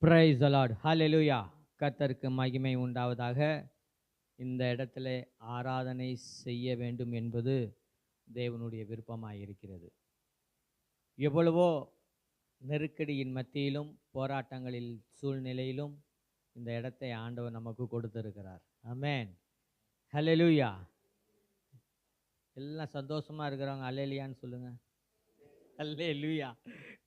Praise the Lord. ஹல்லேலூயா. கர்த்தருக்கு மகிமை உண்டாவதாக. இந்த இடத்திலே ஆராதனை செய்ய வேண்டும் என்பது தேவனுடைய விருப்பமாய் இருக்கிறது. எவ்வளவோ நெருக்கடியின் மத்தியிலும் போராட்டங்களில் சூழ்நிலையிலும் இந்த இடத்தை ஆண்டவர் நமக்கு கொடுத்திருக்கிறார். ஆமென். ஹல்லேலூயா. எல்லாம் சந்தோஷமா இருக்கிறவங்க அல்லேலூயான்னு சொல்லுங்க. அல்லேலூயா.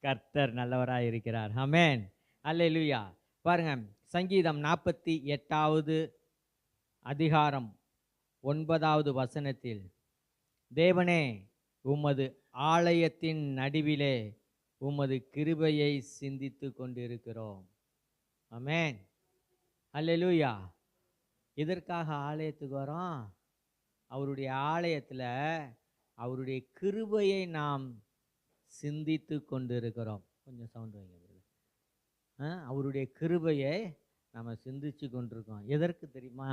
கர்த்தர் நல்லவராய் இருக்கிறார். ஆமென். அல்லேலூயா. பாருங்க, சங்கீதம் 48வது அதிகாரம் 9வது வசனத்தில், தேவனே உமது ஆலயத்தின் நடுவிலே உமது கிருபையை சிந்தித்து கொண்டிருக்கிறோம். ஆமென். அல்லேலூயா. இதற்காக ஆலயத்துக்கு வரோம். அவருடைய ஆலயத்தில் அவருடைய கிருபையை நாம் சிந்தித்து கொண்டிருக்கிறோம். கொஞ்சம் சவுண்ட் வைங்க. அவருடைய கிருபையை நம்ம சிந்திச்சு கொண்டிருக்கோம். எதற்கு தெரியுமா?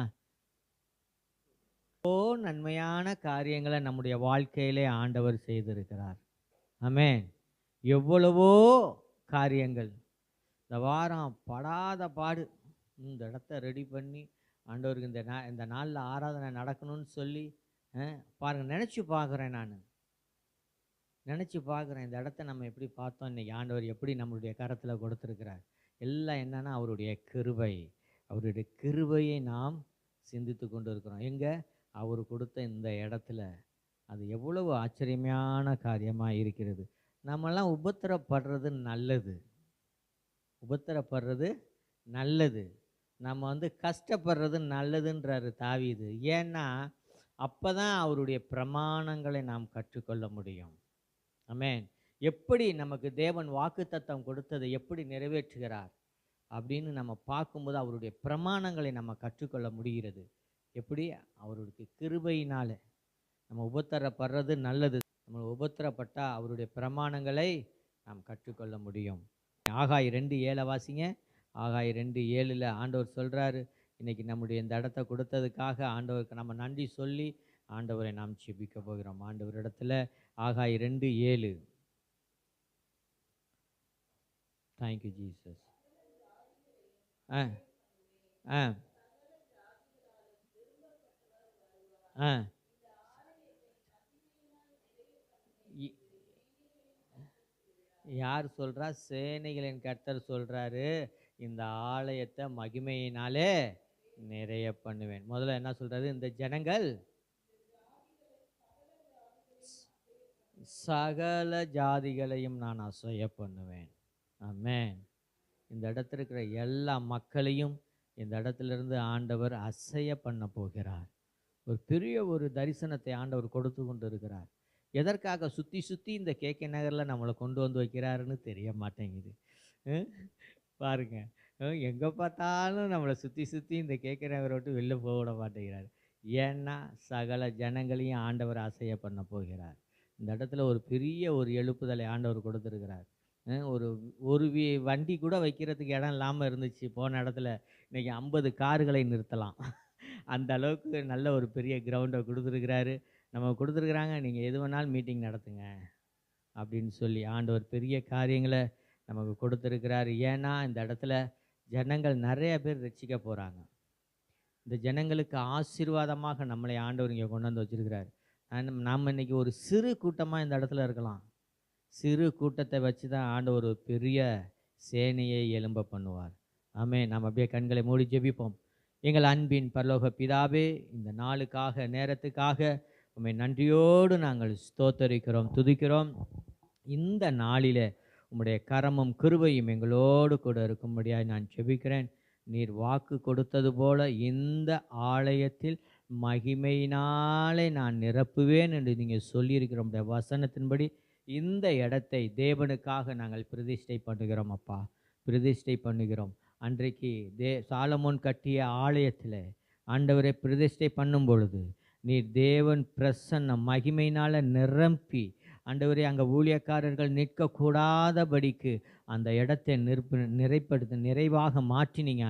நன்மையான காரியங்களை நம்முடைய வாழ்க்கையிலே ஆண்டவர் செய்திருக்கிறார். ஆமென். எவ்வளவோ காரியங்கள். இந்த வாரம் படாத பாடு இந்த இடத்த ரெடி பண்ணி ஆண்டவருக்கு இந்த நாளில் ஆராதனை நடக்கணும்னு சொல்லி பாருங்கள், நினச்சி பார்க்குறேன். நான் நினச்சி பார்க்குறேன் இந்த இடத்த நம்ம எப்படி பார்த்தோம், இன்றைக்கி ஆண்டவர் எப்படி நம்மளுடைய கரத்தில் கொடுத்துருக்கிறார். எல்லாம் என்னன்னா அவருடைய கிருபை. அவருடைய கிருபையை நாம் சிந்தித்து கொண்டு இருக்கிறோம். எங்கே? அவர் கொடுத்த இந்த இடத்துல. அது எவ்வளவு ஆச்சரியமான காரியமாக இருக்கிறது. நம்மெல்லாம் உபத்திரப்படுறது நல்லது. உபத்திரப்படுறது நல்லது. நம்ம கஷ்டப்படுறது நல்லதுன்றாரு தாவீது. ஏன்னா அப்போ தான் அவருடைய பிரமாணங்களை நாம் கற்றுக்கொள்ள முடியும். ஆமென். எப்படி நமக்கு தேவன் வாக்குத்தத்தம் கொடுத்ததை எப்படி நிறைவேற்றுகிறார் அப்படின்னு நம்ம பார்க்கும்போது அவருடைய பிரமாணங்களை நம்ம கற்றுக்கொள்ள முடிகிறது. எப்படி? அவருடைய கிருபையினால. நம்ம உபத்திரப்படுறது நல்லது. நம்ம உபத்திரப்பட்டால் அவருடைய பிரமாணங்களை நாம் கற்றுக்கொள்ள முடியும். ஆகாய் 2:7 வாசிங்க. ஆகாய் 2:7 ஆண்டவர் சொல்கிறாரு, இன்னைக்கு நம்முடைய இந்த இடத்த கொடுத்ததுக்காக ஆண்டவருக்கு நம்ம நன்றி சொல்லி ஆண்டவரை நாம் ஜெபிக்க போகிறோம். ஆண்டவரிடத்துல ஆகாய் 2:7. Thank you Jesus. ஆ ஆ ஆ யார் சொல்கிறா? சேனைகளின் கர்த்தர் சொல்கிறாரு, இந்த ஆலயத்தை மகிமையினாலே நிறைய பண்ணுவேன். முதல்ல என்ன சொல்கிறாரு? இந்த ஜனங்கள் சகல ஜாதிகளையும் நான் அசைய பண்ணுவேன். ஆமென். இந்த இடத்துல இருக்கிற எல்லா மக்களையும் இந்த இடத்துலேருந்து ஆண்டவர் அசைய பண்ண போகிறார். ஒரு பெரிய ஒரு தரிசனத்தை ஆண்டவர் கொடுத்து கொண்டு இருக்கிறார். எதற்காக சுற்றி சுற்றி இந்த கேகே நகரில் நம்மளை கொண்டு வந்து வைக்கிறாருன்னு தெரிய மாட்டேங்குது. பாருங்க, எங்கே பார்த்தாலும் நம்மளை சுற்றி சுற்றி இந்த கேகே நகரை விட்டு வெளில போக விட மாட்டேங்கிறார். ஏன்னா சகல ஜனங்களையும் ஆண்டவர் அசைய பண்ண போகிறார். இந்த இடத்துல ஒரு பெரிய ஒரு எழுப்புதலை ஆண்டவர் கொடுத்துருக்கிறார். ஒரு வண்டி கூட வைக்கிறதுக்கு இடம் இல்லாமல் இருந்துச்சு. போன இடத்துல இன்றைக்கி 50 கார்களை நிறுத்தலாம். அந்த அளவுக்கு நல்ல ஒரு பெரிய கிரவுண்டை கொடுத்துருக்கிறாரு. நம்ம கொடுத்துருக்குறாங்க, நீங்கள் எது வேணாலும் மீட்டிங் நடத்துங்க அப்படின்னு சொல்லி ஆண்டவர் பெரிய காரியங்களை நமக்கு கொடுத்துருக்கிறாரு. ஏன்னா இந்த இடத்துல ஜனங்கள் நிறைய பேர் ரட்சிக்க போகிறாங்க. இந்த ஜனங்களுக்கு ஆசீர்வாதமாக நம்மளை ஆண்டவர் இங்கே கொண்டு வந்து வச்சுருக்கிறார். நாம் இன்றைக்கி ஒரு சிறு கூட்டமாக இந்த இடத்துல இருக்கலாம். சிறு கூட்டத்தை வச்சு தான் ஆண்டவர் ஒரு பெரிய சேனையை எழும்ப பண்ணுவார். ஆமென். நாம் அப்படியே கண்களை மூடி ஜெபிப்போம். எங்கள் அன்பின் பரலோக பிதாவே, இந்த நாளுக்காக நேரத்துக்காக உம்மை நன்றியோடு நாங்கள் ஸ்தோத்தரிக்கிறோம், துதிக்கிறோம். இந்த நாளில் உம்முடைய கரமும் கிருபையும் எங்களோடு கூட இருக்கும்படியாக நான் ஜெபிக்கிறேன். நீர் வாக்கு கொடுத்தது போல இந்த ஆலயத்தில் மகிமையினாலே நான் நிரப்புவேன் என்று நீங்கள் சொல்லியிருக்கிற உம்முடைய வசனத்தின்படி இந்த இடத்தை தேவனுக்காக நாங்கள் பிரதிஷ்டை பண்ணுகிறோம். அப்பா, பிரதிஷ்டை பண்ணுகிறோம். அன்றைக்கு சாலமோன் கட்டிய ஆலயத்தில் ஆண்டவரை பிரதிஷ்டை பண்ணும் பொழுது நீர் தேவன் பிரசன்ன மகிமையினால் நிரப்பி ஆண்டவரே அங்கே ஊழியக்காரர்கள் நிற்கக்கூடாதபடிக்கு அந்த இடத்தை நிறைவாக மாற்றினீங்க.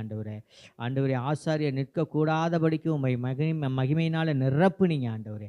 ஆண்டவரே ஆசாரியர் நிற்கக்கூடாதபடிக்கு உம்மை மகிமையினால் நிரப்புனீங்க. ஆண்டவரே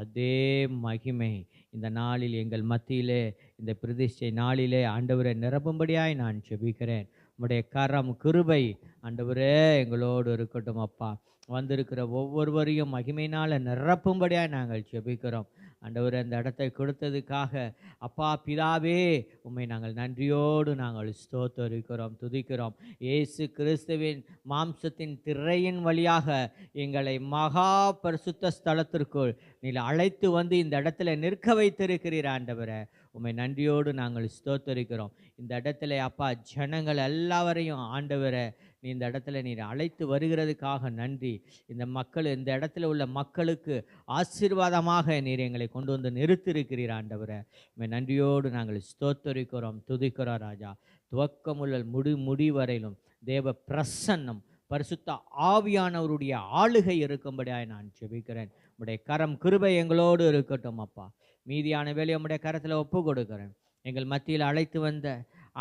அதே மகிமை இந்த நாளில் எங்கள் மத்தியிலே, இந்த பிரதிஷ்டை நாளிலே ஆண்டவரை நிரப்பும்படியாய் நான் ஜெபிக்கிறேன். உம்முடைய கரம் கிருபை ஆண்டவரே எங்களோடு இருக்கட்டும் அப்பா. வந்திருக்கிற ஒவ்வொருவரையும் மகிமையினால் நிரப்பும்படியாக நாங்கள் ஜெபிக்கிறோம். ஆண்டவர் அந்த இடத்தை கொடுத்ததுக்காக அப்பா பிதாவே உம்மை நாங்கள் நன்றியோடு நாங்கள் ஸ்தோத்தரிக்கிறோம், துதிக்கிறோம். இயேசு கிறிஸ்துவின் மாம்சத்தின் திரையின் வழியாக எங்களை மகா பரிசுத்த ஸ்தலத்திற்குள் நீர் அழைத்து வந்து இந்த இடத்துல நிற்க வைத்திருக்கிறீர் ஆண்டவரே. உம்மை நன்றியோடு நாங்கள் ஸ்தோத்தரிக்கிறோம். இந்த இடத்துல அப்பா ஜனங்கள் எல்லாவரையும் ஆண்டவரை நீ இந்த இடத்துல நீர் அழைத்து வருகிறதுக்காக நன்றி. இந்த இடத்துல உள்ள மக்களுக்கு ஆசீர்வாதமாக நீர் எங்களை கொண்டு வந்து நிறுத்திருக்கிறீர் ஆண்டவரை. உம்மை நன்றியோடு நாங்கள் ஸ்தோத்தரிக்கிறோம், துதிக்கிறோம் ராஜா. துவக்கமுள்ள முடிவரையிலும் தேவ பிரசன்னம் பரிசுத்த ஆவியானவருடைய ஆளுகை இருக்கும்படியாக நான் ஜெபிக்கிறேன். உம்முடைய கரம் கிருபை எங்களோடு இருக்கட்டும் அப்பா. மீதியான வேலையை உம்முடைய கரத்தில் ஒப்பு கொடுக்கிறேன். எங்கள் மத்தியில் அழைத்து வந்த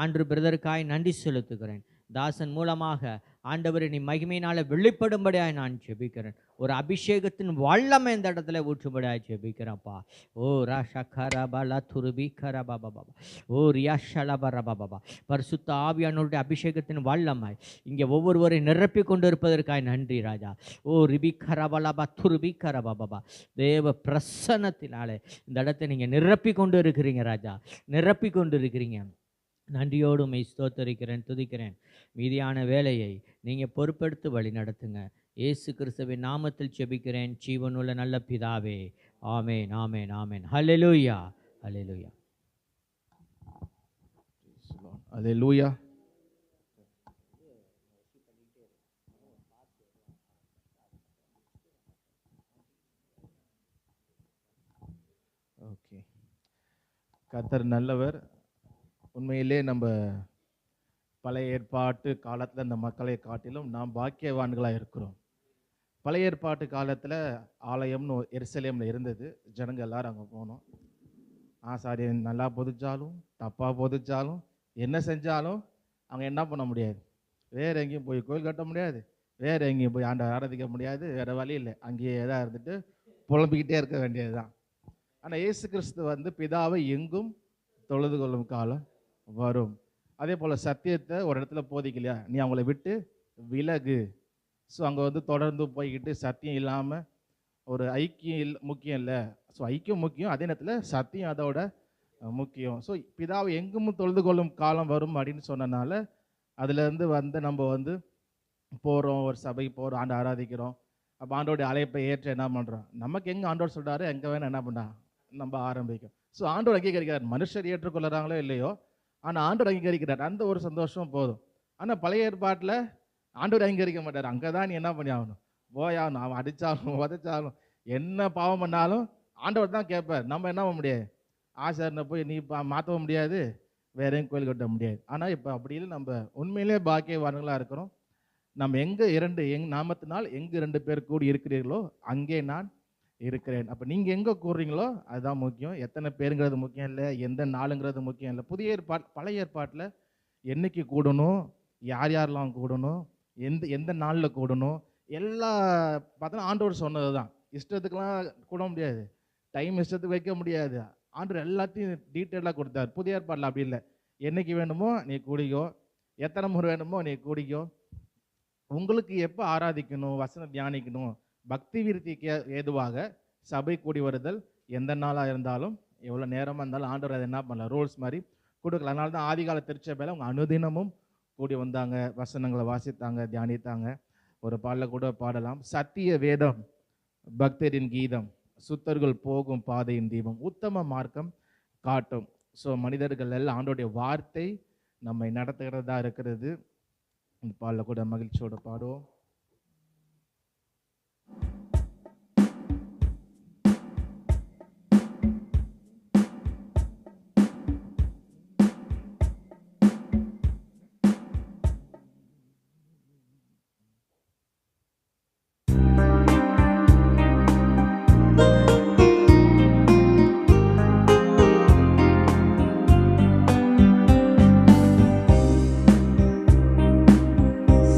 ஆண்டு பிரதருக்காய் நன்றி செலுத்துகிறேன். தாசன் மூலமாக ஆண்டவரை நீ மகிமையினால வெளிப்படும்படியாய் நான் ஜெபிக்கிறேன். ஒரு அபிஷேகத்தின் வல்லமை இந்த இடத்துல ஊற்றும்படியாய் ஜெபிக்கிறேன்ப்பா. ஓ ராஷரபா துருபி கரபா பாபா, ஓ ரியாஷலபா பாபா. பரிசுத்த ஆவியானவருடைய அபிஷேகத்தின் வல்லமை இங்கே ஒவ்வொருவரையும் நிரப்பி கொண்டு இருப்பதற்காய் நன்றி ராஜா. ஓ ரிபி கரபலபா துருபி கரபா பாபா. தேவ பிரசன்னத்தினாலே இந்த இடத்தை நீங்கள் நிரப்பி கொண்டு இருக்கிறீங்க ராஜா, நிரப்பி கொண்டு இருக்கிறீங்க. நன்றியோடு உம்மை ஸ்தோத்தரிக்கிறேன், துதிக்கிறேன். மீதியான வேலையை நீங்கள் பொறுப்பெடுத்து வழி நடத்துங்க. இயேசு கிறிஸ்துவின் நாமத்தில் ஜெபிக்கிறேன் ஜீவனுள்ள நல்ல பிதாவே. ஆமேன், ஆமேன், ஆமேன். ஹல்லேலூயா, ஹல்லேலூயா, ஹல்லேலூயா. ஓகே, கர்த்தர் நல்லவர். உண்மையிலே நம்ம பழைய ஏற்பாட்டு காலத்தில் இந்த மக்களை காட்டிலும் நாம் பாக்கியவான்களாக இருக்கிறோம். பழைய ஏற்பாட்டு காலத்தில் ஆலயம்னு எருசலேமில் இருந்தது. ஜனங்கள் எல்லாரும் அங்கே போனோம். ஆசாரியன் நல்லா பொதிச்சாலும் தப்பாக பொதிச்சாலும் என்ன செஞ்சாலும் அங்கே என்ன பண்ண முடியாது. வேறு எங்கேயும் போய் கோயில் கட்ட முடியாது, வேறு எங்கேயும் போய் ஆண்டை ஆராதிக்க முடியாது. வேறு வழி இல்லை, அங்கேயே தான் இருந்துட்டு புலம்பிக்கிட்டே இருக்க வேண்டியது தான். ஆனால் இயேசு கிறிஸ்து பிதாவை எங்கும் தொழுது கொள்ளும் காலம் வரும். அதே போல் சத்தியத்தை ஒரு இடத்துல போதிக்கலையா, நீ அவங்கள விட்டு விலகு. ஸோ அங்கே தொடர்ந்து போய்கிட்டு சத்தியம் இல்லாமல் ஒரு ஐக்கியம் முக்கியம் இல்லை. ஸோ ஐக்கியம் முக்கியம், அதே நேரத்தில் சத்தியம் அதோட முக்கியம். ஸோ பிதாவை எங்கும் தொழுது கொள்ளும் காலம் வரும் அப்படின்னு சொன்னனால அதுலேருந்து நம்ம போகிறோம், ஒரு சபைக்கு போகிறோம், ஆண்டு ஆராதிக்கிறோம். அப்போ ஆண்டோடைய அழைப்பை ஏற்ற என்ன பண்ணுறோம், நமக்கு எங்கே ஆண்டோர் சொல்கிறாரு எங்கே வேணும் என்ன பண்ணா நம்ம ஆரம்பிக்கும். ஸோ ஆண்டோர் அங்கீகரிக்கிறார். மனுஷர் ஏற்றுக்கொள்கிறாங்களோ இல்லையோ, ஆனால் ஆண்டோர் அங்கீகரிக்கிறார். அந்த ஒரு சந்தோஷம் போதும். ஆனால் பழைய ஏற்பாட்டில் ஆண்டோர் அங்கீகரிக்க மாட்டார். அங்கே தான் நீ என்ன பண்ணி ஆகணும், போயாகணும். அவன் அடித்தாலும் உதைச்சாலும் என்ன பாவம் பண்ணாலும் ஆண்டவர் தான் கேட்பார். நம்ம என்ன பண்ண முடியாது, ஆசாரனை போய் நீ மாற்றவும் முடியாது, வேற எங்கேயும் கோயில் கட்ட முடியாது. ஆனால் இப்போ அப்படி இல்லை, நம்ம உண்மையிலே பாக்கியவான்களாக இருக்கிறோம். நம்ம எங்கள் நாமத்தினால் எங்கே 2 பேர் கூடி இருக்கிறீர்களோ அங்கே நான் இருக்கிறேன். அப்போ நீங்கள் எங்கே கூடுறீங்களோ அதுதான் முக்கியம். எத்தனை பேருங்கிறது முக்கியம் இல்லை, எந்த நாளுங்கிறது முக்கியம் இல்லை. புதிய பழைய ஏற்பாட்டில் என்னைக்கு கூடணும், யார் யாரெல்லாம் கூடணும், எந்த நாளில் கூடணும், எல்லா பார்த்தோன்னா ஆண்டவர் சொன்னது தான். இஷ்டத்துக்கெல்லாம் கூட முடியாது, டைம் இஷ்டத்துக்கு வைக்க முடியாது. ஆண்டவர் எல்லாத்தையும் டீட்டெயிலாக கொடுத்தார். புதிய ஏற்பாட்டில் அப்படி இல்லை. என்னைக்கு வேணுமோ நீ கூடிக்கோ, எத்தனை முறை வேணுமோ நீ கூடிக்கோ. உங்களுக்கு எப்போ ஆராதிக்கணும், வசனம் தியானிக்கணும், பக்தி விருத்திக்கு ஏதுவாக சபை கூடி வருதல் எந்த நாளாக இருந்தாலும் எவ்வளோ நேரமாக இருந்தாலும் ஆண்டவர் அதை என்ன பண்ணல, ரூல்ஸ் மாதிரி கொடுக்கல. அதனால தான் ஆதிகால திருச்சபையில் அவங்க அனுதினமும் கூடி வந்தாங்க, வசனங்களை வாசித்தாங்க, தியானித்தாங்க. ஒரு பாடலில் கூட பாடலாம், சத்திய வேதம் பக்தரின் கீதம், சுத்தர்கள் போகும் பாதையின் தீபம், உத்தம மார்க்கம் காட்டும். ஸோ மனிதர்கள் எல்லாம் ஆண்டோடைய வார்த்தை நம்மை நடத்துகிறதா இருக்கிறது. இந்த பாடலில் கூட மகிழ்ச்சியோடு பாடுவோம்.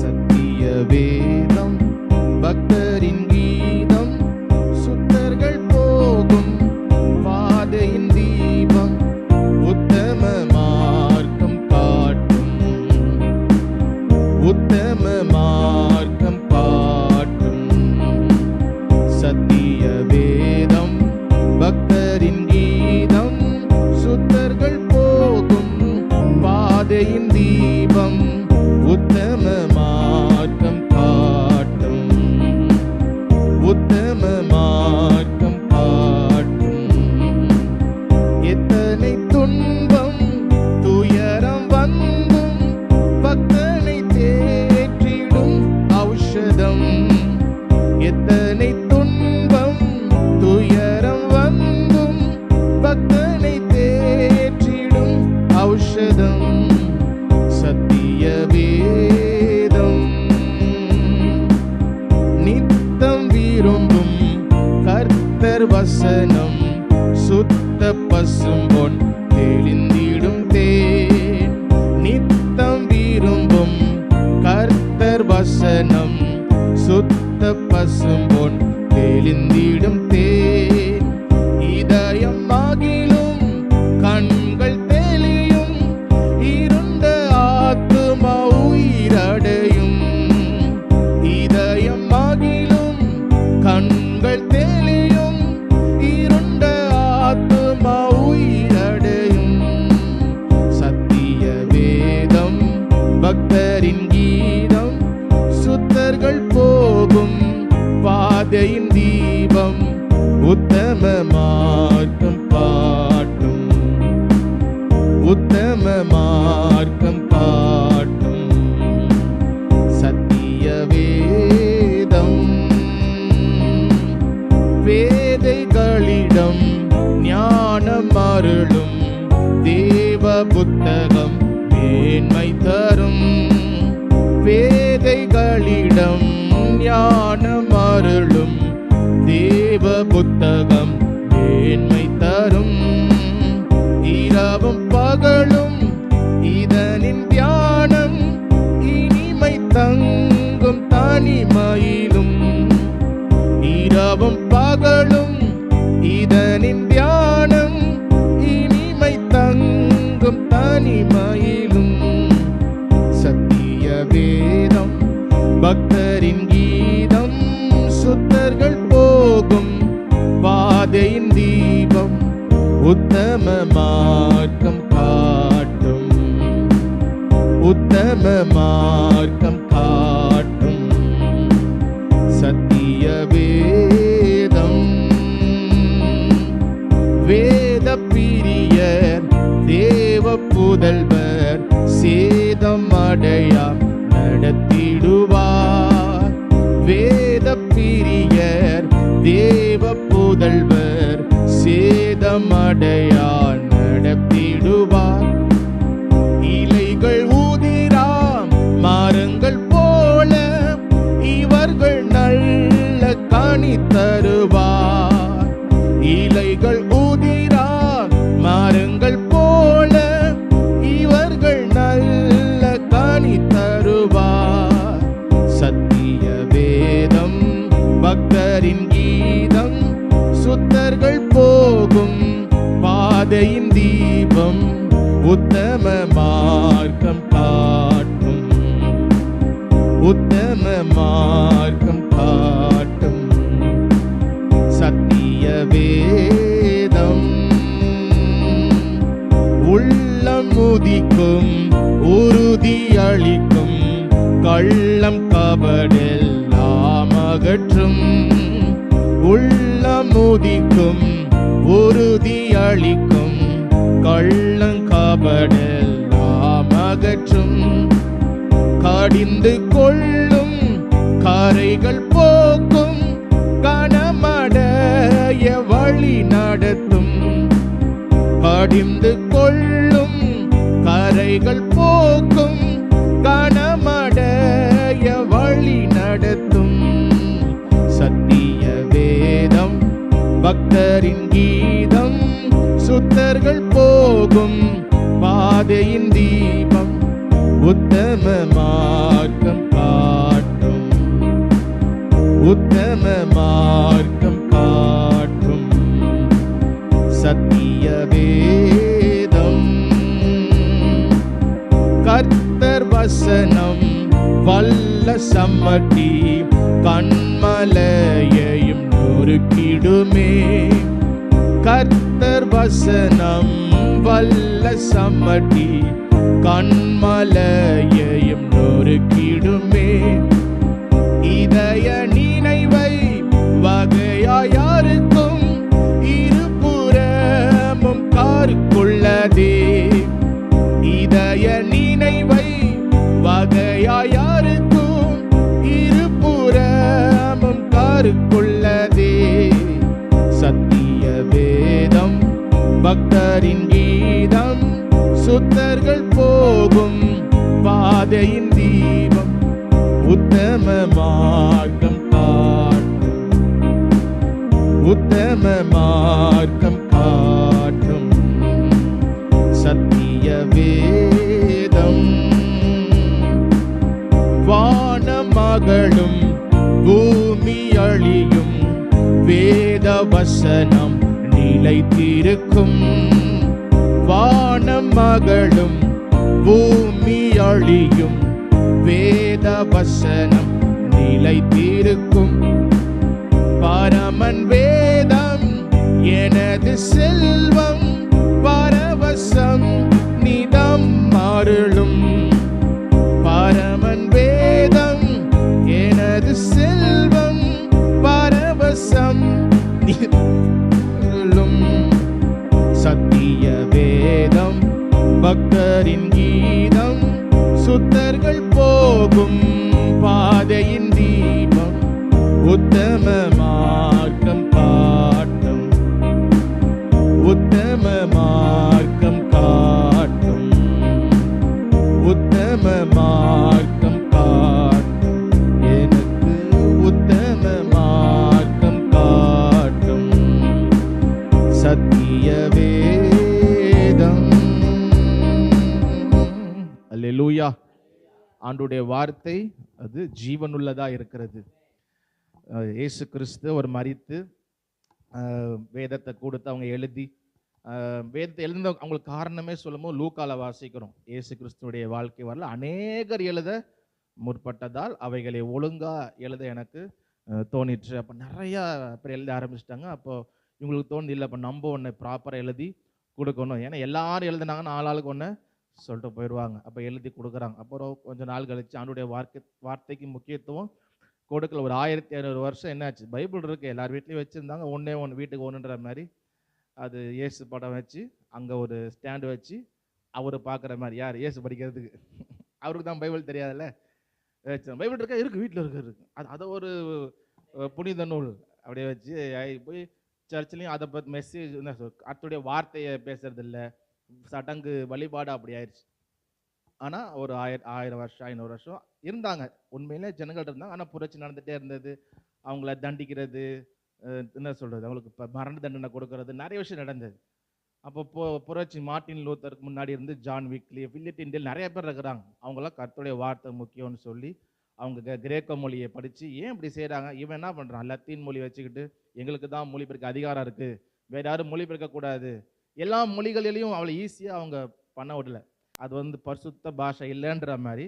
சத்தியவே தீபம் உத்தம மார்க்கம் காட்டும், உத்தம மார்க்கம் காட்டும். எத்தனை துன்பம் துயரம் வந்தும் பக்தனை தேற்றிடும் ஔஷதம். எத்தனை துன்பம் துயரம் வந்தும் பக்தனை தேற்றிடும் ஔஷதம். சத்திய வேதம் நித்தம் விரும்பும் கர்த்தர் வசனம், சுத்த பசும்பொன் தெளிந்திடும் தேன். நித்தம் விரும்பும் கர்த்தர் வசனம், சுத்த பசும்பொன் தெளிந்திடும் தேன். இதயம் ஆகிலும் கண்கள் தெளியும், இருண்ட ஆத்துமா உயிரடையும். இதயம் ஆகிலும் கண்கள் தெளியும், இருண்ட ஆத்துமா உயிரடையும். சத்திய வேதம் பக்தரின் கீதம், சுத்தர்கள் போகும் பாதையின் தீபம், உத்தம மார்க்கம் காட்டும், உத்தம மார்க்கம் காட்டும். சத்திய வேதம் வேதைகளிடம் ஞானம் அருளும், தேவ புத்தகம் மேன்மை தரும். வேதைகளிடம் ஞானம் அருளும், தேவ புத்தகம் மேன்மை தரும். இரவும் பகலும் இதனின் தியானம், இனிமை தங்கும் தனிமையிலும். இரவும் பகலும் இதனின் தியானம், இனிமை தங்கும் தனிமையிலும். சத்திய வேதம் பக்தரின் கீதம், சுத்தர்கள் போகும் பாதையின் தீபம், உத்தம மார்க்கம் காட்டும், உத்தம மார்க்கம் காட்டும். சத்திய வேதம் வேத பிரியர் தேவ புதல்வர், சேதம் அடையா நடத்திடுவார். வேத பிரியர் தேவ புதல்வர், சேதம் அடையா நடத்திடுவார். இலைகள் ஊதிராம் மரங்கள் போல, இவர்கள் நல்ல கனி தருவார். இலைகள் ஊதிரா மரங்கள் போல, இவர்கள் நல்ல கனி தருவார். சத்திய வேதம் பக்தரின் கீதம், சுத்தர்கள் போகும் பாதையின் தீபம், உத்தம மார்க்கம் காட்டும், உத்தம மார்க்கம் காட்டும். சத்திய வேதம் உள்ளம் முதிக்கும், உறுதி அளிக்கும், கள்ளம் கபடெல்லாம் அகற்றும். உள்ளம் முதிக்கும், உறுதி அளிக்கும், கள்ளம் கபடெல்லாம் அகற்றும். கடிந்து கொள்ளும் கரைகள் போக்கும், கனமடைய வழி நடத்தும். கடிந்து கொள்ளும் கரைகள் போக்கும், கனமடைய வழி நடத்தும். சத்திய வேதம் பக்தரின் கீதம், சுத்தர்கள் போகும் பாதையின் தீபம், உத்தம மார்க்கம் காட்டும், உத்தம மார்க்கம் காட்டும். சத்திய வேதம் கர்த்தர் வசனம் வல்ல சம்மட்டி, கண்மலையையும் நொறுக்கிடுமே. கர்த்தர் வசனம் வல்ல சம்மட்டி, கண்மலையையும் நொறுக்கிடுமே. இதய நினைவை வகையாயாருக்கும் இருபுறமும் காருக்குள்ளதே. இதய நினைவை வகையாயாருக்கும் இருபுறமும் காருக்குள்ளதே. சத்திய வேதம் பக்தரின் கீதம், சுத்தர்கள் போகும் பாதையின் தீபம், உத்தம மார்க்கம் காட்டும், உத்தம மார்க்கம் காட்டும். சத்திய வேதம் வானமகளும் பூமி அழியும், வேத வசனம் நிலைத்திருக்கும். வானமகளும் பூமி அழியும், வேத வசனம் நிலைத்திருக்கும். பரமன் வேதம் எனது செல்வம், பரவசம் நிதம் அருளும். பரமன் வேதம் எனது செல்வம், பரவசம் நிதம். சத்திய வேதம் பக்தரின் கீதம், சுத்தர்கள் போகும் பாதையின் தீபம், உத்தம மார்க்கம் காட்டும், உத்தம மார்க்கம் காட்டும், உத்தம மார்க்கம் காட்டும். எனக்கு உத்தம மார்க்கம் காட்டும். சத்திய வேதம். அல்லேலூயா. ஆண்டுடைய வார்த்தை அது ஜீவனுள்ளதா இருக்கிறது. இயேசு கிறிஸ்து ஒரு மரித்து வேதத்தை கொடுத்து அவங்க எழுதி வேதத்தை எழுந்த அவங்களுக்கு காரணமே சொல்லும்போது லூக்கால வாசிக்கிறோம். இயேசு கிறிஸ்துடைய வாழ்க்கை வரல அநேகர் எழுத முற்பட்டதால் அவைகளை ஒழுங்கா எழுத எனக்கு தோணிற்று. அப்போ நிறையா பேர் எழுத ஆரம்பிச்சிட்டாங்க. அப்போ இவங்களுக்கு தோணுது இல்லை, இப்போ நம்ம ஒன்று ப்ராப்பராக எழுதி கொடுக்கணும். ஏன்னா எல்லாரும் எழுதுனாங்கன்னா ஆளாளுக்கு ஒன்று சொல்லிட்டு போயிடுவாங்க. அப்போ எழுதி கொடுக்குறாங்க. அப்புறம் கொஞ்சம் நாள் கழிச்சு ஆண்டுடைய வார்த்தைக்கு முக்கியத்துவம் கொடுக்கல. ஒரு 1500 வருஷம் என்னாச்சு, பைபிள் இருக்குது எல்லார் வீட்லேயும் வச்சுருந்தாங்க. ஒன்றே ஒன்று வீட்டுக்கு ஒன்றுன்ற மாதிரி அது இயேசு படம் வச்சு அங்கே ஒரு ஸ்டாண்டு வச்சு அவர் பார்க்குற மாதிரி, யார் இயேசு படிக்கிறதுக்கு அவருக்கு தான் பைபிள் தெரியாதுல்ல, பைபிள் இருக்கா இருக்குது வீட்டில் இருக்குது. அதை ஒரு புனித நூல் அப்படியே வச்சு போய் சர்ச்லேயும் அதை பற்றி மெசேஜ் என்ன சொல் அத்துடைய வார்த்தையை பேசுறது இல்லை, சடங்கு வழிபாடு அப்படி ஆயிடுச்சு. ஆனால் ஒரு 1000 வருஷம் 500 வருஷம் இருந்தாங்க. உண்மையிலே ஜனங்கள் இருந்தாங்க. ஆனால் புரட்சி நடந்துகிட்டே இருந்தது. அவங்கள தண்டிக்கிறது, என்ன சொல்கிறது, அவங்களுக்கு இப்போ மரண தண்டனை கொடுக்கறது, நிறைய விஷயம் நடந்தது. அப்போ புரட்சி மார்ட்டின் லூத்தருக்கு முன்னாடி இருந்து ஜான் விக்லி, வில்லியட் இண்டியல் நிறைய பேர் இருக்கிறாங்க. அவங்களாம் கர்த்தருடைய வார்த்தை முக்கியம்னு சொல்லி அவங்க கிரேக்க மொழியை படித்து ஏன் இப்படி செய்கிறாங்க, இவன் என்ன பண்ணுறான் லத்தீன் மொழி வச்சுக்கிட்டு எங்களுக்கு தான் மொழிபெயர்க்க அதிகாரம் இருக்குது, வேறு யாரும் மொழிபெயர்க்கக்கூடாது, எல்லா மொழிகளிலையும் அவ்வளோ ஈஸியாக அவங்க பண்ண விடல. அது பரிசுத்த பாஷை இல்லைன்ற மாதிரி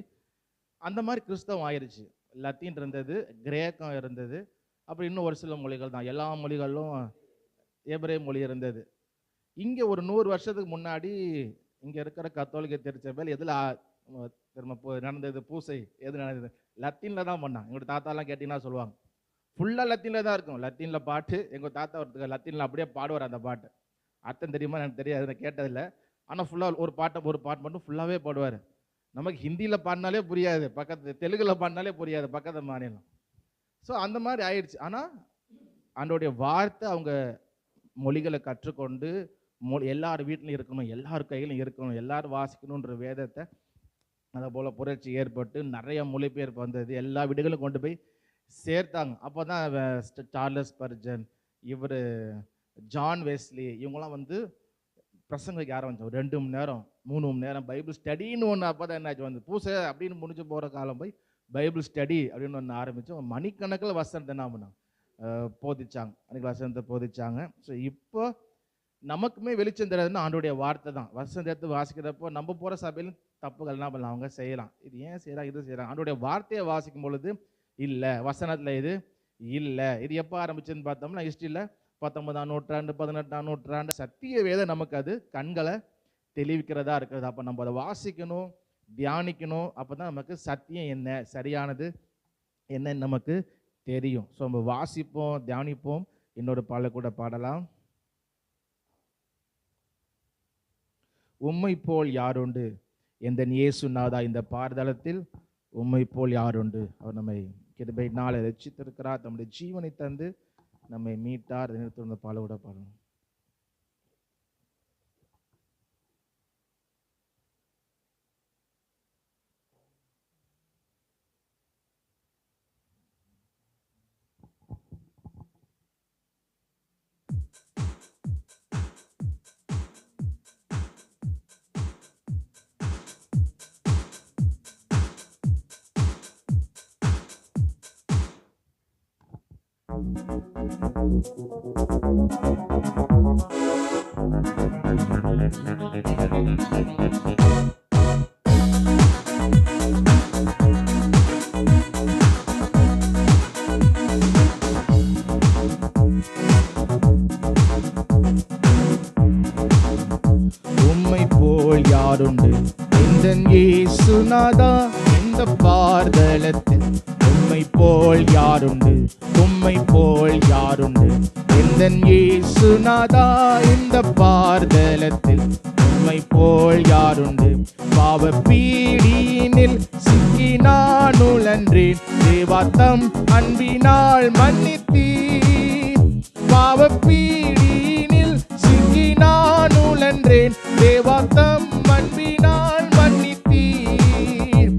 அந்த மாதிரி கிறிஸ்தவம் ஆயிடுச்சு. லத்தீன் இருந்தது, கிரேக்கம் இருந்தது, அப்புறம் இன்னும் ஒரு சில மொழிகள் தான். எல்லா மொழிகளிலும் எபிரேய மொழி இருந்தது. இங்கே ஒரு 100 வருஷத்துக்கு முன்னாடி இங்கே இருக்கிற கத்தோலிக்க திருச்சபையில் எதில் திரும்ப நடந்தது பூசை எது நடந்தது, லத்தீனில் தான் பண்ணாங்க. எங்களோட தாத்தாலாம் கேட்டிங்கன்னா சொல்லுவாங்க ஃபுல்லாக லத்தீனில் தான் இருக்கும். லத்தீனில் பாட்டு எங்கள் தாத்தா ஒருத்தர் லத்தீனில் அப்படியே பாடுவார். அந்த பாட்டு அர்த்தம் தெரியுமா எனக்கு தெரியாது, நான் கேட்டதில்லை. ஆனால் ஃபுல்லாக ஒரு பாட்டு மட்டும் ஃபுல்லாகவே பாடுவார். நமக்கு ஹிந்தியில் பாடினாலே புரியாது, பக்கத்து தெலுங்கில் பாடினாலே புரியாது, பக்கத்து மாநிலம். ஸோ அந்த மாதிரி ஆயிடுச்சு. ஆனால் ஆண்டோடைய வார்த்தை அவங்க மொழிகளை கற்றுக்கொண்டு எல்லார் வீட்லையும் இருக்கணும், எல்லார் கையிலும் இருக்கணும், எல்லாரும் வாசிக்கணுன்ற வேதத்தை அதை போல் புரட்சி ஏற்பட்டு நிறைய மொழிபெயர்ப்பு வந்தது. எல்லா வீடுகளும் கொண்டு போய் சேர்த்தாங்க. அப்போ தான் சார்லஸ் ஸ்பர்ஜன், இவர் ஜான் வெஸ்லி இவங்களாம் பிரசங்க ஆரம்பித்தோம். 2 மணி நேரம் 3 மணி நேரம் பைபிள் ஸ்டடின்னு ஒன்று. அப்போ தான் என்னாச்சு பூசை அப்படின்னு முடிஞ்சு போகிற காலம் போய் பைபிள் ஸ்டடி அப்படின்னு ஒன்று ஆரம்பித்தோம். மணிக்கணக்கில் வசனத்தை என்ன பண்ணாங்க போதிச்சாங்க, அன்றைக்கி வசனத்தை போதிச்சாங்க. ஸோ இப்போ நமக்குமே வெளிச்சம் தெரியாதுன்னா ஆண்டோடைய வார்த்தை தான். வசனத்தை எடுத்து வாசிக்கிறப்போ நம்ம போகிற சபையிலும் தப்புகள் என்ன பண்ணலாம், அவங்க செய்யலாம். இது ஏன் செய்யலாம், இது செய்யலாம். ஆண்டோடைய வார்த்தையை வாசிக்கும் பொழுது இல்லை, வசனத்தில் இது இல்லை. இது எப்போ ஆரம்பிச்சுன்னு பார்த்தோம்னா ஹிஸ்ட்ரியில் 19ஆம் நூற்றாண்டு 18ஆம் நூற்றாண்டு சத்திய வேதம் நமக்கு அது கண்களை தெளிவிக்கிறதா இருக்கிறது. அப்போ நம்ம அதை வாசிக்கணும், தியானிக்கணும். அப்போ தான் நமக்கு சத்தியம் என்ன, சரியானது என்னன்னு நமக்கு தெரியும். ஸோ நம்ம வாசிப்போம், தியானிப்போம். இன்னொரு பாடலை கூட பாடலாம். உம்மை போல் யாருண்டு எந்தன் இயேசுநாதா, இந்த பாரதளத்தில் உம்மை போல் யாருண்டு. அவர் நம்மை கிருபையினால் ரட்சித்திருக்கிறார், தம்முடைய ஜீவனை தந்து நம்மை மீட்டார். நிறுத்த பாடலோட பாடணும். உம்மை போல் யாருண்டு எந்தன் இயேசுநாதா, இந்த பாரதளத்தில் உம்மை போல் யாருண்டு, உம்மை போல் யாருண்டு எந்தன் இயேசுநாதா, இந்த பாரதளத்தில் உம்மை போல் யாருண்டு. பாவ பீடியினில் சிக்கி நான் உழன்றேன், தேவாத்தம் அன்பினால் மன்னித்தீர். பாவ பீடியினில் சிக்கி நான் உழன்றேன், தேவாத்தம் அன்பினால் மன்னித்தீர்.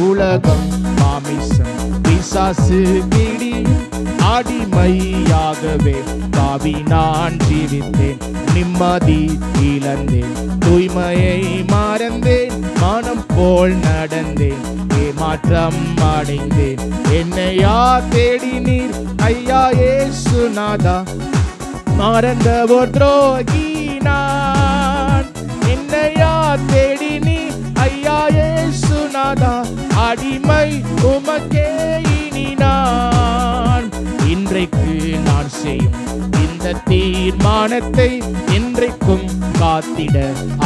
உலகம் மாமிசம் பிசாசு பிடியும் அடிமையாகவே பாவி நான் ஜீவித்தேன், நிம்மதி இழந்தேன், தூய்மையை மறந்தேன், மனம் போல் நடந்தேன், ஏமாற்றம் அடைந்தேன். என்னையா தேடினீர் ஐயா இயேசுநாதா, மறந்தவோர் துரோகி நான். என்னையா தேடினீர் ஐயா இயேசுநாதா, அடிமை உமக்கே இனி நான். இன்றைக்கு நான் செய்யும் இந்த தீர்மானத்தை என்றைக்கும் காத்திட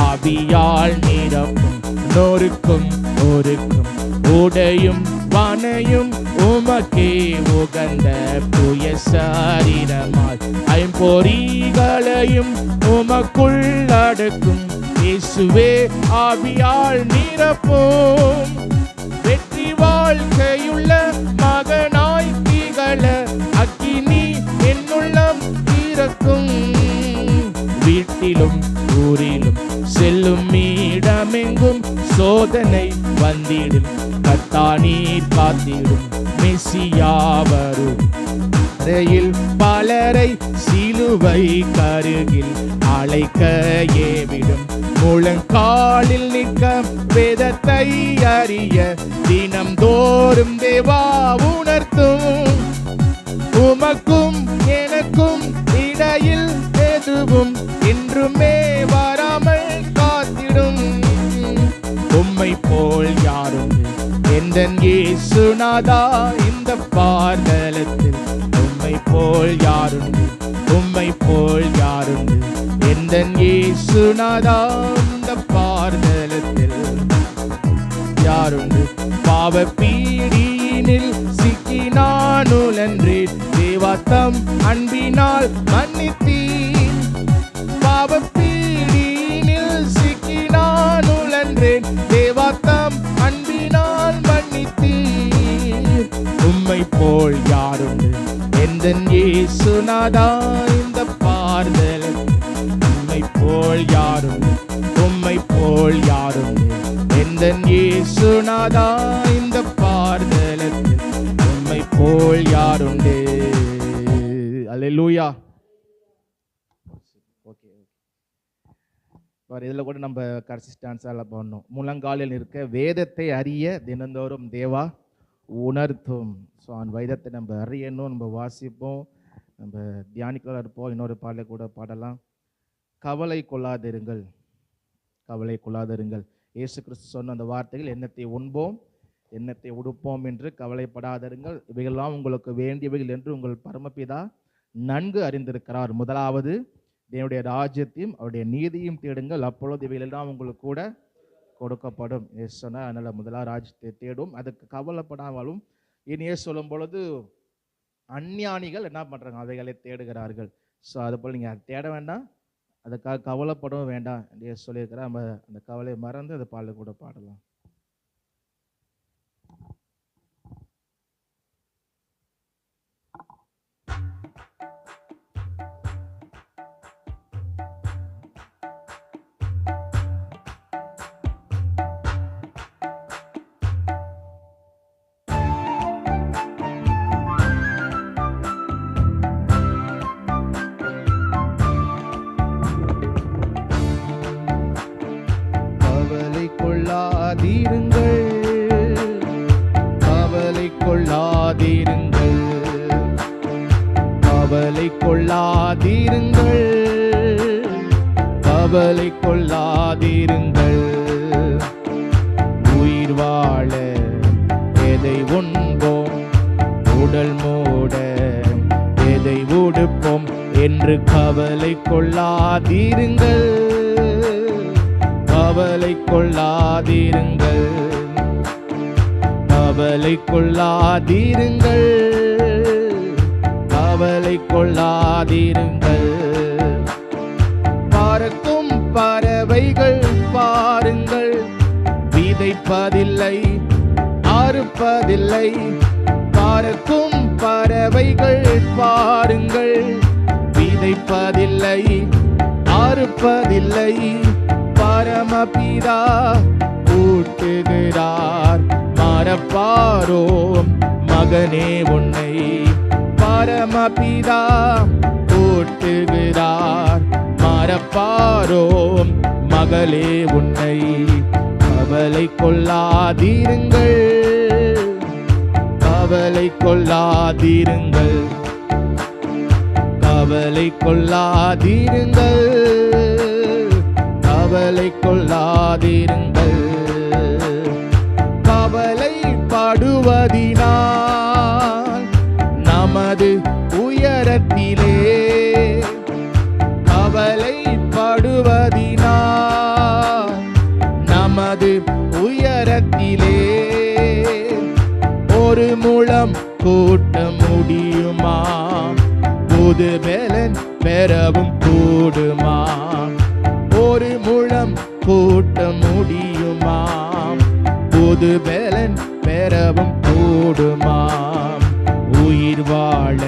ஆவியால் நிரப்பும். நோருக்கும் ஒருக்கும் உடையும் வனையும் உமக்கே உகந்த புய சரீரமாய் ஐம்பொறிகளையும் உமக்குள் அடக்கும். இயேசுவே ஆவியால் நிரப்பும். வெற்றி வாழ்க்கையுள்ள மகனாய் திகழ அக்கினி என்னுள்ளம் இறக்கும். வீட்டிலும் ஊரிலும் செல்லும் இடமெங்கும் சோதனை வந்திடும், கர்த்தானீர் காத்திடும் மெசியா வரும். அறையில் பலரை சிலுவை கருகில் அழைக்க ஏவிடும், முழங்காலில் நிற்க வேதத்தை அறிய தினம் தோறும் தேவா உணர்த்தும். உமக்கும் எனக்கும் இடையில் எதுவும் என்றுமே வராமல் காத்திடும். உம்மை போல் யாருண்டு எந்தன் இயேசுநாதா, இந்த பாரதளத்தில் உம்மை போல் யாருண்டு, உம்மை போல் யாருண்டு எந்தன் இயேசுநாதா, இந்த பாரதளத்தில் யாருண்டு. பாவ பீடியினில் சிக்கி நான் உழன்றேன், தேவாத்தம் அன்பினால் மன்னித்தீர். பாவ பீடியினில் சிக்கி நான் உழன்றேன், தேவாத்தம் அன்பினால் மன்னித்தீர். உம்மை போல் யாருண்டு எந்தன் இயேசுநாதா, இந்த பாரதளத்தில் உம்மை போல் யாருண்டு, உம்மை போல் யாருண்டு எந்தன் இயேசுநாதா, இந்த பாரதளத்தில் உம்மை போல் யாருண்டு. அல்லேலூயா. ஓகே, இதில் கூட நம்ம கடைசி ஸ்டான்ஸால் பண்ணோம். முழங்காலில் இருக்க வேதத்தை அறிய தினந்தோறும் தேவா உணர்த்தும். ஸோ அந்த வேதத்தை நம்ம அறியணும், நம்ம வாசிப்போம், நம்ம தியானிக்கலாம் இருப்போம். இன்னொரு பாடலை கூட பாடலாம். கவலை கொள்ளாதிருங்கள், கவலை கொள்ளாதிருங்கள். இயேசு கிறிஸ்து சொன்ன அந்த வார்த்தைகள், எண்ணத்தை உண்போம் எண்ணத்தை உடுப்போம் என்று கவலைப்படாதிருங்கள், இவைகளெல்லாம் உங்களுக்கு வேண்டியவைகள் என்று உங்கள் பரமபிதா நன்கு அறிந்திருக்கிறார். முதலாவது தேவனுடைய ராஜ்யத்தையும் அவருடைய நீதியும் தேடுங்கள், அப்பொழுது இவைகளெல்லாம் உங்களுக்கு கூட கொடுக்கப்படும். இயேசு சொன்னார். அதனால் முதலாக ராஜ்யத்தை தேடும், அதுக்கு கவலைப்படாமலும். இனியே சொல்லும் பொழுது அஞ்ஞானிகள் என்ன பண்ணுறாங்க, அவைகளை தேடுகிறார்கள். ஸோ அதுபோல் நீங்கள் அதை தேட வேண்டாம், அதுக்காக கவலைப்படவும் வேண்டாம் என்று சொல்லியிருக்கிறேன். நம்ம அந்த கவலையை மறந்து அந்த பாடலை கூட பாடலாம். கவலை கொள்ளாதீருங்கள், கவலை கொள்ளாதீருங்கள், கவலை கொள்ளாதீருங்கள். உயிர் வாழ எதை உண்போம், உடல் மூட எதை உடுப்போம் என்று கவலை கொள்ளாதீருங்கள், கவலை கொள்ளாதீருங்கள், கவலை கொள்ளாதீருங்கள், கவலை கொள்ளாதீருங்கள். பறக்கும் பறவைகள் பாருங்கள், விதைப்பதில்லை அறுப்பதில்லை. பறக்கும் பறவைகள் பாருங்கள், விதைப்பதில்லை அறுப்பதில்லை. பரமபிதா ஊட்டுகிறார், மறப்பாரோ மகனே உன்னை. பரமபிதா ஊட்டுகிறார், மறப்பாரோ மகளே உன்னை. கவலை கொள்ளாதீருங்கள், கவலை கொள்ளாதீருங்கள், கவலை கொள்ளாதீருங்கள், கவலை கொள்ளாதீருங்கள். கவலைப்படுவதினால் நமது உயரத்திலே, கவலைப்படுவதினால் நமது உயரத்திலே ஒரு முழம் கூட்ட முடியுமா, புது பலன் பெறவும் கூடுமா. ஒரு முழம் கூட்ட முடியுமா, புது பலன் பெறவும் கூடுமாம். உயிர் வாழ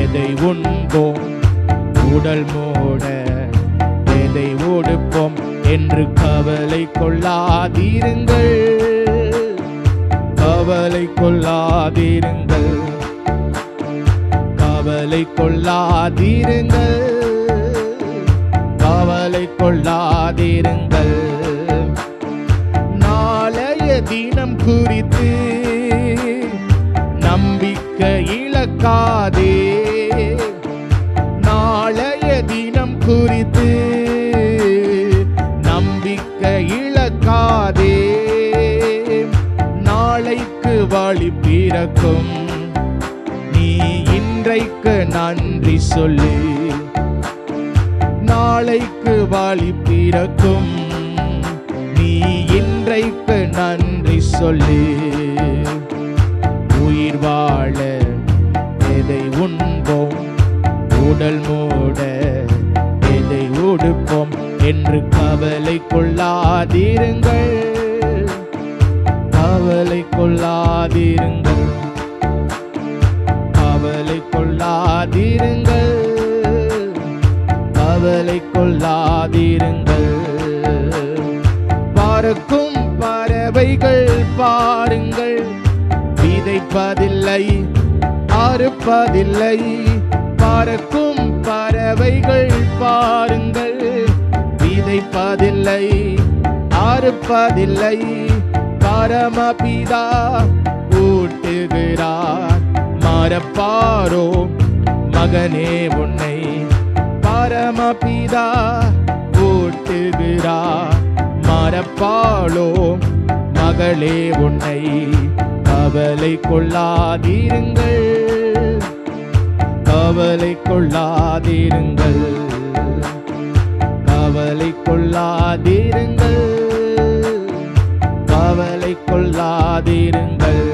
எதை உண்போம், உடல் மூட எதை உடுப்போம் என்று கவலை கொள்ளாதீருங்கள், கவலை கொள்ளாதீருங்கள், கவலை கொள்ளாதீருங்கள், கவலை கொள்ளாதீருங்கள். நாளைய தினம் குறித்து நம்பிக்கை இழக்காதே, நாளைய தினம் குறித்து நம்பிக்கை இழக்காதே. நாளைக்கு வழி பிறக்கும், நீ இன்றைக்கு நன்றி சொல்லு. நாளைக்கு வழி பிறக்கும், நீ இன்றைக்கு நன்றி சொல்லு. உயிர் வாழ எதை உண்போம், உடல் மூட எதை உடுப்போம் என்று கவலை கொள்ளாதீருங்கள், கவலை கொள்ளாதீருங்கள், கவலை கொள்ளாதீருங்கள், கவலை கொள்ளாதீருங்கள். பறக்கும் பறவைகள் பாருங்கள், விதைப்பதில்லை அறுப்பதில்லை. பறக்கும் பறவைகள் பாருங்கள், விதைப்பதில்லை அறுப்பதில்லை. பரமபிதா ஊட்டுகிறார், மறப்பாரோ மகனே உன்னை. பரமபிதா ஊட்டுகிறார், மறப்பாளோ மகளே உன்னை. கவலை கொள்ளாதீருங்கள், கவலை கொள்ளாதீருங்கள், கவலை கொள்ளாதிருங்கள், கவலை கொள்ளாதிருங்கள்.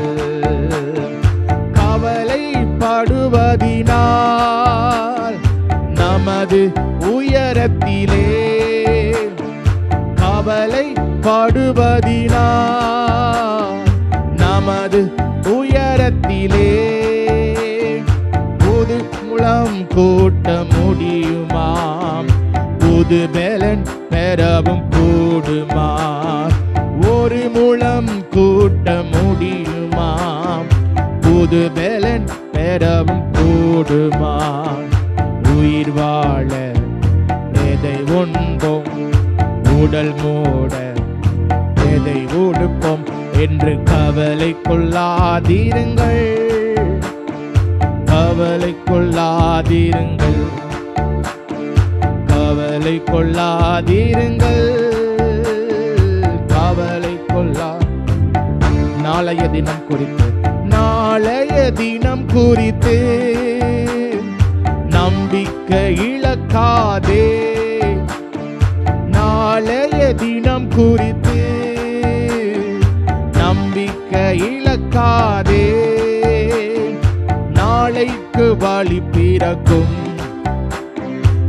கவலைப்படுவதினால் நமது உயரத்திலே, கவலைப்படுவதினால் நமது உயரத்திலே புது முழம் கூட்ட முடியுமாம், புது பலன் பெறவும் கூடுமா. ஒரு முழம் கூட்ட முடியுமாம், புது பலன் பெறவும் கூடுமா. உயிர் வாழ எதை உண்போம், உடல் மூட எதை உடுப்போம் என்று கவலை கொள்ளாதிருங்கள், கவலை கொள்ளாதிருங்கள், கவலை கொள்ளாதிருங்கள், கவலை கொள்ளா. நாளைய தினம் குறித்து, நாளைய தினம் குறித்து நம்பிக்கை இழக்காதே, நாளைய தினம் குறித்து நம்பிக்கை இழக்காதே. நாளைக்கு வழி பிறக்கும்,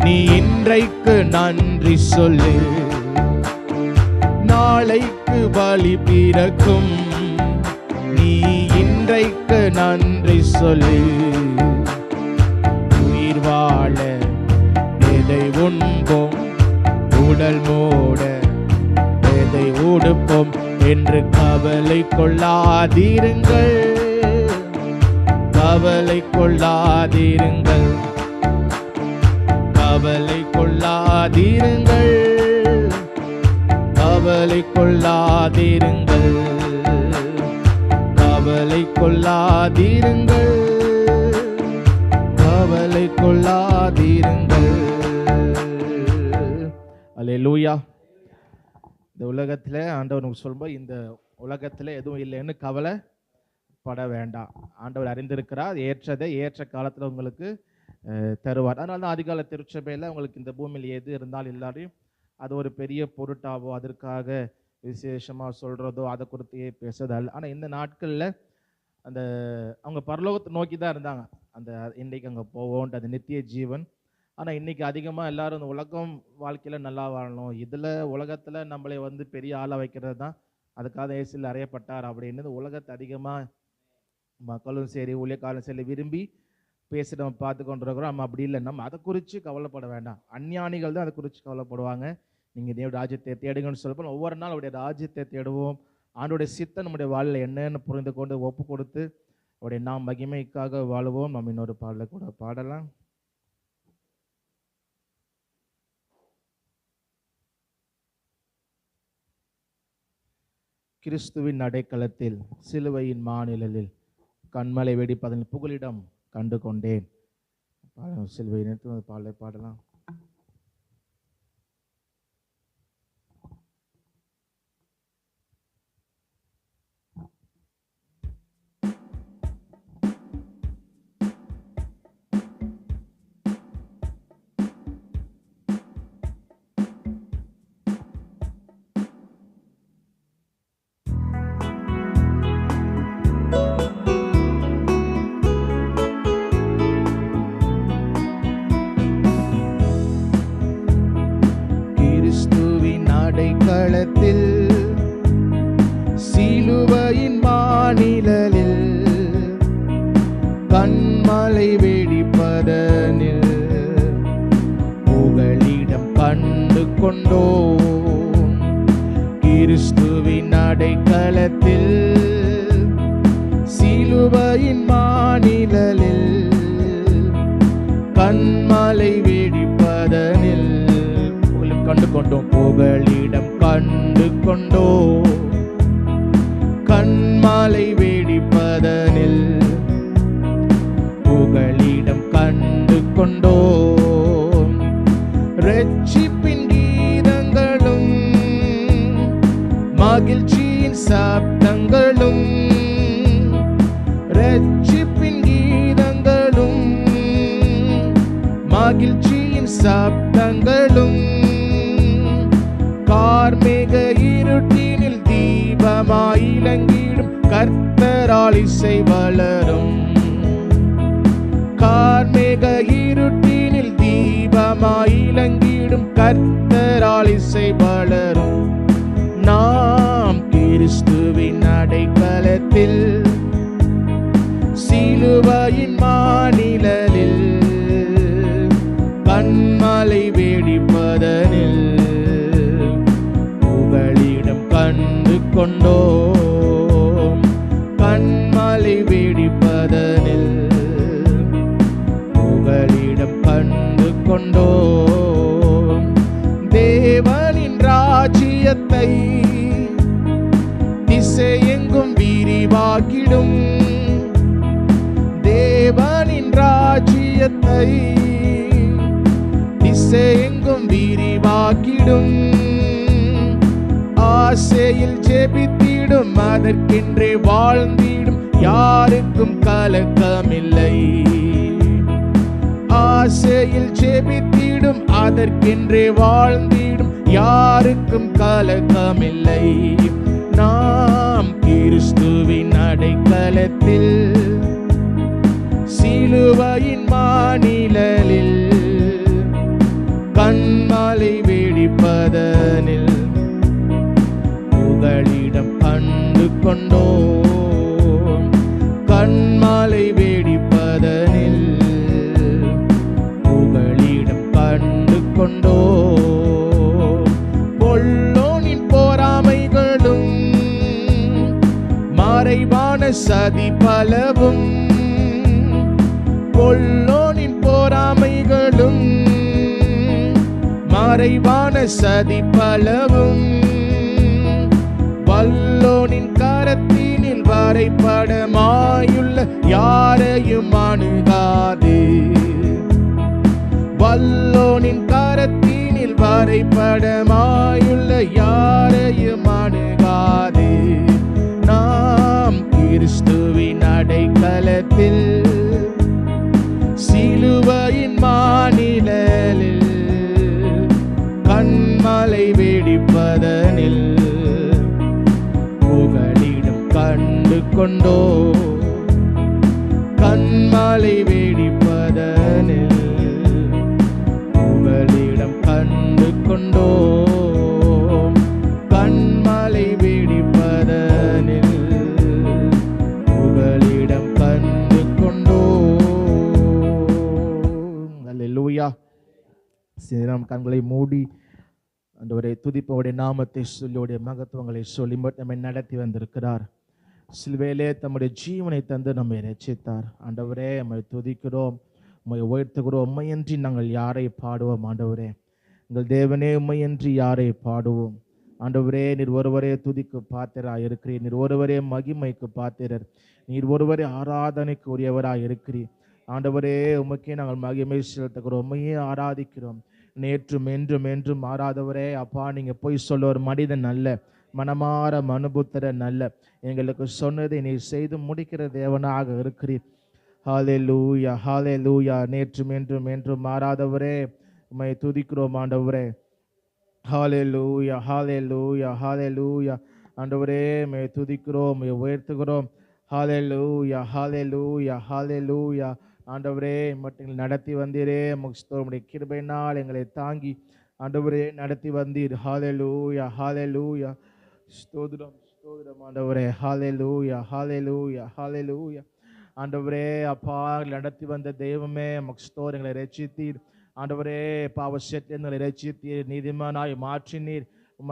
நீ இன்றைக்கு நன்றி சொல்லு. நாளைக்கு வழி பிறக்கும், நீ இன்றைக்கு நன்றி சொல்லு. உயிர் வாழ எதை உண்போம், உடல் மூட எதை உடுப்போம் என்று கவலை கொள்ளாதிருங்கள், கவலை கொள்ளாதிருங்கள், கவலை கொள்ளாதிருங்கள், கவலை கொள்ளாதிருங்கள், கவலை கொள்ளாதிருங்கள், கவலை கொள்ளாதிருங்கள். அல்லேலூயா. இந்த உலகத்தில் ஆண்டவர் சொல்லும்போது இந்த உலகத்தில் எதுவும் இல்லைன்னு கவலைப்பட வேண்டாம். ஆண்டவர் அறிந்திருக்கிறார், ஏற்றதை ஏற்ற காலத்தில் உங்களுக்கு தருவார். அதனால தான் அதிகால திருச்சபையில் உங்களுக்கு இந்த பூமியில் எது இருந்தாலும் எல்லாரையும் அது ஒரு பெரிய பொருட்டாவோ அதற்காக விசேஷமாக சொல்கிறதோ அதை குறித்தே பேசுறதல்ல. ஆனால் இந்த நாட்களில் அந்த அவங்க பரலோகத்தை நோக்கி தான் இருந்தாங்க, அந்த இன்றைக்கு அங்கே போவோன்ட்டு அது நித்திய ஜீவன். ஆனால் இன்றைக்கி அதிகமாக எல்லாரும் இந்த உலகம் வாழ்க்கையில் நல்லா வாழணும், இதில் உலகத்தில் நம்மளை பெரிய ஆளாக வைக்கிறது தான் அதுக்காக இயேசுவில் அறையப்பட்டார் அப்படின்னு இந்த உலகத்தை அதிகமாக மக்களும் சரி ஊழியக்காரரும் சரி விரும்பி பேசி நம்ம பார்த்து கொண்டிருக்கிறோம். நம்ம அப்படி இல்லை, நம்ம அதை குறித்து கவலைப்பட வேண்டாம். அஞ்ஞானிகள் தான் அதை குறித்து கவலைப்படுவாங்க. நீங்கள் தேவ ராஜ்யத்தை தேடுங்கன்னு சொல்லப்போ ஒவ்வொரு நாள் அவருடைய ராஜ்யத்தை தேடுவோம். ஆண்டோடைய சித்தம் நம்முடைய வாழ்வில் என்னன்னு புரிந்து கொண்டு ஒப்பு கொடுத்து அவருடைய நாம் மகிமைக்காக வாழுவோம். நம்ம இன்னொரு பாடலை கூட பாடலாம். கிறிஸ்துவின் அடைக்கலத்தில் சிலுவையின் மாநிலத்தில் கண்மலை வெடிப்பதன் புகலிடம் கண்டு கொண்டேன். சிலுவை நிறுத்தி பாடலை பாடலாம். அடைக்கலத்தில் சிலுவையின் மாநிலத்தில் கண்மலை வெடிப்பதனில் புகலிடம் கண்டு கொண்டோம். கிறிஸ்துவின் அடைக்கலத்தில் சிலுவையின் மாநிலத்தில் கண்மலை வெடிப்பதனில் கண்டு கொண்டோம். புகலிடம் கண்டு கொண்டோம். கண்மலை வெடிப்பதனில் புகலிடம் கண்டு கொண்டோம். ரட்சிப்பின் கீதங்களும் மகிழ்ச்சியின் சப்தங்களும், ரட்சிப்பின் கீதங்களும் மகிழ்ச்சியின் சப்தங்களும் கர்த்தரால் இசை வளரும். கார்மேக இருட்டினில் தீபமாய் இலங்கிடும் கர்த்தரால் இசை வளரும். நாம் கிறிஸ்துவின் அடைக்கலத்தில் சிலுவையின் மாநிலத்தில் கண்மலை வெடிப்பதனில் புகழிடம் கண்டு கொண்டோம். கண்மலை வெடிப்பதனில் புகழிடம் கண்டு கொண்டோம். தேவனின் ராஜ்யத்தை திசையெங்கும் விரிவாக்கிடும். தேவனின் ராஜ்யத்தை திசையெங்கும் விரிவாக்கிடும். ஆசையில் ஜெபித்திடும் அதற்கென்றே வாழ்ந்திடும் யாருக்கும் கலக்கமில்லை. ஆசையில் ஜெபித்திடும் அதற்கென்றே வாழ்ந்திடும் யாருக்கும் கலக்கமில்லை. நாம் கிறிஸ்துவின் அடைக்கலத்தில் சிலுவையின் மாநிலத்தில் கண்மலை வெடிப்பதனில் புகழிடம் கண்டு கொண்டோம். கண்மலை வெடிப்பதனில் புகழிடம் கண்டு கொண்டோம். பொல்லோனின் பொறாமைகளும் மறைவான சதி பலவும், பொல்லோனின் பொறாமைகளும் மறைவான சதி பலவும், வல்லோனின் கரத்தினில் வரைபடமாயுள்ள யாரையும் அணுகாது. வல்லோனின் கரத்தினில் வரைபடமாயுள்ள யாரையும் அணுகாது. நாம் கிறிஸ்துவின் அடைக்கலத்தில் சிலுவையின் மாநிலத்தில் கண்மலை வெடிப்பதனில் புகழிடம் கண்டு கொண்டோ. கண்மலை வெடிப்பதனில் புகழிடம் கண்டு கொண்டோ. கண்மலை வெடிப்பதனில் புகழிடம் கண்டு கொண்டோ. அல்லேலூயா. சிறிது கண்களை மூடி ஆண்டவரை துதிப்பவருடைய நாமத்தை சொல்லியுடைய மகத்துவங்களை சொல்லி நம்மை நடத்தி வந்திருக்கிறார். சிலுவையிலே தம்முடைய ஜீவனை தந்து நம்மை ரட்சித்தார். ஆண்டவரே நம்மை துதிக்கிறோம், உம்மை உயர்த்துகிறோம். உம்மையன்றி நாங்கள் யாரை பாடுவோம்? ஆண்டவரே எங்கள் தேவனே, உம்மையன்றி யாரை பாடுவோம்? ஆண்டவரே, நீர் ஒருவரே துதிக்கு பாத்திரராக இருக்கிறீர். நீர் ஒருவரே மகிமைக்கு பாத்திரர். நீர் ஒருவரே ஆராதனைக்கு உரியவராக இருக்கிறீர். ஆண்டவரே, உமக்கே நாங்கள் மகிமை செலுத்துகிறோம், உம்மையே ஆராதிக்கிறோம். நேற்றும் என்றும் என்றும் மாறாதவரே, அப்பா நீங்கள் போய் சொல்ல ஒரு மனிதன் அல்ல, மனமாற மனுபுத்திரன் அல்ல. எங்களுக்கு சொன்னதை நீர் செய்து முடிக்கிற தேவனாக இருக்கிறீர். ஹல்லேலூயா, ஹல்லேலூயா. நேற்றும் என்றும் என்றும் மாறாதவரே, உம்மை துதிக்கிறோம் ஆண்டவரே. ஹல்லேலூயா, ஹல்லேலூயா, ஹல்லேலூயா. ஆண்டவரே, உம்மை துதிக்கிறோம், உம்மை உயர்த்துகிறோம். ஹல்லேலூயா, ஹல்லேலூயா, ஹல்லேலூயா. ஆண்டவரே, மட்டும் நடத்தி வந்தீரே, உம்முடைய கிருபையினால் எங்களை தாங்கி ஆண்டவரே நடத்தி வந்தீர். ஹல்லேலூயா, ஹல்லேலூயா. ஸ்தோத்திரம், ஸ்தோத்திரம் ஆண்டவரே. ஹல்லேலூயா, ஹல்லேலூயா, ஹல்லேலூயா. ஆண்டவரே, அப்பா நடத்தி வந்த தெய்வமே, ஸ்தோத்திரம். எங்களை ரட்சித்தீர் ஆண்டவரே. பாவசத்தை எங்களை ரட்சித்தீர், நீதிமானாய் மாற்றினீர்.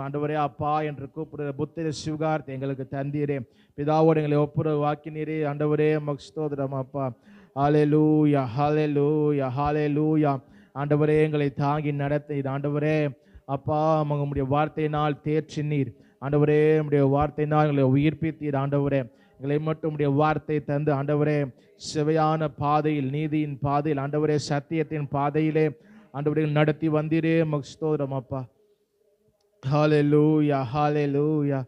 ஆண்டவரே, அப்பா என்று கூப்பிடுற புத்திர சிவகார்த்தை எங்களுக்கு தந்தீரே. பிதாவோடு எங்களை ஒப்புரவாக்கினீரே. ஆண்டவரே, ஸ்தோத்திரம் அப்பா. ஹல்லேலூயா, ஹல்லேலூயா, ஹல்லேலூயா. ஆண்டவரே, எங்களை தாங்கி நடத்தீர். ஆண்டவரே, அப்பா உம்முடைய வார்த்தையினால் தேற்றினீர். ஆண்டவரே, உம்முடைய வார்த்தையினால் எங்களை உயிர்ப்பித்தீர். ஆண்டவரே, எங்களை மட்டும் உம்முடைய வார்த்தை தந்து ஆண்டவரே செவையான பாதையில், நீதியின் பாதையில், ஆண்டவரே சத்தியத்தின் பாதையிலே ஆண்டவரே நடத்தி வந்தீரே. ஸ்தோத்திரம் அப்பா. ஹல்லேலூயா, ஹல்லேலூயா,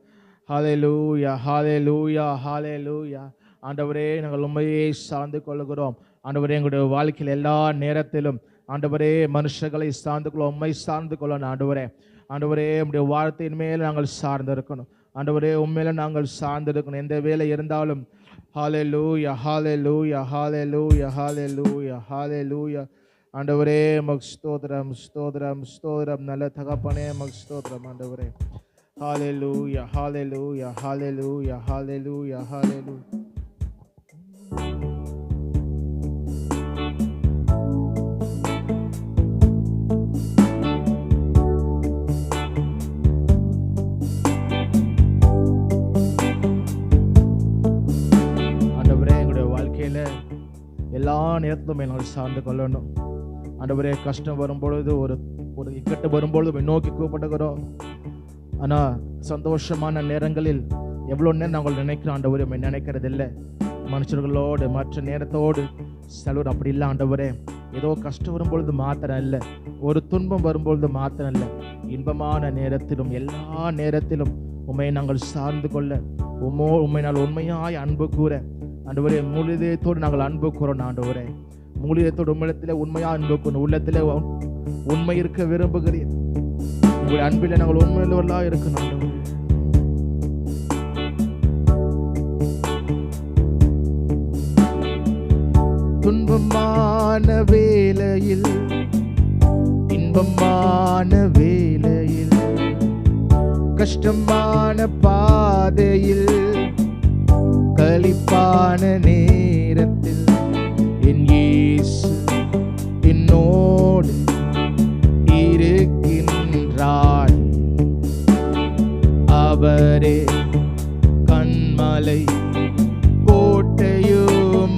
ஹல்லேலூயா, ஹல்லேலூயா, ஹல்லேலூயா. ஆண்டவரே, நாங்கள் உண்மையை சார்ந்து கொள்கிறோம். ஆண்டவரே, எங்களுடைய வாழ்க்கையில் எல்லா நேரத்திலும் ஆண்டவரே மனுஷர்களை சார்ந்து கொள்ள, உண்மை சார்ந்து கொள்ளணும். ஆண்டவரே, ஆண்டவரே உம்முடைய வார்த்தையின் மேல் நாங்கள் சார்ந்து இருக்கணும். ஆண்டவரே உண்மையில நாங்கள் சார்ந்திருக்கணும். எந்த வேலை இருந்தாலும் ஹalleluya hallelujah hallelujah hallelujah hallelujah. ஆண்டவரே உமக்கு ஸ்தோத்திரம் ஸ்தோத்திரம் ஸ்தோத்திரம். நல்ல தகப்பனே உமக்கு ஸ்தோத்திரம் ஆண்டவரே. ஹalleluya hallelujah hallelujah hallelujah hallelujah. எல்லா நேரத்திலும் நாங்கள் சார்ந்து கொள்ளணும். ஆண்டவரே கஷ்டம் வரும்பொழுது ஒரு இக்கட்டு வரும்பொழுது நோக்கி கூப்பிட்டுக்கிறோம். ஆனால் சந்தோஷமான நேரங்களில் எவ்வளோ நேரம் நாங்கள் நினைக்கிறோம் ஆண்டவரே நினைக்கிறது இல்லை. மனுஷர்களோடு மற்ற நேரத்தோடு செலவு அப்படி இல்லை ஆண்டவரே. ஏதோ கஷ்டம் வரும்பொழுது மாத்திரம் இல்லை, ஒரு துன்பம் வரும்பொழுது மாத்திரம் இல்லை, இன்பமான நேரத்திலும் எல்லா நேரத்திலும் உண்மை நாங்கள் சார்ந்து கொள்ள உண்மை நாள் உண்மையாய் அன்பு கூற ஆண்டவரே மூலிதயத்தோடு நாங்கள் அன்பு கூறணும். ஆண்டவரே மூலிதயத்தோடு உண்மையிலே உண்மையாக அன்பு கூறணும். உள்ளத்திலே உண்மை இருக்க விரும்புகிறேன். உங்களுடைய அன்பில் நாங்கள் உண்மையுள்ளவர்களாக இருக்கணும். ஆண்டவரே துன்பமான வேளையில் இன்பமான வேளையில் கஷ்டமான பாதையில் களிப்பான நேரத்தில் என் இயேசு என்னோடு இருக்கின்றார். அவரே கண்மலை கோட்டையுமானார்.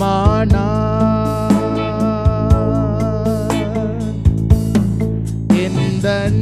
எந்தன்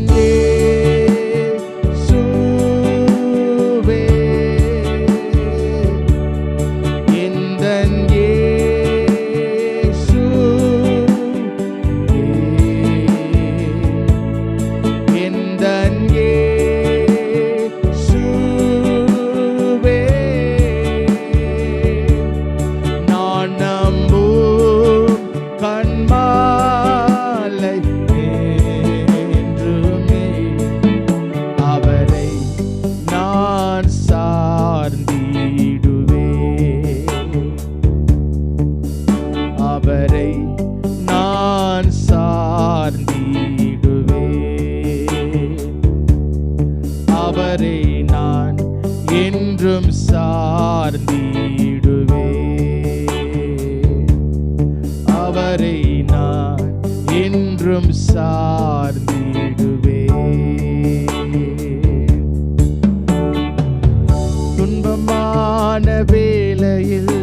துன்பமான வேளையில்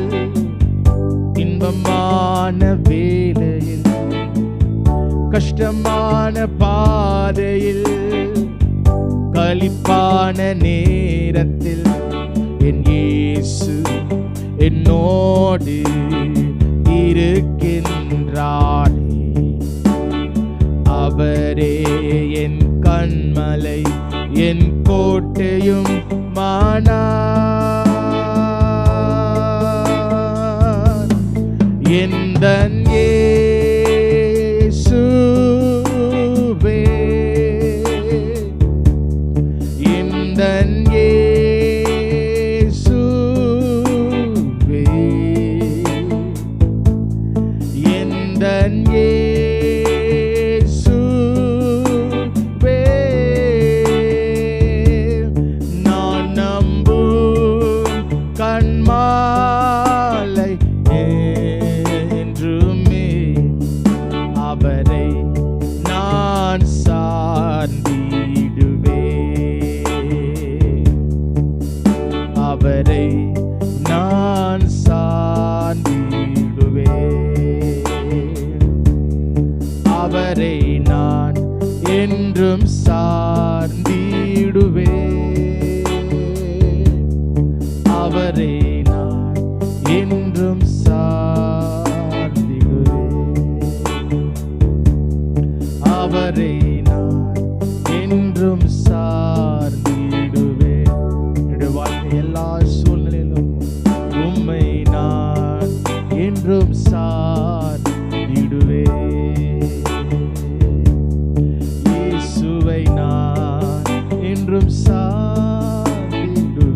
இன்பமான வேளையில் கஷ்டமான பாதையில் களிப்பான நேரத்தில் என் இயேசு என்னோடு இருக்கின்றார். அவரே என் கண்மலை என் கோட்டையும் மானார். எந்தன் இயேசுவே எந்தன் இயேசுவே எந்தன் அவரை நான் என்றும் சார்ந்திடுவேன். அவரை நான் என்றும் சார்ந்திடுவேன். அவரை நான் என்றும் சார்ந்திடுவேன். என்னுடைய வாழ்க்கை எல்லா சூழ்நிலையிலும் உம்மை நான் என்றும் சார்ந்திடுவேன். இயேசுவை நான் என்றும் சார்ந்திடுவேன்.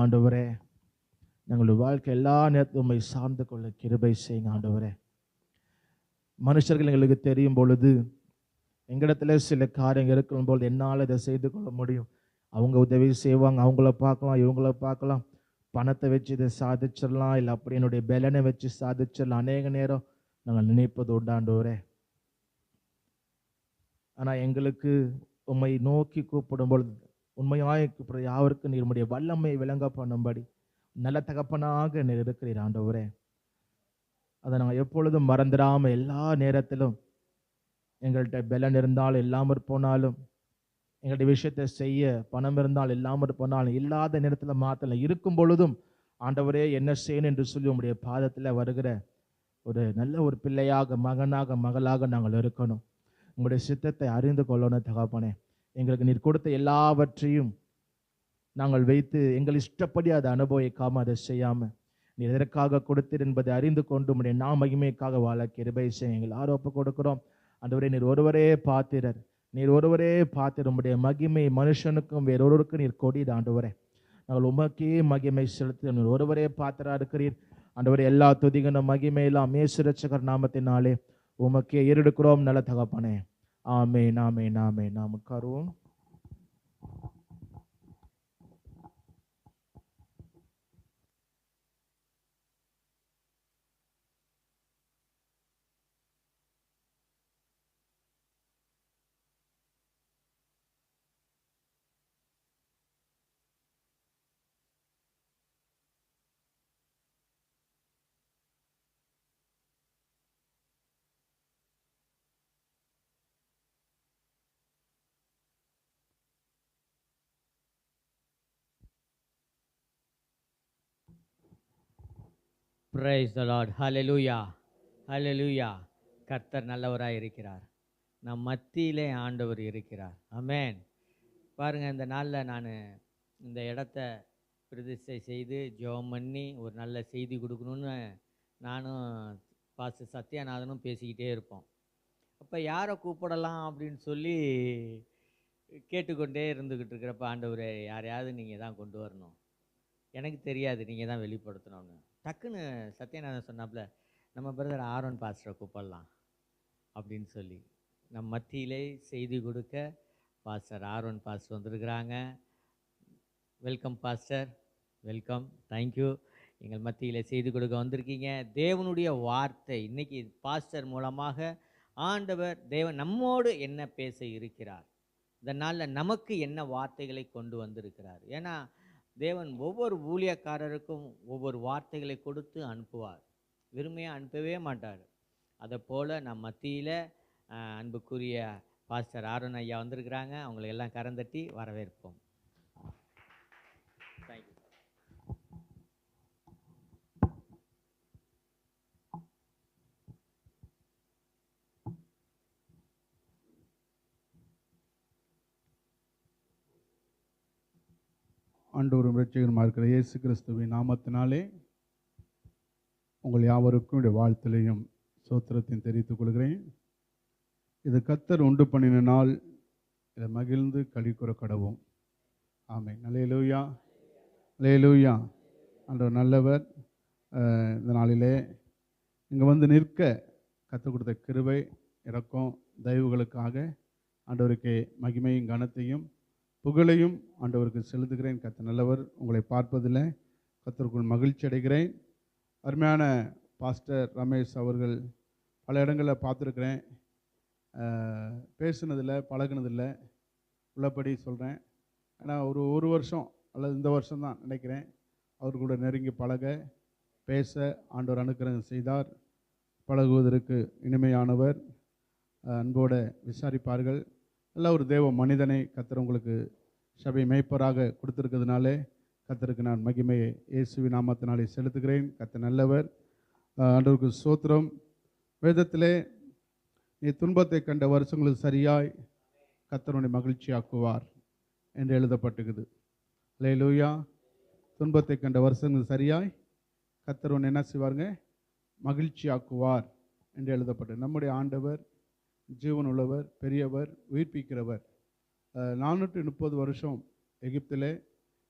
ஆண்டவரே. எங்களுடைய வாழ்க்கை எல்லா நேரத்திலும் உம்மை சார்ந்து கொள்ள கிருபை செய்யுங்க ஆண்டவரே. மனுஷர்கள் எங்களுக்கு தெரியும் பொழுது, எங்களிடத்துல சில காரியங்கள் இருக்கும் போது என்னால் இதை செய்து கொள்ள முடியும், அவங்க உதவி செய்வாங்க, அவங்கள பார்க்கலாம், இவங்கள பார்க்கலாம், பணத்தை வச்சு இதை சாதிச்சிடலாம், இல்லை அப்படி என்னுடைய பலனை வச்சு சாதிச்சிடலாம், அநேக நேரம் நாங்கள் நினைப்பது உண்டாண்டவரே. ஆனால் எங்களுக்கு உம்மை நோக்கி கூப்பிடும் பொழுது, உண்மையாய் கூப்பிடுற யாவருக்கும் நீர் உம்முடைய வல்லமை விளங்க பண்ணும்படி நல்ல தகப்பனாக நீர் இருக்கிறீர் ஆண்டவரே. அதை நாங்கள் எப்பொழுதும் மறந்துடாமல் எல்லா நேரத்திலும் எங்கள்கிட்ட பலன் இருந்தாலும் இல்லாமற் போனாலும், எங்களுடைய விஷயத்தை செய்ய பணம் இருந்தால் இல்லாமற் போனாலும், இல்லாத நேரத்தில் மாத்தல இருக்கும் பொழுதும் ஆண்டவரே என்ன செய்யணும் என்று சொல்லி உங்களுடைய பாதத்தில் வருகிற ஒரு நல்ல ஒரு பிள்ளையாக, மகனாக, மகளாக நாங்கள் இருக்கணும். உங்களுடைய சித்தத்தை அறிந்து கொள்ளணும் தகப்பனே. எங்களுக்கு நீர் கொடுத்த எல்லாவற்றையும் நாங்கள் வைத்து எங்கள் இஷ்டப்படி அதை அனுபவிக்காமல் அதை செய்யாமல் நீர் எதற்காக கொடுத்தீர் என்பதை அறிந்து கொண்டு உம்முடைய மகிமைக்காக வாழ கிருபை செய்ய எங்கள் ஆரோப்ப கொடுக்கிறோம் ஆண்டவரே. நீர் ஒருவரே பாத்திரர், நீர் ஒருவரே பாத்திர. உம்முடைய மகிமை மனுஷனுக்கும் வேறொருவருக்கும் நீர் கொடிது ஆண்டவரே. நாங்கள் உமக்கே மகிமை செலுத்தி நீர் ஒருவரே பாத்திரா இருக்கிறீர் ஆண்டவரே. எல்லா துதிகன மகிமையெல்லாம் இயேசு இரட்சகர் நாமத்தினாலே உமக்கே ஏறெடுக்கிறோம் நல்ல தகப்பனே. ஆமென், ஆமென், ஆமென். நாம் உட்காருவோம். Praise the Lord. Hallelujah. Hallelujah. கர்த்தர் நல்லவராய் இருக்கிறார். நம் மத்தியிலே ஆண்டவர் இருக்கிறார். ஆமென். பாருங்க, இந்த நாளில் நான் இந்த இடத்த பிரதிஷ்டை செய்து ஜெபம் பண்ணி ஒரு நல்ல செய்தி கொடுக்கணும்னு நானும் பாஸ்டர் சத்யாநாதனும் பேசிக்கிட்டே இருப்போம். அப்போ யாரை கூப்பிடலாம் அப்படின்னு சொல்லி கேட்டுக்கொண்டே இருந்துக்கிட்டு இருக்கிறப்ப, ஆண்டவரே யாரையாவது நீங்கள் தான் கொண்டு வரணும், எனக்கு தெரியாது, நீங்கள் தான் வெளிப்படுத்தணும்னு டக்குன்னு சத்யநாதன் சொன்னாப்புல, நம்ம பிரதர் ஆரோன் பாஸ்டரை கூப்பிடலாம் அப்படின்னு சொல்லி நம் மத்தியிலே செய்தி கொடுக்க பாஸ்டர் ஆரோன் பாஸ்டர் வந்திருக்கிறாங்க. Welcome pastor, welcome, thank you. எங்கள் மத்தியிலே செய்தி கொடுக்க வந்திருக்கீங்க. தேவனுடைய வார்த்தை இன்னைக்கு பாஸ்டர் மூலமாக ஆண்டவர் தேவன் நம்மோடு என்ன பேச இருக்கிறார், இந்த நாளில் நமக்கு என்ன வார்த்தைகளை கொண்டு வந்திருக்கிறார். ஏன்னா தேவன் ஒவ்வொரு ஊழியக்காரருக்கும் ஒவ்வொரு வார்த்தைகளை கொடுத்து அனுப்புவார், வெறுமையாக அனுப்பவே மாட்டார். அதை போல் நம் மத்தியில் அன்புக்குரிய பாஸ்டர் ஆரோன் ஐயா வந்திருக்கிறாங்க. அவங்களை எல்லாம் கரந்தட்டி வரவேற்போம். தேங்க்யூ. ஆண்டவரும் இரட்சகருமாக இருக்கிற இயேசு கிறிஸ்துவின் நாமத்தினாலே உங்கள் யாவருக்கும் என்னுடைய வாழ்த்திலையும் சோத்திரத்தையும் தெரிவித்துக் கொள்கிறேன். இது கர்த்தர் உண்டு பண்ணின நாள், இதை மகிழ்ந்து களிக்கூற கடவோம். ஆமென். அல்லேலூயா, அல்லேலூயா. ஆண்டவர் நல்லவர். இந்த நாளிலே இங்கே வந்து நிற்க கற்றுக் கொடுத்த கிருபை, இரக்கம், தயவுகளுக்காக ஆண்டவருக்கு மகிமையும் கனத்தையும் புகழையும் ஆண்டவருக்கு செலுத்துகிறேன். கர்த்தர் நல்லவர். உங்களை பார்ப்பதில் கர்த்தருக்குள் மகிழ்ச்சி அடைகிறேன். அருமையான பாஸ்டர் ரமேஷ் அவர்கள் பல இடங்களில் பார்த்துருக்குறேன், பேசுனதில் பழகுனதில்லை, உள்ளபடி சொல்கிறேன். ஆனால் ஒரு வருஷம் அல்லது இந்த வருஷம்தான் நினைக்கிறேன் அவர் கூட நெருங்கி பழக பேச ஆண்டவர் அனுக்கிரகம் செய்தார். பழகுவதற்கு இனிமையானவர், அன்போடு விசாரிப்பார்கள். நல்ல ஒரு தேவ மனிதனை கர்த்தர் உங்களுக்கு சபை மேய்ப்பராக கொடுத்துருக்கிறதுனாலே கர்த்தருக்கு நான் மகிமையை இயேசுவின் நாமத்தினாலே செலுத்துகிறேன். கர்த்தர் நல்லவர். ஆண்டவருக்கு ஸ்தோத்திரம். வேதத்திலே நீ துன்பத்தை கண்ட வருஷங்களுக்கு சரியாய் கர்த்தருடைய மகிழ்ச்சியாக்குவார் என்று எழுதப்பட்டுக்குது. அல்லேலூயா. துன்பத்தை கண்ட வருஷங்கள் சரியாய் கர்த்தர் ஒன்று என்ன செய்வாருங்க, மகிழ்ச்சியாக்குவார் என்று எழுதப்பட்டது. நம்முடைய ஆண்டவர் ஜீவன் உள்ளவர், பெரியவர், உயிர்ப்பிக்கிறவர். 430 வருஷம் எகிப்திலே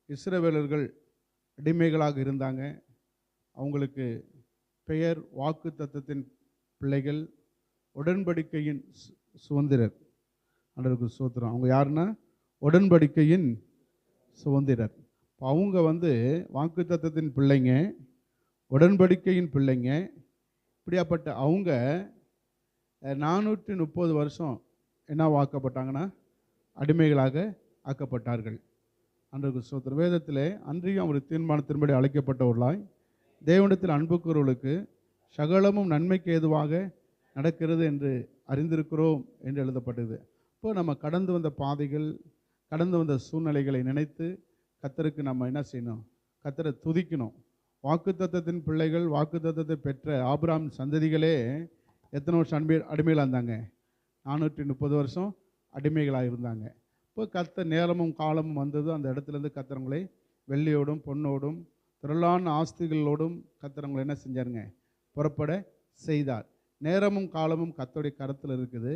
இஸ்ரவேலர்கள் அடிமைகளாக இருந்தாங்க. அவங்களுக்கு பெயர் வாக்குத்தத்தத்தின் பிள்ளைகள், உடன்படிக்கையின் சுதந்திரர். ஆண்டவருக்கு ஸ்தோத்திரம். அவங்க யாருன்னா உடன்படிக்கையின் சுதந்திரர். இப்போ அவங்க வாக்குத்தத்தத்தின் பிள்ளைங்க, உடன்படிக்கையின் பிள்ளைங்க. இப்படியாப்பட்ட அவங்க 430 வருஷம் என்ன வாக்கப்பட்டாங்கன்னா அடிமைகளாக ஆக்கப்பட்டார்கள். ஆண்டவருக்கு ஸ்தோத்திரம். வேதத்திலே அன்றையும் ஒரு தீர்மானத்தின்படி அழைக்கப்பட்டவர்களாய் தேவனிடத்தில் அன்பு கூறுவர்களுக்கு சகலமும் நன்மைக்கு ஏதுவாக நடக்கிறது என்று அறிந்திருக்கிறோம் என்று எழுதப்பட்டது. இப்போ நம்ம கடந்து வந்த பாதைகள், கடந்து வந்த சூழ்நிலைகளை நினைத்து கர்த்தருக்கு நம்ம என்ன செய்யணும்? கர்த்தரை துதிக்கணும். வாக்குத்தத்தத்தின் பிள்ளைகள், வாக்குத்தத்தத்தை பெற்ற ஆபிரகாம் சந்ததிகளே எத்தனை வருஷம் அடிமைகளாக இருந்தாங்க? 430 வருஷம் அடிமைகளாக இருந்தாங்க. இப்போ கர்த்தர் நேரமும் காலமும் வந்தது. அந்த இடத்துலேருந்து கர்த்தரவங்களை வெள்ளியோடும் பொன்னோடும் திரளான ஆஸ்திகளோடும் கர்த்தரவங்களை என்ன செஞ்சாருங்க? புறப்பட செய்தார். நேரமும் காலமும் கர்த்தருடைய கரத்தில் இருக்குது.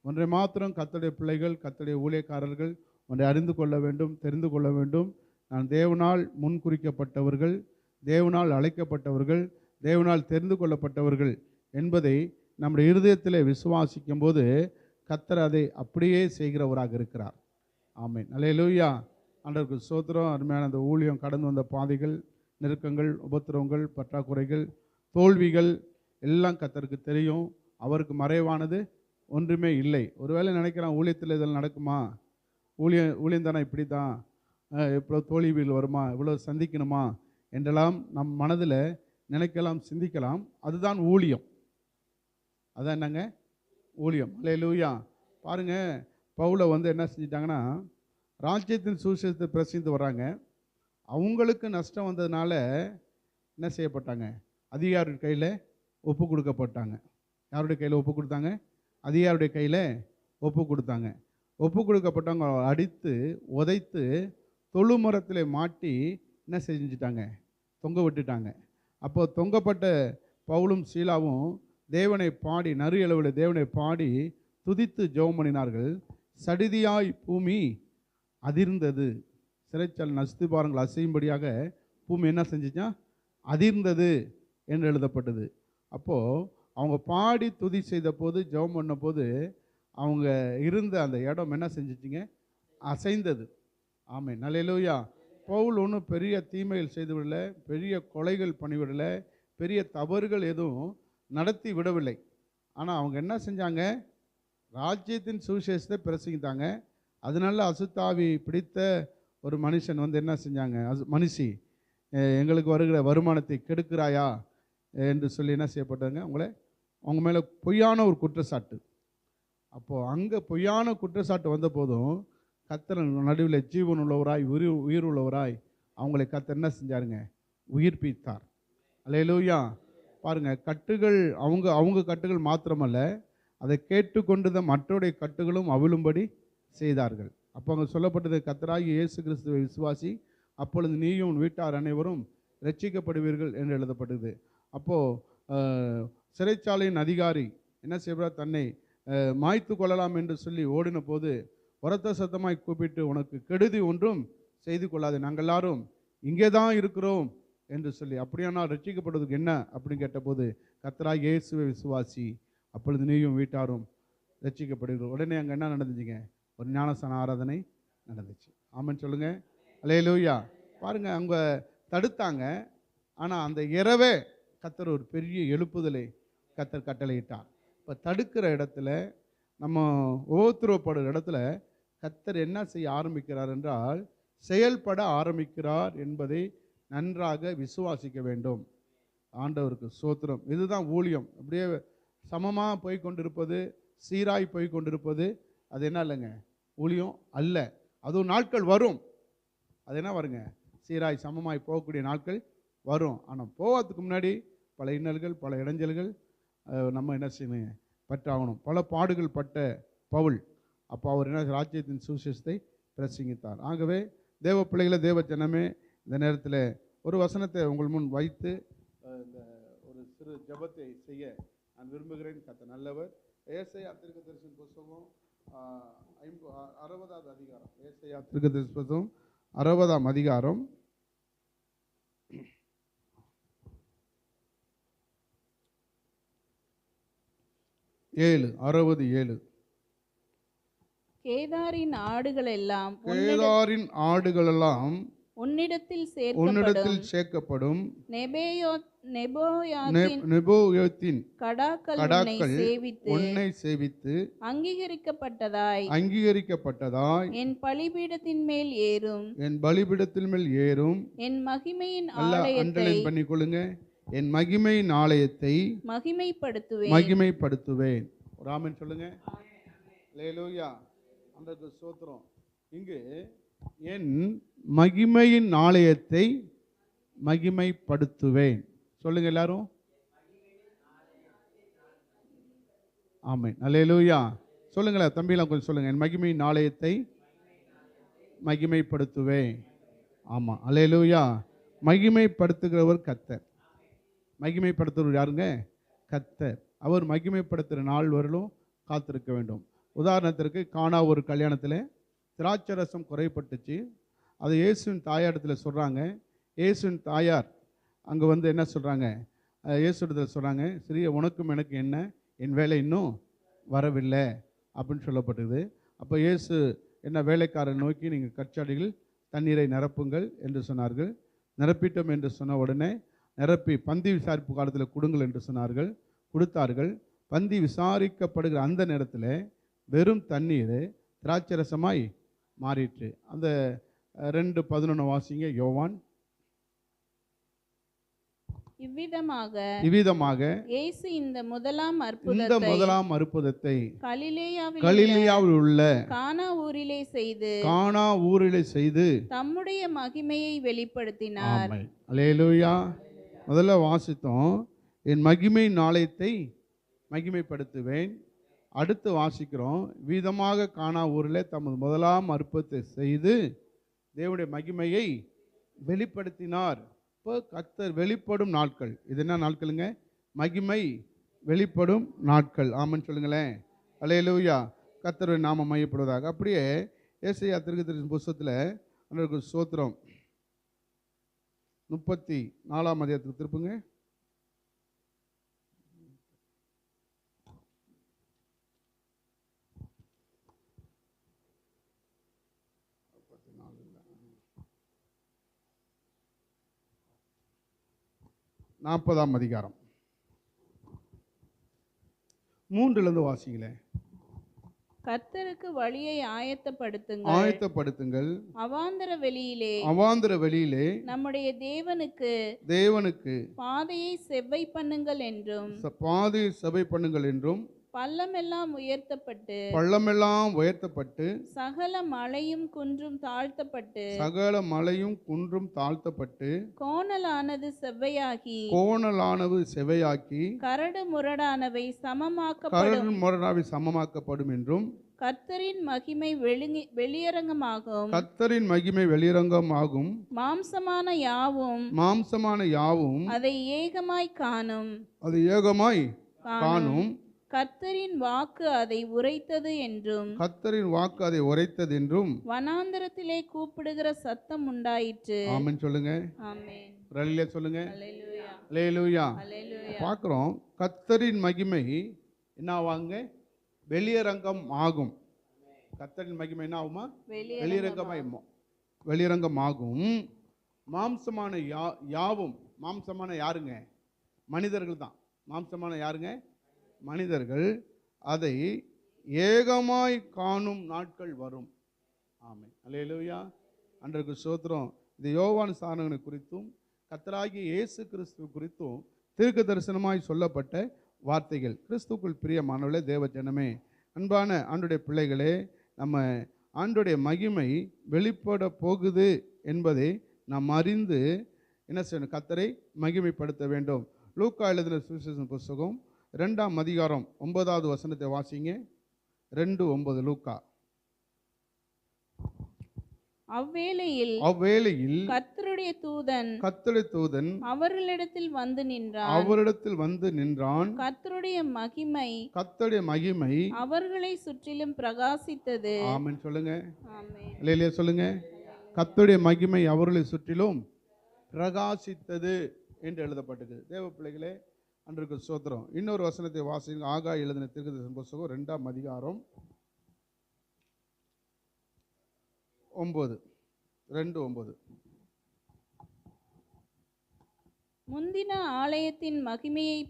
ஒன்றை மாத்திரம் கர்த்தருடைய பிள்ளைகள், கர்த்தருடைய ஊழியக்காரர்கள் ஒன்றை அறிந்து கொள்ள வேண்டும், தெரிந்து கொள்ள வேண்டும். நான் தேவனால் முன்குறிக்கப்பட்டவர்கள், தேவனால் அழைக்கப்பட்டவர்கள், தேவனால் தெரிந்து கொள்ளப்பட்டவர்கள் என்பதை நம்முடைய இருதயத்திலே விசுவாசிக்கும் போது கர்த்தர் அதை அப்படியே செய்கிறவராக இருக்கிறார். ஆமென். அல்லேலூயா. ஆண்டவருக்கு ஸ்தோத்திரம். அருமையான அந்த ஊழியம் கடந்து வந்த பாதைகள், நெருக்கங்கள், உபத்திரவங்கள், பற்றாக்குறைகள், தோல்விகள் எல்லாம் கர்த்தருக்கு தெரியும். அவருக்கு மறைவானது ஒன்றுமே இல்லை. ஒருவேளை நினைக்கிறான் ஊழியத்தில் இதெல்லாம் நடக்குமா? ஊழியம் தானே இப்படி தான், இவ்வளோ தோல்விகள் வருமா, இவ்வளோ சந்திக்கணுமா என்றெல்லாம் நம் மனதில் நினைக்கலாம், சிந்திக்கலாம். அதுதான் ஊழியம். அதான் என்னங்க? ஊழியம். அல்லேலூயா. பாருங்கள், பவுலை என்ன செஞ்சிட்டாங்கன்னா, ராஜ்யத்தின் சுவிசேஷத்தை பிரசித்து வர்றாங்க. அவங்களுக்கு நஷ்டம் வந்ததுனால என்ன செய்யப்பட்டாங்க? அதிகாரிகள் கையில் ஒப்பு கொடுக்கப்பட்டாங்க. யாருடைய கையில் ஒப்பு கொடுத்தாங்க? அதிகாரியுடைய கையில் ஒப்பு கொடுத்தாங்க. ஒப்பு கொடுக்கப்பட்டவங்க அடித்து உதைத்து தொழுமரத்தில் மாட்டி என்ன செஞ்சுட்டாங்க? தொங்க விட்டுட்டாங்க. அப்போ தொங்கப்பட்ட பவுலும் சீலாவும் தேவனை பாடி, நறு அளவில் தேவனை பாடி துதித்து ஜெபம் பண்ணினார்கள். சடிதியாய் பூமி அதிர்ந்தது. சிறைச்சாலை நஸ்திபாரங்கள் அசையும்படியாக பூமி என்ன செஞ்சுச்சா? அதிர்ந்தது என்று எழுதப்பட்டது. அப்போது அவங்க பாடி துதி செய்த போது, ஜெபம் பண்ண போது, அவங்க இருந்த அந்த இடம் என்ன செஞ்சிச்சிங்க? அசைந்தது. ஆமென். அல்லேலூயா. பவுல் ஒன்றும் பெரிய தீமைகள் செய்து விடலை, பெரிய கொலைகள் பண்ணிவிடலை, பெரிய தவறுகள் எதுவும் நடத்தி விடவில்லை. ஆனால் அவங்க என்ன செஞ்சாங்க? ராஜ்யத்தின் சுவிசேஷத்தை பிரசங்கித்தாங்க. அதனால அசுத்தாவி பிடித்த ஒரு மனுஷன் என்ன செஞ்சாங்க? மனுஷி, எங்களுக்கு வருகிற வருமானத்தை கெடுக்கிறாயா என்று சொல்லி என்ன செய்யப்பட்டாங்க? அவங்க மேலே பொய்யான ஒரு குற்றச்சாட்டு. அப்போது அங்கே பொய்யான குற்றச்சாட்டு வந்த போதும் கர்த்தர் நடுவில் ஜீவன் உள்ளவராய், உயிர் உள்ளவராய் அவங்களை கர்த்தர் என்ன செஞ்சாருங்க? உயிர்ப்பித்தார். அல்லேலூயா. பாருங்கள், கட்டுகள் அவங்க கட்டுகள் மாத்திரமல்ல, அதை கேட்டுக்கொண்டு மற்றவருடைய கட்டுகளும் அவிழும்படி செய்தார்கள். அப்போ அங்கே சொல்லப்பட்டது, கர்த்தராகிய இயேசு கிறிஸ்துவை விசுவாசி, அப்பொழுது நீயும் உன் வீட்டார் அனைவரும் ரட்சிக்கப்படுவீர்கள் என்று எழுதப்பட்டது. அப்போது சிறைச்சாலையின் அதிகாரி என்ன செய்வார்? தன்னை மாய்த்து கொள்ளலாம் என்று சொல்லி ஓடின போது உரத்த சத்தமாய் கூப்பிட்டு, உனக்கு கெடுதி ஒன்றும் செய்து கொள்ளாது, நாங்கள் எல்லாரும் இங்கே தான் இருக்கிறோம் என்று சொல்லி. அப்படியானால் ரட்சிக்கப்படுவதற்கு என்ன அப்படின்னு கேட்டபோது, கர்த்தராகிய இயேசுவை விசுவாசி, அப்பொழுது நீயும் வீட்டாரும் ரட்சிக்கப்படுவீர்கள். உடனே அங்கே என்ன நடந்துச்சுங்க? ஒரு ஞானஸ்நான ஆராதனை நடந்துச்சு. ஆமென் சொல்லுங்க. அல்லேலூயா. பாருங்க, அவங்க தடுத்தாங்க. ஆனால் அந்த இரவே கர்த்தர் ஒரு பெரிய எழுப்புதலை கர்த்தர் கட்டளையிட்டார். இப்போ தடுக்கிற இடத்துல, நம்ம உபத்திரவப்படுற இடத்துல கர்த்தர் என்ன செய்ய ஆரம்பிக்கிறார் என்றால், செயல்பட ஆரம்பிக்கிறார் என்பதை நன்றாக விசுவாசிக்க வேண்டும். ஆண்டவருக்கு ஸ்தோத்திரம். இதுதான் ஊழியம். அப்படியே சமமாக போய் கொண்டிருப்பது, சீராய் போய் கொண்டிருப்பது, அது என்ன இல்லைங்க? ஊழியம் அல்ல. அதுவும் நாட்கள் வரும். அது என்ன வருங்க? சீராய் சமமாய் போகக்கூடிய நாட்கள் வரும். ஆனால் போவதுக்கு முன்னாடி பல இன்னல்கள், பல இடைஞ்சல்கள் நம்ம என்ன செய்யணும்? பற்றாகணும். பல பாடுகள் பட்ட பவுல், அப்போ அவர் என்ன ராஜ்யத்தின் சுவிசேஷத்தை பிரசங்கித்தார். ஆகவே தேவ பிள்ளைகளை, தேவ ஜனமே, இந்த நேரத்தில் ஒரு வசனத்தை உங்கள் முன் வைத்து இந்த ஒரு சிறு ஜெபத்தை செய்ய நான் விரும்புகிறேன். கர்த்தர் நல்லவர். ஏசாயா தீர்க்கதரிசன புத்தகம் 60ஆவது அதிகாரம். ஏசாயா தீர்க்கதரிசன புத்தகம் 60ஆம் அதிகாரம் 67. கேதாரின் ஆடுகளெல்லாம் கேதாரின் ஆடுகளெல்லாம் உன்னிடத்தில் உன்னிடத்தில் சேர்க்கப்படும். சேர்க்கப்படும். நெபோயாத்தின் நெபோயத்தின் கடாக்கள் கடாக்கள் சேவித்து உன்னை சேவித்து அங்கீகரிக்கப்பட்டதாய் என் பலிபீடத்தின் மேல் ஏறும். என் பலிபீடத்தின் மேல் ஏறும். என் மகிமையின் நல்லா ஆலயத்தை அண்டர்லைன் பண்ணிக்கொள்ளுங்க. என் மகிமையின் ஆலயத்தை மகிமைப்படுத்துவேன். ஒரு ஆமென் சொல்லுங்க. அல்லேலூயா. ஆண்டவருக்கு ஸ்தோத்திரம். இங்கு என் மகிமையின் ஆலயத்தை மகிமைப்படுத்துவேன். சொல்லுங்க எல்லாரும். ஆமென். அல்லேலூயா. சொல்லுங்களேன் தம்பிலாம் கொஞ்சம் சொல்லுங்க. என் மகிமையின் ஆலயத்தை மகிமைப்படுத்துவேன். ஆமாம். அல்லேலூயா. மகிமைப்படுத்துகிறவர் கர்த்தர். மகிமைப்படுத்துகிறவர் யாருங்க? கர்த்தர். அவர் மகிமைப்படுத்துகிற நாள் வரலும் காத்திருக்க வேண்டும். உதாரணத்திற்கு கானா ஒரு கல்யாணத்தில் திராட்சரசம் குறைப்பட்டுச்சு. அது இயேசுவின் தாயாரிடத்தில் சொல்கிறாங்க. இயேசுவின் தாயார் அங்கே வந்து என்ன சொல்கிறாங்க? இயேசுவிடத்தில் சொல்கிறாங்க, சிறிய உனக்கும் எனக்கு என்ன, என் வேலை இன்னும் வரவில்லை அப்படின்னு சொல்லப்பட்டது. அப்போ இயேசு என்ன வேலைக்காரன் நோக்கி நீங்கள் கற்சாடிகள் தண்ணீரை நிரப்புங்கள் என்று சொன்னார்கள். நிரப்பிட்டோம் என்று சொன்ன உடனே நிரப்பி பந்தி விசாரிப்பு காலத்தில் கொடுங்கள் என்று சொன்னார்கள். கொடுத்தார்கள். பந்தி விசாரிக்கப்படுகிற அந்த நேரத்தில் வெறும் தண்ணீர் திராட்சரசமாய் மாறிற்று. அந்த 2:11 வாசிங்க. யோவான். இவ்விதமாக இயேசு இந்த முதலாம் அற்புதத்தை கலிலேயாவில் உள்ள கானா ஊரிலே செய்து தம்முடைய மகிமையை வெளிப்படுத்தினார். ஆமென். அல்லேலூயா. முதல்ல வாசித்தோம், என் மகிமையின் ஆலயத்தை மகிமைப்படுத்துவேன். அடுத்து வாசிக்கிறோம், வீதமாக கானா ஊரில் தமது முதலாம் அற்புதத்தை செய்து தேவனுடைய மகிமையை வெளிப்படுத்தினார். இப்போ கர்த்தர் வெளிப்படும் நாட்கள். இது என்ன நாட்களுங்க? மகிமை வெளிப்படும் நாட்கள். ஆமென் சொல்லுங்களேன். அல்லேலூயா. கர்த்தருடைய நாமம் மையப்படுவதாக. அப்படியே ஏசாயா தீர்க்கதரிசன புத்தகத்தில் அன்றைக்கு ஸ்தோத்திரம் 34ஆம் அதிகாரத்துக்கு திருப்புங்க. நாற்பதாம் அதிகாரம் 3 வாசிங்களேன். கர்த்தருக்கு வழியை ஆயத்தப்படுத்துங்கள். அவாந்தர வெளியிலே நம்முடைய தேவனுக்கு பாதையை செவ்வை பண்ணுங்கள் என்றும் பள்ளமெல்லாம் உயர்த்தப்பட்டு சகல மலையும் குன்றும் தாழ்த்தப்பட்டு கோணலானது செவ்வையாக்கி கரடு முரடானவை சமமாக்கப்படும் என்றும் கர்த்தரின் மகிமை வெளியரங்கமாகும். மாம்சமான யாவும் அதை ஏகமாய் காணும். கர்த்தரின் வாக்கு அதை உரைத்தது என்றும் வனாந்தரத்திலே கூப்பிடுகிற சத்தம் உண்டாயிற்று. ஆமென் சொல்லுங்க. ஆமென். ரலிலே சொல்லுங்க. அல்லேலூயா. அல்லேலூயா. அல்லேலூயா. பார்க்கிறோம், கர்த்தரின் மகிமை என்னவாங்க? வெளியரங்கம் ஆகும். கர்த்தரின் மகிமை என்ன ஆகுமா? வெளியரங்கமாகும். மாம்சமான யாவும், மாம்சமான யாருங்க? மனிதர்கள் தான். மாம்சமான யாருங்க? மனிதர்கள் அதை ஏகமாய் காணும் நாட்கள் வரும். ஆமென். அல்லேலூயா. அன்றைக்கு ஸ்தோத்திரம். இது யோவான் சானகனை குறித்தும் கர்த்தராகிய இயேசு கிறிஸ்து குறித்தும் தீர்க்க தரிசனமாய் சொல்லப்பட்ட வார்த்தைகள். கிறிஸ்துக்குள் பிரியமானவர்களே, தேவ ஜனமே, அன்பான ஆண்டுடைய பிள்ளைகளே, நம்ம ஆண்டுடைய மகிமை வெளிப்பட போகுது என்பதை நாம் அறிந்து என்ன செய்யணும்? கர்த்தரை மகிமைப்படுத்த வேண்டும். லூக்கா எழுதின சுவிசேஷ புத்தகம் 2ஆம் அதிகாரம் 9வது வசனத்தை வாசிங்க. 2:9 லூக்கா. அவ்வேளையில் கர்த்தருடைய தூதன் அவர்களிடத்தில் வந்து நின்றான். கர்த்தருடைய மகிமை அவர்களை சுற்றிலும் பிரகாசித்தது. ஆமென் சொல்லுங்க. ஆமென். அல்லேலூயா சொல்லுங்க. கர்த்தருடைய மகிமை அவர்களை சுற்றிலும் பிரகாசித்தது என்று எழுதப்பட்டது. தேவ பிள்ளைகளே, அன்றைக்கு ஸ்தோத்திரம். இன்னொரு வசனத்தை வாசிங்க. ஆகாய் எழுதின தீர்க்கதரிசன புத்தகம் 2ஆம் அதிகாரம் 9:2-9. முந்தின ஆலயத்தின் மகிமையை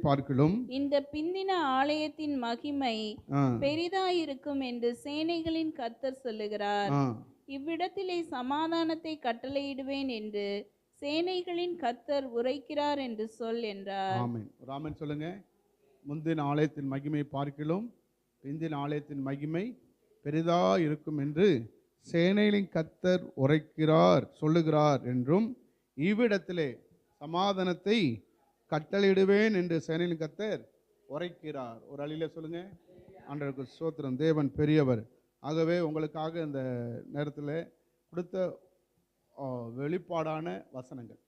பார்க்கிலும் இந்த பிந்தின ஆலயத்தின் மகிமை பெரிதாயிருக்கும் என்று சேனைகளின் கர்த்தர் சொல்லுகிறார். இவ்விடத்திலே சமாதானத்தை கட்டளையிடுவேன் என்று சேனைகளின் கர்த்தர் உரைக்கிறார் என்று சொல் என்றார். ஆமென். ராமன் சொல்லுங்க. முந்தின ஆலயத்தின் மகிமை பார்க்கிலும் பிந்தின ஆலயத்தின் மகிமை பெரிதா இருக்கும் என்று சேனைகளின் கர்த்தர் உரைக்கிறார் சொல்லுகிறார் என்றும் இவ்விடத்திலே சமாதானத்தை கட்டளையிடுவேன் என்று சேனைகளின் கர்த்தர் உரைக்கிறார். ஒரு அழியில சொல்லுங்க. ஆண்டவருக்கு ஸ்தோத்திரம். தேவன் பெரியவர். ஆகவே உங்களுக்காக இந்த நேரத்தில் கொடுத்த வெளிப்பாடான வசனங்கள்.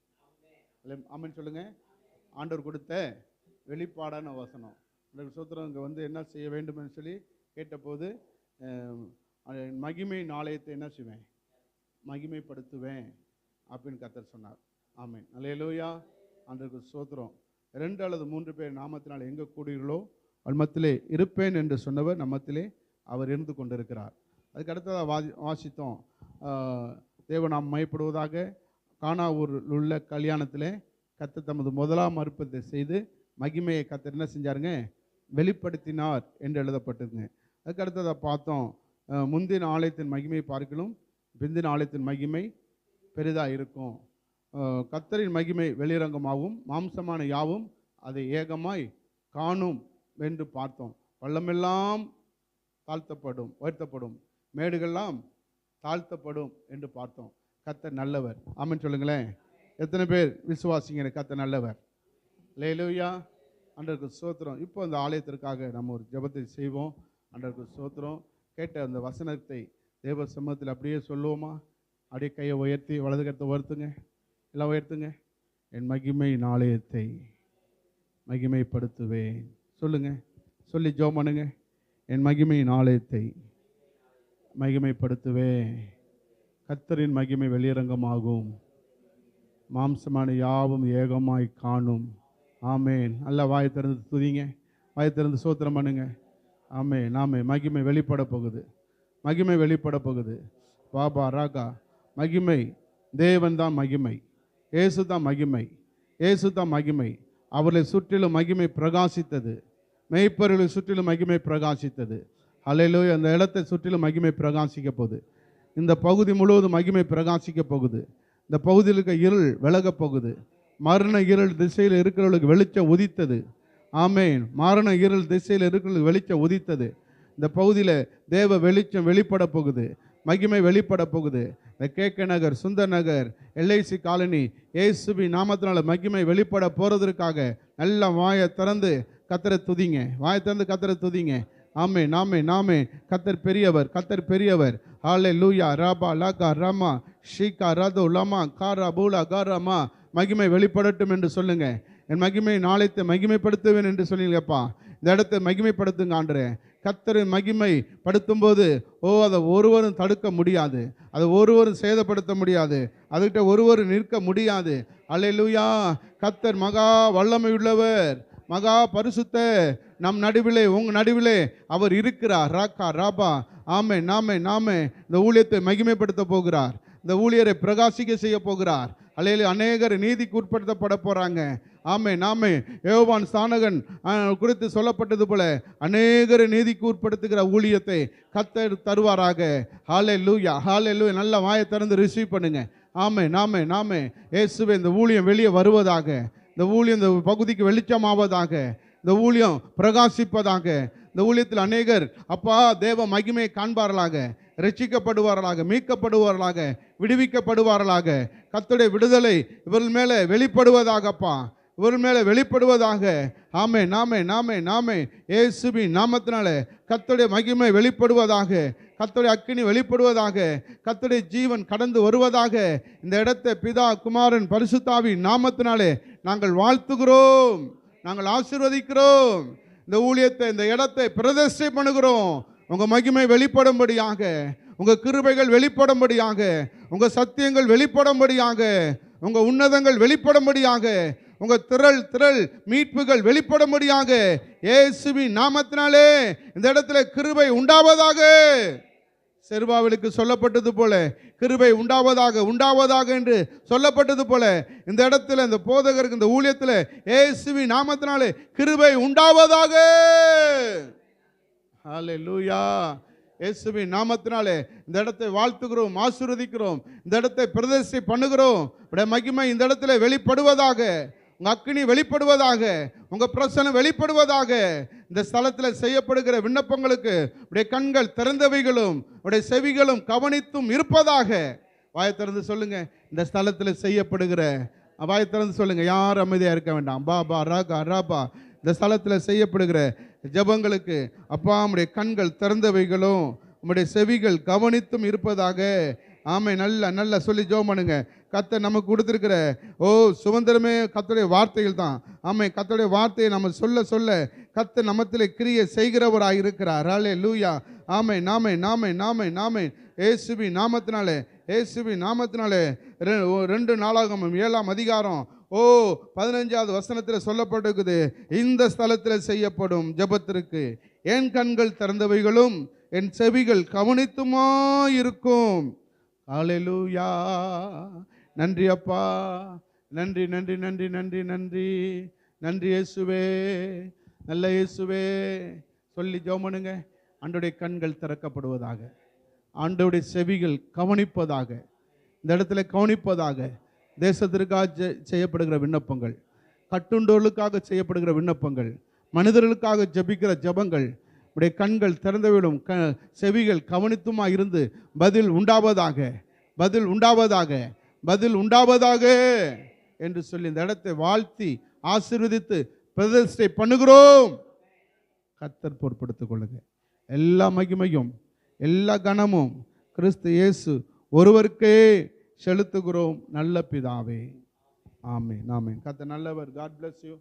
ஆமென் சொல்லுங்க. ஆண்டவர் கொடுத்த வெளிப்பாடான வசனம். ஆண்டவருக்கு ஸ்தோத்திரம். இங்கே வந்து என்ன செய்ய வேண்டும் என்று சொல்லி கேட்டபோது மகிமை ஆலயத்தை என்ன செய்வேன், மகிமைப்படுத்துவேன் அப்படின்னு கர்த்தர் சொன்னார். ஆமென். அல்லேலூயா. ஆண்டவருக்கு ஸ்தோத்திரம். 2 அல்லது 3 பேர் நாமத்தினால் எங்கே கூடுகிறீர்களோ மத்தியிலே இருப்பேன் என்று சொன்னவர் நம்மத்திலே அவர் இருந்து கொண்டிருக்கிறார். அதுக்கு அடுத்ததாக வாசித்தோம். தேவன் நாம் மையப்படுவதாக கானாவூரில் உள்ள கல்யாணத்தில் கர்த்தர் தமது முதலாம் அற்புதத்தை செய்து மகிமையை கர்த்தர் என்ன செஞ்சாருங்க, வெளிப்படுத்தினார் என்று எழுதப்பட்டிருங்க. அதுக்கு அடுத்ததாக பார்த்தோம். முந்தின ஆலயத்தின் மகிமையை பார்க்கலும் பிந்தின ஆலயத்தின் மகிமை பெரிதாக இருக்கும். கர்த்தரின் மகிமை வெளிரங்கமாகவும் மாம்சமான யாவும் அதை ஏகமாய் காணும் என்று பார்த்தோம். பள்ளமெல்லாம் தாழ்த்தப்படும், உயர்த்தப்படும், மேடுகள்லாம் தாழ்த்தப்படும் என்று பார்த்தோம். கர்த்தர் நல்லவர். ஆமென் சொல்லுங்களேன். எத்தனை பேர் விசுவாசிங்க கர்த்தர் நல்லவர்? அல்லேலூயா. ஆண்டவருக்கு ஸ்தோத்திரம். இப்போ அந்த ஆலயத்திற்காக நம்ம ஒரு ஜெபத்தை செய்வோம். ஆண்டவருக்கு ஸ்தோத்திரம். கேட்ட அந்த வசனத்தை தேவ சமூகத்தில் அப்படியே சொல்லுவோமா? அப்படியே கையை உயர்த்தி வலது கரத்தை உயர்த்துங்க. எல்லாம் உயர்த்துங்க. என் மகிமையின் ஆலயத்தை மகிமைப்படுத்துவேன் சொல்லுங்க. சொல்லி ஜெபம் பண்ணுங்க. என் மகிமையின் ஆலயத்தை மகிமைப்படுத்துவேன். கர்த்தரின் மகிமை வெளியரங்கமாகும், மாம்சமான யாவும் ஏகமாய் காணும். ஆமேன். நல்லா வாயை திறந்து துதிங்க. வாயை திறந்து ஸ்தோத்திரம் பண்ணுங்க. ஆமேன். ஆமேன். மகிமை வெளிப்பட போகுது. மகிமை வெளிப்பட போகுது. பாபா ராகா. மகிமை தேவன் தான் மகிமை. இயேசு தான் மகிமை. இயேசு தான் மகிமை. அவர்களை சுற்றிலும் மகிமை பிரகாசித்தது. மெய்ப்பொருளை சுற்றிலும் மகிமை பிரகாசித்தது. அல்லேலூயா. அந்த இடத்தை சுற்றிலும் மகிமை பிரகாசிக்க போகுது. இந்த பகுதி முழுவதும் மகிமை பிரகாசிக்க போகுது. இந்த பகுதியில் இருக்க இருள் விலக போகுது. மரண இருள் திசையில் இருக்கிறவர்களுக்கு வெளிச்சம் உதித்தது. ஆமேன். மரண இருள் திசையில் இருக்கிறவர்களுக்கு வெளிச்சம் உதித்தது. இந்த பகுதியில் தேவ வெளிச்சம் வெளிப்பட போகுது. மகிமை வெளிப்பட போகுது. இந்த கேக்க நகர், சுந்தர் நகர், எல்ஐசி காலனி இயேசுவின் நாமத்தினால மகிமை வெளிப்பட போகிறதுக்காக நல்ல வாயை திறந்து கர்த்தரை துதிங்க. வாயை திறந்து கர்த்தரை துதிங்க. ஆமே நாமே நாமே. கர்த்தர் பெரியவர். கர்த்தர் பெரியவர். ஹல்லேலூயா. ராபா லாகா ராமா ஷீகா ரது லமா காரா பூலா காராமா. மகிமை வெளிப்படட்டும் என்று சொல்லுங்க. என் மகிமை நாளைத்தை மகிமைப்படுத்துவேன் என்று சொன்னீங்கப்பா. இந்த இடத்தை மகிமைப்படுத்துங்க ஆண்டரே. கர்த்தரின் மகிமை படுத்தும் போது அதை ஒருவரும் தடுக்க முடியாது. அதை ஒருவரும் சேதப்படுத்த முடியாது. அதுகிட்ட ஒருவரும் நிற்க முடியாது. அல்லேலூயா. கர்த்தர் மகா வல்லமை உள்ளவர், மகா பரிசுத்த நம் நடுவிலே, உங்கள் நடுவிலே அவர் இருக்கிறார். ராக்கா ராபா. ஆமே நாமே நாமே. இந்த ஊழியத்தை மகிமைப்படுத்த போகிறார். இந்த ஊழியரை பிரகாசிக்க செய்ய போகிறார். அல்லேலூயா. அநேகர் நீதிக்கு உட்படுத்தப்பட போகிறாங்க. ஆமே நாமே. யோவான் ஸ்நானகன் குறித்து சொல்லப்பட்டது போல அநேகரை நீதிக்கு உட்படுத்துகிற ஊழியத்தை கர்த்தர் தருவாராக. ஹல்லேலூயா. ஹல்லேலூயா. நல்ல வாயை திறந்து ரிசீவ் பண்ணுங்க. ஆமே நாமே நாமே. இயேசுவே இந்த ஊழியம் வெளியே வருவதாக. இந்த ஊழியம் இந்த பகுதிக்கு வெளிச்சமாவதாக. இந்த ஊழியம் பிரகாசிப்பதாக. இந்த ஊழியத்தில் அநேகர் அப்பா தேவ மகிமையை காண்பார்களாக, ரட்சிக்கப்படுவார்களாக, மீட்கப்படுவார்களாக, விடுவிக்கப்படுவார்களாக. கர்த்தருடைய விடுதலை இவர்கள் மேலே வெளிப்படுவதாகப்பா, இவர்கள் மேலே வெளிப்படுவதாக. ஆமே நாமே நாமே நாமே. இயேசுவின் நாமத்தினால கர்த்தருடைய மகிமை வெளிப்படுவதாக. கர்த்தருடைய அக்கினி வெளிப்படுவதாக. கர்த்தருடைய ஜீவன் கடந்து வருவதாக. இந்த இடத்தை பிதா குமாரன் பரிசுத்தாவின் நாமத்தினாலே நாங்கள் வாழ்த்துகிறோம், நாங்கள் ஆசீர்வதிக்கிறோம். இந்த ஊழியத்தை, இந்த இடத்தை பிரதிஷ்டை பண்ணுகிறோம். உங்கள் மகிமை வெளிப்படும்படியாக, உங்கள் கிருபைகள் வெளிப்படும்படியாக, உங்கள் சத்தியங்கள் வெளிப்படும்படியாக, உங்கள் உன்னதங்கள் வெளிப்படும்படியாக, உங்க திரள் மீட்புகள் வெளிப்படும்படியாக இயேசுவின் நாமத்தினாலே இந்த இடத்துல கிருபை உண்டாவதாக. செருபாவிலுக்கு சொல்லப்பட்டது போல கிருபை உண்டாவதாக என்று சொல்லப்பட்டது போல இந்த இடத்துல இந்த போதகருக்கு இந்த ஊழியத்தில் இயேசுவின் நாமத்தினாலே கிருபை உண்டாவதாக. ஹல்லேலூயா. இயேசுவின் நாமத்தினாலே இந்த இடத்தை வாழ்த்துகிறோம், ஆசீர்வதிக்கிறோம். இந்த இடத்தை பிரதிஷ்டை பண்ணுகிறோம். உடைய மகிமை இந்த இடத்துல வெளிப்படுவதாக, உங்க அக்கினி வெளிப்படுவதாக, உங்க பிரசன்னம் வெளிப்படுவதாக. இந்த ஸ்தலத்தில் செய்யப்படுகிற விண்ணப்பங்களுக்கு உடைய கண்கள் திறந்தவைகளும் உடைய செவிகளும் கவனித்தும் இருப்பதாக. வாயை திறந்து சொல்லுங்க. இந்த ஸ்தலத்தில் செய்யப்படுகிற, வாயை திறந்து சொல்லுங்க, யார் அமைதியாக இருக்க வேண்டாம். பாபா ராகா ராபா. இந்த ஸ்தலத்தில் செய்யப்படுகிற ஜெபங்களுக்கு அப்பா உம்முடைய கண்கள் திறந்தவைகளும் உம்முடைய செவிகள் கவனித்தும் இருப்பதாக. ஆமை. நல்ல சொல்லி ஜெபம் பண்ணுங்க. கர்த்தர் நமக்கு கொடுத்திருக்கிற சுதந்திரமே கர்த்தருடைய வார்த்தைகள் தான். ஆமை. கர்த்தருடைய வார்த்தையை நம்ம சொல்ல கர்த்தர் நமத்திலே கிரியை செய்கிறவராக இருக்கிறார். ஹல்லேலூயா. ஆமை. நாமே இயேசுவின் நாமத்தினாலே 2 நாளாகமம் 7ஆம் அதிகாரம் 15வது வசனத்தில் சொல்லப்பட்டிருக்குது. இந்த ஸ்தலத்தில் செய்யப்படும் ஜெபத்திற்கு என் கண்கள் திறந்தவைகளும் என் செவிகள் கவனித்துமா இருக்கும். ஹல்லேலூயா. நன்றி அப்பா. நன்றி இயேசுவே. நல்ல இயேசுவே. சொல்லி ஜெபம் பண்ணுங்க. ஆண்டவருடைய கண்கள் திறக்கப்படுவதாக, ஆண்டவருடைய செவிகள் கவனிப்பதாக, இந்த இடத்துல கவனிப்பதாக. தேசத்திற்காக செய்யப்படுகிற விண்ணப்பங்கள், கட்டுண்டோர்களுக்காக செய்யப்படுகிற விண்ணப்பங்கள், மனிதர்களுக்காக ஜெபிக்கிற ஜெபங்கள் உடைய கண்கள் திறந்துவிடும், செவிகள் கவனித்துமா இருந்து பதில் உண்டாவதாக என்று சொல்லி இந்த இடத்தை வாழ்த்தி ஆசீர்வதித்து பிரதிஷ்டை பண்ணுகிறோம். கர்த்தர் பொறுப்படுத்திக் கொள்ளுங்க. எல்லா மகிமையும் எல்லா கனமும் கிறிஸ்து இயேசு ஒருவருக்கே செலுத்துகிறோம் நல்ல பிதாவே. ஆமென். கர்த்தர் நல்லவர். God bless you.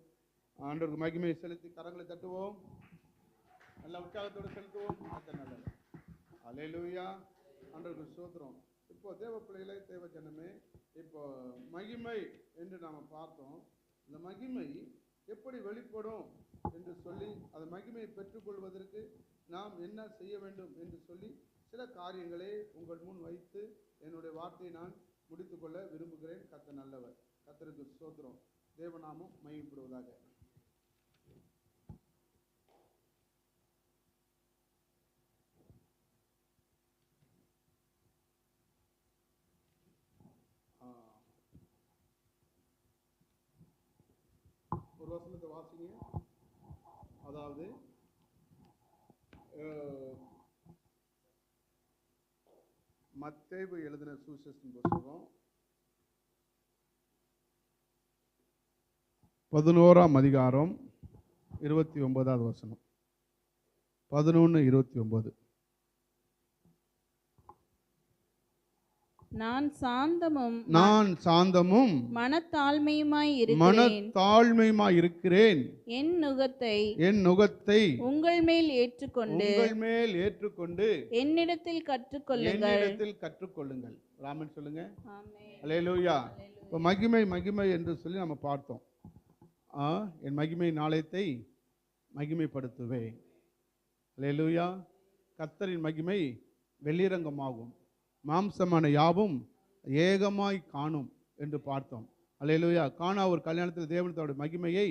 ஆண்டவருக்கு மகிமையை செலுத்தி கரங்களை தட்டுவோம். நல்ல உற்சாகத்தோடு செலுத்துவோம். கர்த்தர் நல்லவர். ஹல்லேலூயா. ஆண்டவருக்கு ஸ்தோத்திரம். இப்போ தேவ பிள்ளைகளே, தேவ ஜனமே, இப்போ மகிமை என்று நாம் பார்த்தோம். இந்த மகிமை எப்படி வெளிப்படும் என்று சொல்லி அந்த மகிமையை பெற்றுக்கொள்வதற்கு நாம் என்ன செய்ய வேண்டும் என்று சொல்லி சில காரியங்களை உங்கள் முன் வைத்து என்னுடைய வார்த்தையை நான் முடித்துக்கொள்ள விரும்புகிறேன். கர்த்தர் நல்லவர். கர்த்தருக்கு ஸ்தோத்திரம். தேவநாமம் மகிமைப்படுவதாக. ஒரு வசனத்தை வாசிங்க. அதாவது மத்தேயு எழுதின சுவிசேஷத்தின் புத்தகம் 11ஆம் அதிகாரம் 29வது வசனம். 11:29. நான் சாந்தமும் மனத்தாழ்மையுமாய் இருக்கிறேன். என் நுகத்தை உங்கள் மேல் ஏற்றுக்கொண்டு என்னிடத்தில் கற்றுக்கொள்ளுங்கள். ராமன் சொல்லுங்க. அல்லேலூயா. இப்போ மகிமை என்று சொல்லி நம்ம பார்த்தோம். என் மகிமை நாளையத்தை மகிமைப்படுத்துவேன். அல்லேலூயா. கர்த்தரின் மகிமை வெளிரங்கமாகும், மாம்சமான யாவும் ஏகமாய் காணும் என்று பார்த்தோம். அல்லேலூயா. கானா ஒரு கல்யாணத்தில் தேவன் தன்னுடைய மகிமையை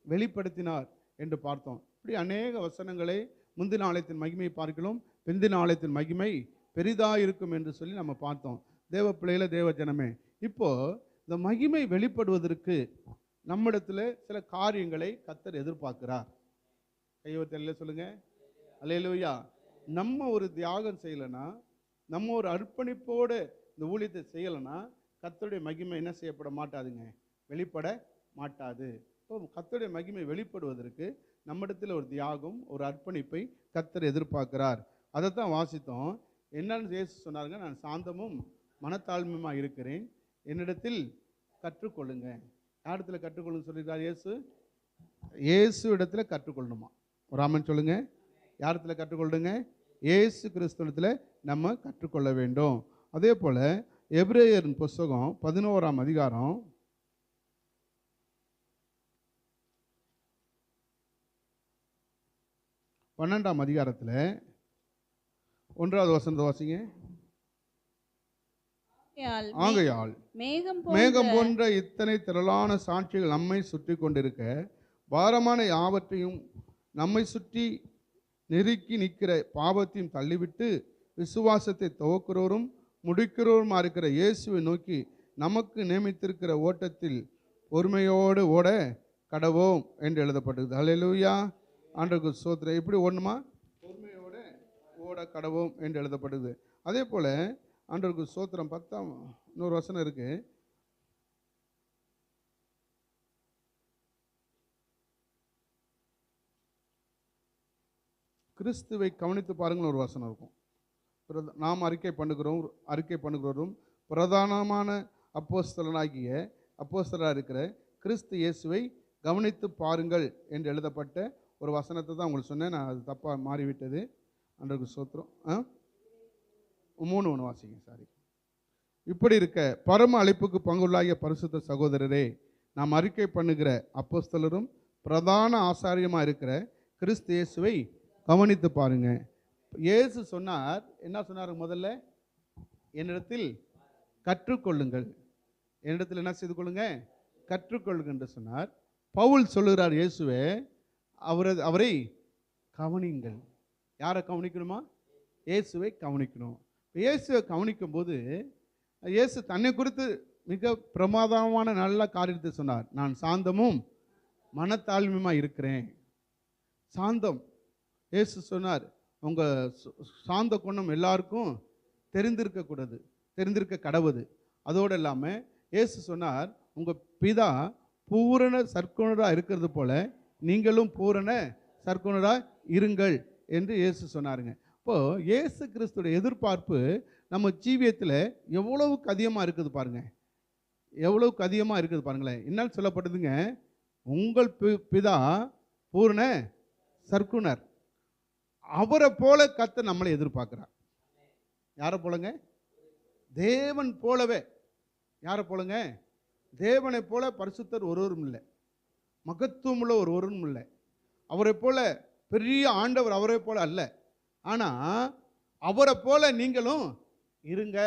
வெளிப்படுத்தினார் என்று பார்த்தோம். இப்படி அநேக வசனங்களை முந்தின ஆலயத்தின் மகிமையை பார்க்கலாம், பிந்தின ஆலயத்தின் மகிமை பெரிதாக இருக்கும் என்று சொல்லி நம்ம பார்த்தோம். தேவ பிள்ளைகள, தேவ ஜனமே, இப்போ இந்த மகிமை வெளிப்படுவதற்கு நம்மிடத்தில் சில காரியங்களை கர்த்தர் எதிர்பார்க்கிறார். கையவத்தில் சொல்லுங்க. அல்லேலூயா. நம்ம ஒரு தியாகம் செய்யலைன்னா, நம்ம ஒரு அர்ப்பணிப்போடு இந்த ஊழியத்தை செய்யலைன்னா கர்த்தருடைய மகிமை என்ன செய்யப்பட மாட்டாதுங்க, வெளிப்பட மாட்டாது. இப்போ கர்த்தருடைய மகிமை வெளிப்படுவதற்கு நம்மிடத்தில் ஒரு தியாகம், ஒரு அர்ப்பணிப்பை கர்த்தர் எதிர்பார்க்கிறார். அதைத்தான் வாசித்தோம். என்னன்னு இயேசு சொன்னாருங்க, நான் சாந்தமும் மனத்தாழ்மையுமா இருக்கிறேன், என்னிடத்தில் கற்றுக்கொள்ளுங்க. யாரிடத்துல கற்றுக்கொள்ளுங்க சொல்லியிருக்கார் இயேசு? இயேசு இடத்துல கற்றுக்கொள்ளணுமா? ராமன் சொல்லுங்க. யாரிடத்துல கற்றுக்கொள்ளுங்க? இயேசு கிறிஸ்துவத்தில் நம்ம கற்றுக்கொள்ள வேண்டும். அதே போல் எபிரேயரின் புஸ்தகம் 11ஆம் அதிகாரம் 12ஆம் அதிகாரத்தில் 1வது வசனத்தை வாசிங்க. ஆகையால் மேகம் போன்ற இத்தனை திரளான சாட்சிகள் நம்மை சுற்றி கொண்டிருக்க, பாரமான யாவற்றையும் நம்மை சுற்றி நெருக்கி நிற்கிற பாவத்தையும் தள்ளிவிட்டு, விசுவாசத்தை துவக்கிறோரும் முடிக்கிறோருமா இருக்கிற இயேசுவை நோக்கி நமக்கு நியமித்திருக்கிற ஓட்டத்தில் பொறுமையோடு ஓட கடவோம் என்று எழுதப்பட்டது. அல்லேலூயா, ஆண்டவருக்கு ஸ்தோத்திரம். எப்படி ஓடணுமா? பொறுமையோடு ஓட கடவோம் என்று எழுதப்பட்டது. அதே போல் ஆண்டவருக்கு ஸ்தோத்திரம். 10ஆம் இன்னொரு வசனம் இருக்கு. கிறிஸ்துவை கவனித்து பாருங்கள் ஒரு வசனம் இருக்கும். நாம் அறிக்கை பண்ணுகிறோரும் பிரதானமான அப்போஸ்தலராக இருக்கிற கிறிஸ்து இயேசுவை கவனித்து பாருங்கள் என்று எழுதப்பட்ட ஒரு வசனத்தை தான் உங்களுக்கு சொன்னேன். நான் அது தப்பாக மாறிவிட்டது. ஆண்டவருக்கு ஸ்தோத்திரம். 3 வாசிங்க. சாரி. இப்படி இருக்க பரம அழைப்புக்கு பங்குள்ளாகிய பரிசுத்த சகோதரரே, நாம் அறிக்கை பண்ணுகிற அப்போஸ்தலரும் பிரதான ஆசாரியமாக இருக்கிற கிறிஸ்து இயேசுவை கவனித்து பாருங்க. இயேசு சொன்னார், என்ன சொன்னார்? முதல்ல என்னிடத்தில் கற்றுக்கொள்ளுங்கள். என்னிடத்தில் என்ன செய்து கொள்ளுங்க? கற்றுக்கொள்ளுங்கள் என்று சொன்னார். பவுல் சொல்லுகிறார், இயேசுவே அவரை கவனிங்கள். யாரை கவனிக்கணுமா? இயேசுவை கவனிக்கணும். இயேசுவை கவனிக்கும் போது இயேசு தன்னை குறித்து மிக பிரமாதமான நல்ல காரியத்தை சொன்னார். நான் சாந்தமும் மனத்தாழ்மையுமா இருக்கிறேன். சாந்தம். இயேசு சொன்னார், உங்கள் சாந்த குணம் எல்லாருக்கும் தெரிந்திருக்க கடவுது. அதோடு இல்லாமல் இயேசு சொன்னார், உங்கள் பிதா பூரண சற்குணராக இருக்கிறது போல நீங்களும் பூரண சற்குணராக இருங்கள் என்று இயேசு சொன்னாருங்க. இப்போது இயேசு கிறிஸ்துடைய எதிர்பார்ப்பு நம்ம ஜீவியத்தில் எவ்வளவுக்கு அதிகமாக இருக்குது பாருங்கள். எவ்வளவுக்கு அதிகமாக இருக்குது பாருங்களேன். என்ன சொல்லப்படுதுங்க? உங்கள் பிதா பூரண சற்குணர். அவரை போல கர்த்தர் நம்மளை எதிர்பார்க்கிறார். யாரை போலங்க? தேவன் போலவே. யாரை போலங்க? தேவனை போல பரிசுத்தர் ஒருவரும் இல்லை, மகத்துவமுள்ள ஒருவரும் இல்லை. அவரை போல பெரிய ஆண்டவர் அவரை போல அல்ல. ஆனால் அவரை போல நீங்களும் இருங்க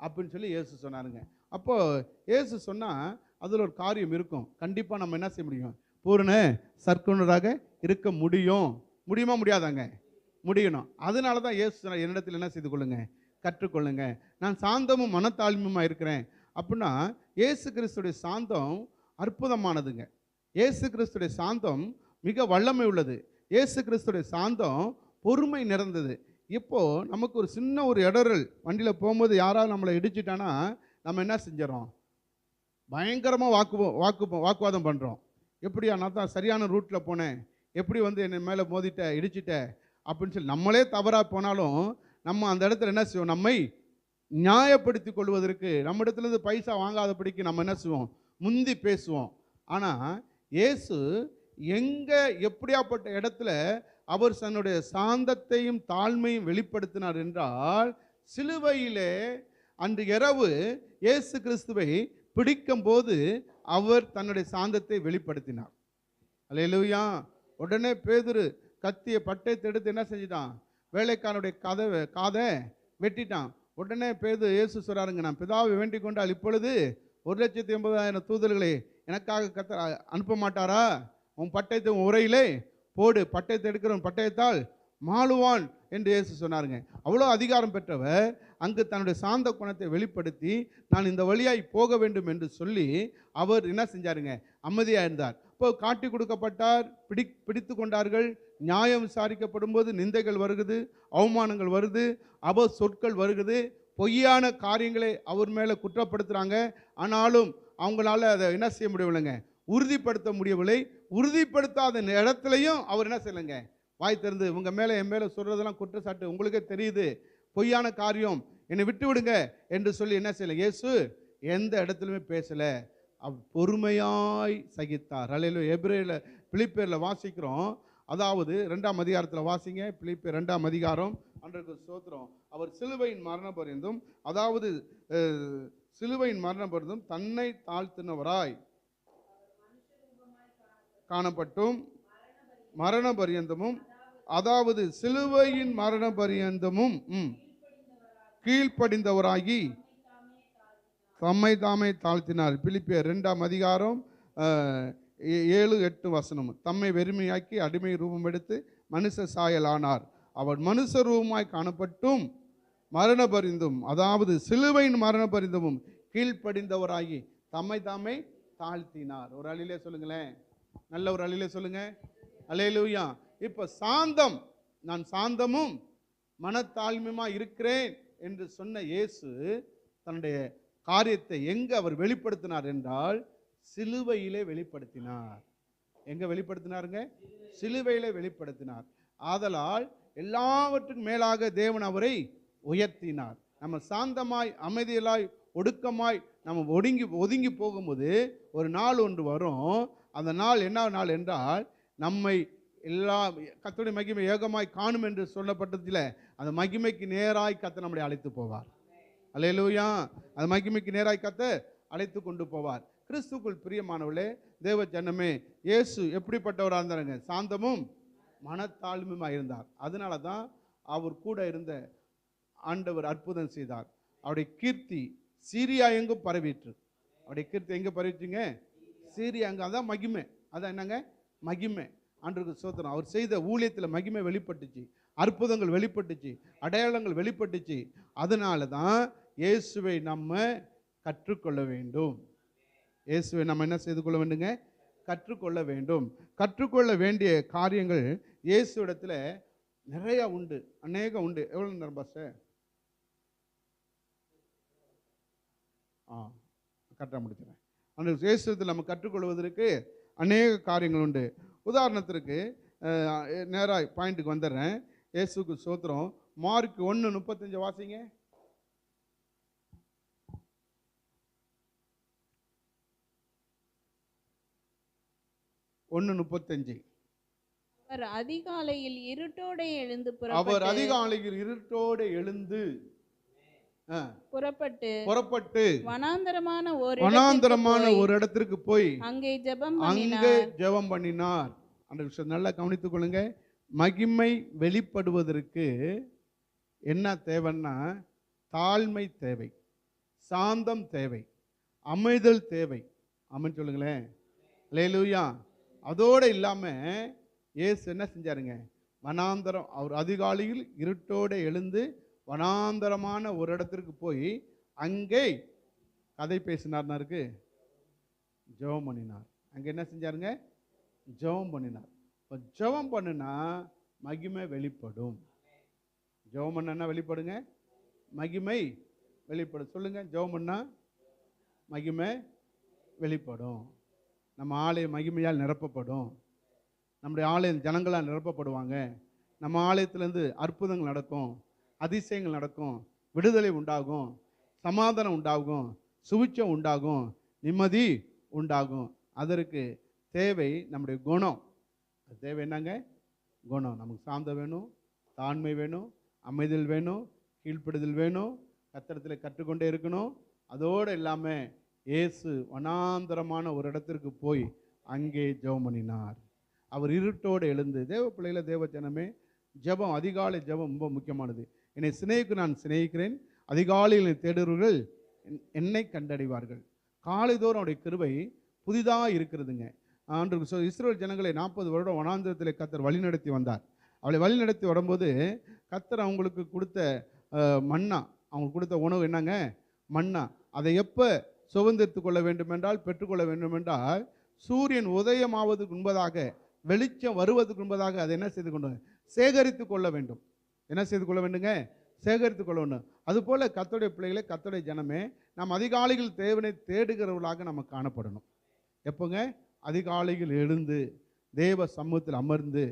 அப்படின்னு சொல்லி இயேசு சொன்னாருங்க. அப்போது இயேசு சொன்னால் அதில் ஒரு காரியம் இருக்கும். கண்டிப்பாக நம்ம என்ன செய்ய முடியும்? பூரண சற்குணராக இருக்க முடியுமா? முடியாதாங்க? முடியணும். அதனால தான் இயேசு சொன்னார், என்னிடத்தில் என்ன செய்து கொள்ளுங்க? கற்றுக்கொள்ளுங்க. நான் சாந்தமும் மனத்தாழ்மையுமா இருக்கிறேன் அப்படின்னா, இயேசு கிறிஸ்துடைய சாந்தம் அற்புதமானதுங்க. இயேசு கிறிஸ்துடைய சாந்தம் மிக வல்லமை உள்ளது. இயேசு கிறிஸ்துடைய சாந்தம் பொறுமை நிறைந்தது. இப்போது நமக்கு ஒரு சின்ன ஒரு இடரல், வண்டியில் போகும்போது யாராவது நம்மளை இடிச்சிட்டானா நம்ம என்ன செஞ்சிடறோம்? பயங்கரமாக வாக்குவாதம் பண்ணுறோம். எப்படியா, நான் தான் சரியான ரூட்டில் போனேன், எப்படி என்னை மேலே இடிச்சிட்ட அப்படின்னு சொல்லி நம்மளே தவறாக போனாலும் நம்ம அந்த இடத்துல என்ன செய்வோம்? நம்மை நியாயப்படுத்தி கொள்வதற்கு, நம்ம இடத்துலேருந்து பைசா வாங்காதபடிக்கு நம்ம என்ன செய்வோம்? முந்தி பேசுவோம். ஆனால் இயேசு எங்கே எப்படியாப்பட்ட இடத்துல அவர் தன்னுடைய சாந்தத்தையும் தாழ்மையும் வெளிப்படுத்தினார் என்றால், சிலுவையிலே அன்று இரவு இயேசு கிறிஸ்துவை பிடிக்கும் போது அவர் தன்னுடைய சாந்தத்தை வெளிப்படுத்தினார். அல்லேலூயா. உடனே பேதுரு கத்திய பட்டயத்தை எடுத்து என்ன செஞ்சிட்டான்? வேலைக்காரனுடைய காதை வெட்டிட்டான். உடனே இயேசு சொல்றாருங்க, நான் பிதாவை வேண்டிக் கொண்டால் இப்பொழுது 1,80,000 தூதர்களை எனக்காக கர்த்தர் அனுப்ப மாட்டாரா? உன் பட்டயத்தை உன் உரையிலே போடு, பட்டயத்தை எடுக்கிறவன் பட்டயத்தால் மாளுவான் என்று இயேசு சொன்னாருங்க. அவ்வளோ அதிகாரம் பெற்றவர் அங்கு தன்னுடைய சாந்த குணத்தை வெளிப்படுத்தி, நான் இந்த வழியாய் போக வேண்டும் என்று சொல்லி அவர் என்ன செஞ்சாருங்க? அமைதியாக இருந்தார். இப்போ காட்டி கொடுக்கப்பட்டார், பிடித்து கொண்டார்கள். நியாயம் விசாரிக்கப்படும் போது நிந்தைகள் வருகிறது, அவமானங்கள் வருது, சொற்கள் வருகிறது, பொய்யான காரியங்களை அவர் மேலே குற்றப்படுத்துகிறாங்க. ஆனாலும் அவங்களால அதை என்ன செய்ய முடியவில்லைங்க? உறுதிப்படுத்த முடியவில்லை. உறுதிப்படுத்தாத இடத்துலையும் அவர் என்ன செய்யலைங்க? வாய் திறந்து உங்க மேலே என் மேலே சொல்றதெல்லாம் குற்றச்சாட்டு, உங்களுக்கே தெரியுது, பொய்யான காரியம், என்னை விட்டு விடுங்க என்று சொல்லி என்ன செய்யலை? இயேசு எந்த இடத்துலையுமே பேசலை. பொறுமையாய் சகித்தார். அல்லேலூயா. பிலிப்பியரில் வாசிக்கிறோம். அதாவது 2ஆம் அதிகாரத்தில் வாசிங்க. பிலிப்பியர் 2ஆம் அதிகாரம். அன்றைக்கு ஸ்தோத்திரம். அவர் சிலுவையின் மரணம் பரியந்தும், அதாவது சிலுவையின் மரணம் பரியந்தும் தன்னை தாழ்த்தினவராய் காணப்பட்டும் மரண பரியந்தமும், அதாவது சிலுவையின் மரண பரியந்தமும் கீழ்ப்படிந்தவராகி தம்மை தாமே தாழ்த்தினார். பிலிப்பியர் 2ஆம் அதிகாரம் 7-8 வசனம். தம்மை வெறுமையாக்கி அடிமை ரூபம் எடுத்து மனுஷ சாயல் ஆனார். அவர் மனுஷ ரூபமாய் காணப்பட்டும் மரண பரிந்தும், அதாவது சிலுவையின் மரண பரிந்தமும் கீழ்ப்படிந்தவராகி தம்மை தாமே தாழ்த்தினார். ஒரு அழிலே சொல்லுங்களேன், நல்ல ஒரு அழிலே சொல்லுங்க, அல்லேலூயா. இப்ப சாந்தம், நான் சாந்தமும் மனத்தாழ்மையுமா இருக்கிறேன் என்று சொன்ன இயேசு தன்னுடைய காரியத்தை எங்க அவர் வெளிப்படுத்தினார் என்றால் சிலுவையிலே வெளிப்படுத்தினார். எங்க வெளிப்படுத்தினாருங்க? சிலுவையிலே வெளிப்படுத்தினார். ஆதலால் எல்லாவற்றுக்கும் மேலாக தேவன் அவரை உயர்த்தினார். நம்ம சாந்தமாய் அமைதியாய் ஒடுக்கமாய் நம்ம ஒதுங்கி போகும்போது ஒரு நாள் ஒன்று வரும். அந்த நாள் என்ன நாள் என்றால் நம்மை எல்லா கர்த்தருடைய மகிமை ஏகமாய் காணும் என்று சொல்லப்பட்டதில் அந்த மகிமைக்கு நேராய் கர்த்தர் நம்மளை அழைத்து போவார். அல்லேலூயா. அந்த மகிமைக்கு நேராய் கர்த்தர் அழைத்து கொண்டு போவார். கிறிஸ்துக்குள் பிரியமானவர்களே, தேவ ஜனமே, இயேசு எப்படிப்பட்டவராக இருந்தாருங்க? சாந்தமும் மனத்தாழ்மையுமாக இருந்தார். அதனால தான் அவர் கூட இருந்த ஆண்டவர் அற்புதம் செய்தார். அவருடைய கீர்த்தி சீரியா எங்கும் பரவிற்று. அவருடைய கீர்த்தி எங்கே பரவிச்சுங்க? சீரியா அங்கே. அதான் மகிமை. அதான் என்னங்க? மகிமை. ஆண்டவருக்கு ஸ்தோத்திரம். அவர் செய்த ஊழியத்தில் மகிமை வெளிப்பட்டுச்சு, அற்புதங்கள் வெளிப்பட்டுச்சு, அடையாளங்கள் வெளிப்பட்டுச்சு. அதனால தான் இயேசுவை நம்ம கற்றுக்கொள்ள வேண்டும். இயேசுவை நம்ம என்ன செய்து கொள்ள வேண்டுங்க? கற்றுக்கொள்ள வேண்டும். கற்றுக்கொள்ள வேண்டிய காரியங்கள் இயேசு இடத்துல நிறைய உண்டு, அநேகம் உண்டு. எவ்வளோ நேரம் பாஸ்டர்? கரெக்டாக முடிச்சுறேன். அந்த இயேசுவில் நம்ம கற்றுக்கொள்வதற்கு அநேக காரியங்கள் உண்டு. உதாரணத்திற்கு நேராக பாயிண்ட்டுக்கு வந்துடுறேன். இயேசுக்கு ஸ்தோத்திரம். மார்க் 1:35 வாசிங்க. 1:35. அவர் அதிகாலையில் இருட்டோடு எழுந்து புறப்பட்டு வனாந்தரமான ஒரு இடத்திற்கு போய் அங்கே ஜெபம் பண்ணினார். அந்த விஷயம் நல்லா கவனித்துக் கொள்ளுங்க. மகிமை வெளிப்படுவதற்கு என்ன தேவைன்னா தாழ்மை தேவை, சாந்தம் தேவை, அமைதல் தேவை. அமன் சொல்லுங்களேன். அல்லேலூயா. அதோடு இல்லாமல் இயேசு என்ன செஞ்சாருங்க? வனாந்தரம், அவர் அதிகாலையில் இருட்டோடு எழுந்து வனாந்தரமான ஒரு இடத்திற்கு போய் அங்கே கதை பேசினார்னா இருக்கு, ஜெபம் பண்ணினார். அங்கே என்ன செஞ்சாருங்க? ஜெபம் பண்ணினார். இப்போ ஜெபம் பண்ணுனா மகிமை வெளிப்படும். ஜெபம் பண்ணா வெளிப்படுங்க, மகிமை வெளிப்படும். சொல்லுங்க, ஜெபம் பண்ணா மகிமை வெளிப்படும். நம்ம ஆலயம் மகிமையால் நிரப்பப்படும். நம்முடைய ஆலயம் ஜனங்களால் நிரப்பப்படுவாங்க. நம்ம ஆலயத்திலேருந்து அற்புதங்கள் நடக்கும், அதிசயங்கள் நடக்கும், விடுதலை உண்டாகும், சமாதானம் உண்டாகும், சுவிச்சம் உண்டாகும், நிம்மதி உண்டாகும். அதற்கு தேவை நம்முடைய குணம். தேவை என்னங்க? குணம். நமக்கு சாந்தம் வேணும், தாழ்மை வேணும், அமைதல் வேணும், கீழ்ப்படுதல் வேணும், கர்த்தரிடத்தில் கற்றுக்கொண்டே இருக்கணும். அதோடு இல்லாமல் இயேசு வனாந்தரமான ஒரு இடத்திற்கு போய் அங்கே ஜெபம் பண்ணினார். அவர் இருட்டோடு எழுந்து, தேவ பிள்ளைகளை, தேவ ஜனமே, ஜெபம், அதிகாலை ஜெபம் ரொம்ப முக்கியமானது. என்னை சிநேகிக்கு நான் சிநேகிக்கிறேன், அதிகாலையில் தேடுவர்கள் என்னை கண்டடைவார்கள். காலைதோறும் அவருடைய கிருபை புதிதாக இருக்கிறதுங்க. ஆண்டு இஸ்ரவேல் ஜனங்களை 40 வருடம் வனாந்தரத்தில் கர்த்தர் வழிநடத்தி வந்தார். அவளை வழிநடத்தி வரும்போது கர்த்தர் அவங்களுக்கு கொடுத்த மன்னா, அவங்களுக்கு கொடுத்த உணவு என்னங்க? மன்னா. அதை எப்போ சுதந்திரித்து கொள்ள வேண்டும் என்றால், பெற்றுக்கொள்ள வேண்டும் என்றால், சூரியன் உதயமாவதுக்கு முன்பதாக, வெளிச்சம் வருவதற்கு முன்பதாக அதை என்ன செய்து கொண்டு சேகரித்து கொள்ள வேண்டும். என்ன செய்து கொள்ள வேண்டுங்க? சேகரித்து கொள்ள வேண்டும். அதுபோல் கர்த்தருடைய பிள்ளைகளை, கர்த்தருடைய ஜனமே, நாம் அதிகாலையில் தேவனை தேடுகிறவர்களாக நம்ம காணப்படணும். எப்போங்க? அதிகாலையில் எழுந்து தேவ சமூகத்தில் அமர்ந்து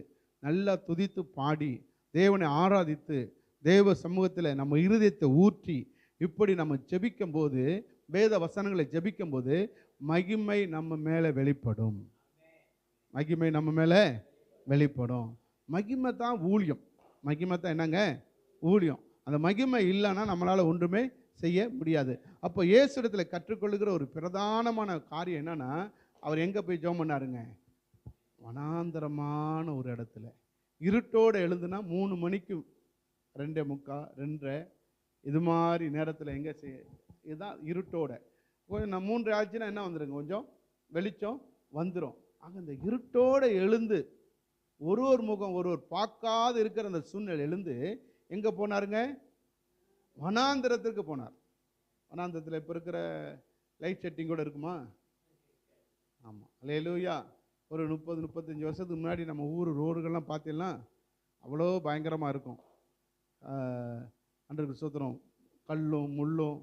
நல்லா துதித்து பாடி தேவனை ஆராதித்து தேவ சமூகத்தில் நம்ம இருதயத்தை ஊற்றி இப்படி நம்ம ஜெபிக்கும் போது, வேத வசனங்களை ஜெபிக்கும் போது மகிமை நம்ம மேலே வெளிப்படும். மகிமை நம்ம மேலே வெளிப்படும். மகிமை தான் ஊழியம். மகிமை தான் என்னங்க? ஊழியம். அந்த மகிமை இல்லைன்னா நம்மளால் ஒன்றுமே செய்ய முடியாது. அப்போ இயேசு இடத்துல கற்றுக்கொள்ளுகிற ஒரு பிரதானமான காரியம் என்னன்னா, அவர் எங்கே போய் ஜெபம் பண்ணாருங்க? வனாந்தரமான ஒரு இடத்துல, இருட்டோடு எழுந்துனா 3 மணிக்கு 2:45 2:30 இது மாதிரி நேரத்தில் எங்கே இதுதான் இருட்டோட. கொஞ்சம் நான் 3 ஆச்சுன்னா என்ன வந்துடுங்க, கொஞ்சம் வெளிச்சம் வந்துடும். ஆக இந்த இருட்டோடு எழுந்து ஒரு முகம் ஒரு பார்க்காது இருக்கிற அந்த சூழ்நிலை எழுந்து எங்கே போனாருங்க? வனாந்திரத்திற்கு போனார். வனாந்திரத்தில் இப்போ இருக்கிற லைட் செட்டிங் கூட இருக்குமா? ஆமாம், அல்லேலூயா. ஒரு 30-35 வருஷத்துக்கு முன்னாடி நம்ம ஊர் ரோடுகள்லாம் பார்த்தீங்கன்னா அவ்வளோ பயங்கரமாக இருக்கும். அன்றைக்கு சூத்திரம் கல்லும் முள்ளும்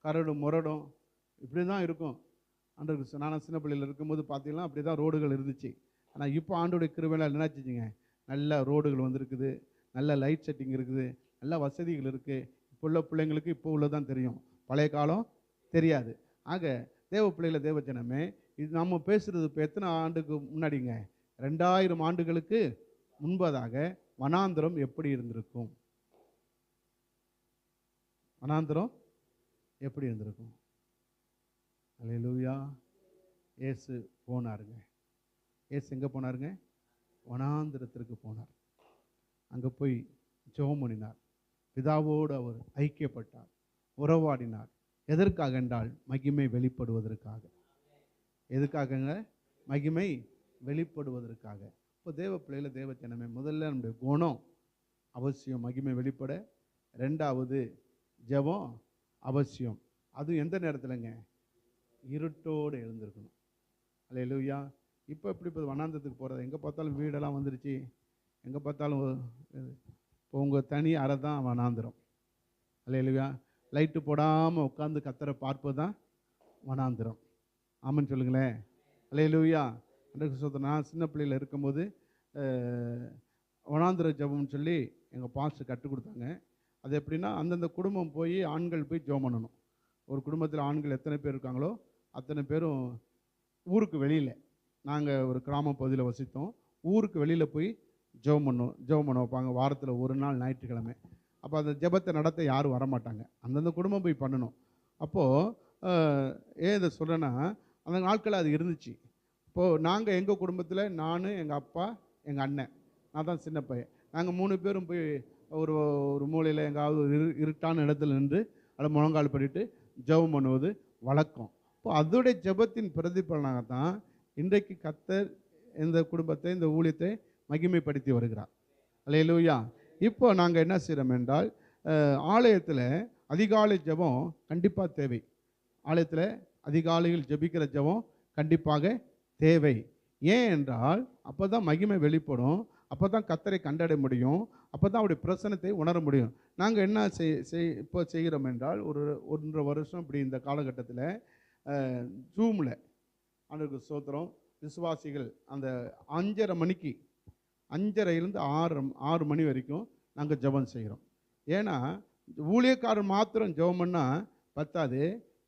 கரடும் முரடும் இப்படி தான் இருக்கும். அன்றைக்கு நான் சின்ன பிள்ளையில் இருக்கும்போது பார்த்தீங்கன்னா அப்படி தான் ரோடுகள் இருந்துச்சு. ஆனால் இப்போ ஆண்டோடைய கிருபையில என்னாச்சுங்க, நல்ல ரோடுகள் வந்திருக்குது, நல்ல லைட் செட்டிங் இருக்குது, நல்ல வசதிகள் இருக்குது. இப்போ உள்ள பிள்ளைங்களுக்கு இப்போ உள்ளதான் தெரியும், பழைய காலம் தெரியாது. ஆக தேவ பிள்ளைகளை தேவஜனமே, இது நம்ம பேசுகிறது இப்போ எத்தனை ஆண்டுக்கு முன்னாடிங்க? 2000 ஆண்டுகளுக்கு முன்பதாக வனாந்திரம் எப்படி இருந்திருக்கும்? வனாந்திரம் எப்படி இருந்திருக்கும்? அல்லேலூயா. இயேசு போனாருங்க. இயேசு எங்கே போனாருங்க? வனாந்திரத்திற்கு போனார். அங்கே போய் ஜெபம் பண்ணினார். பிதாவோடு அவர் ஐக்கியப்பட்டார், உறவாடினார். எதற்காக என்றால் மகிமை வெளிப்படுவதற்காக. எதுக்காகங்க? மகிமை வெளிப்படுவதற்காக. இப்போ தேவ பிள்ளைகளை தேவ ஜனமே, முதல்ல நம்முடைய குணம் அவசியம் மகிமை வெளிப்பட. 2வது ஜெபம் அவசியம். அதுவும் எந்த நேரத்தில்ங்க? இருட்டோடு எழுந்திருக்கணும். அல்லேலூயா. இப்போ எப்படி இப்போ வனாந்தத்துக்கு போகிறது? எங்கே பார்த்தாலும் வீடெல்லாம் வந்துருச்சு, எங்கே பார்த்தாலும் இப்போ உங்கள் தனி அறை தான் வனாந்திரம். அல்லேலூயா. லைட்டு போடாமல் உட்காந்து கத்தரை பார்ப்பது தான் வனாந்திரம். ஆமான்னு சொல்லுங்களேன். அல்லேலூயா. அன்றைக்கு சொல்கிறேன், நான் சின்ன பிள்ளையில் இருக்கும்போது வனாந்திர ஜெபம்னு சொல்லி எங்கள் பாஸ்டர் கற்றுக் கொடுத்தாங்க. அது எப்படின்னா, அந்தந்த குடும்பம் போய் ஆண்கள் போய் ஜெபம் பண்ணணும். ஒரு குடும்பத்தில் ஆண்கள் எத்தனை பேர் இருக்காங்களோ அத்தனை பேரும் ஊருக்கு வெளியில், நாங்கள் ஒரு கிராம பகுதியில் வசித்தோம், ஊருக்கு வெளியில் போய் ஜெபம் பண்ண வைப்பாங்க. வாரத்தில் ஒரு நாள் ஞாயிற்றுக்கிழமை. அப்போ அந்த ஜெபத்தை நடத்த யாரும் வரமாட்டாங்க, அந்தந்த குடும்பம் போய் பண்ணணும். அப்போது ஏன் இதை சொல்கிறேன்னா, அந்த நாட்களில் அது இருந்துச்சு. இப்போது நாங்கள் எங்கள் குடும்பத்தில் நான், எங்கள் அப்பா, எங்கள் அண்ணன், நான் தான் சின்ன பையன், நாங்கள் 3 பேரும் போய் ஒரு மூலையில் எங்காவது ஒரு இருட்டான இடத்துல நின்று அதை முழங்கால் பண்ணிட்டு ஜெபம் பண்ணுவது வழக்கம். இப்போ அதோடைய ஜெபத்தின் பிரதிபலனாக தான் இன்றைக்கு கர்த்தர் இந்த குடும்பத்தை, இந்த ஊழியத்தை மகிமைப்படுத்தி வருகிறார். அல்லேலூயா. இப்போ நாங்கள் என்ன செய்கிறோம் என்றால், ஆலயத்தில் அதிகாலை ஜெபம் கண்டிப்பாக தேவை. ஆலயத்தில் அதிகாலையில் ஜெபிக்கிற ஜெபம் கண்டிப்பாக தேவை. ஏன் என்றால் அப்போ தான் மகிமை வெளிப்படும், அப்போ தான் கர்த்தரை கண்டடைய முடியும், அப்போ தான் அவருடைய பிரசன்னத்தை உணர முடியும். நாங்கள் என்ன இப்போ செய்கிறோம் என்றால், ஒரு 1.5 வருஷம் இப்படி இந்த காலகட்டத்தில் ஜூமில் ஆண்டவருக்கு ஸ்தோத்திரம், விசுவாசிகள் அந்த 5:30 மணிக்கு 5:30லேருந்து 6 மணி வரைக்கும் நாங்கள் ஜெபம் செய்கிறோம். ஏன்னா ஊழியக்காரர் மாத்திரம் ஜெபம் பண்ணால் பத்தாது,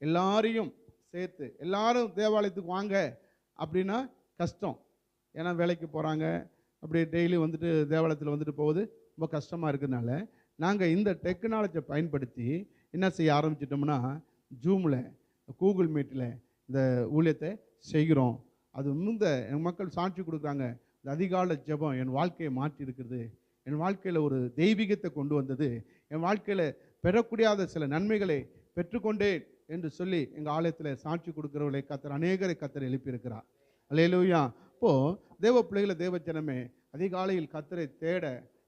எல்லாரையும் சேர்த்து எல்லாரும் தேவாலயத்துக்கு வாங்க அப்படின்னா கஷ்டம். ஏன்னா வேலைக்கு போகிறாங்க, அப்படியே டெய்லி வந்துட்டு தேவாலயத்தில் வந்துட்டு போகுது ரொம்ப கஷ்டமாக இருக்கிறதுனால நாங்கள் இந்த டெக்னாலஜியை பயன்படுத்தி என்ன செய்ய ஆரம்பிச்சிட்டோம்னா, ஜூமில், கூகுள் மீட்டில் இந்த ஊழியத்தை செய்கிறோம். அது என் மக்கள் சாட்சி கொடுக்குறாங்க, இந்த அதிகாலை ஜெபம் என் வாழ்க்கையை மாற்றி இருக்கிறது, என் வாழ்க்கையில் ஒரு தெய்வீகத்தை கொண்டு வந்தது, என் வாழ்க்கையில் பெறக்கூடியாத சில நன்மைகளை பெற்றுக்கொண்டேன் என்று சொல்லி எங்கள் ஆலயத்தில் சாட்சி கொடுக்குறவர்களை கர்த்தர் அநேகரை கர்த்தர் எழுப்பியிருக்கிறார். அல்லேலூயா. இப்போது தேவ பிள்ளைகளை தேவ ஜனமே, அதிகாலையில் கர்த்தரை தேட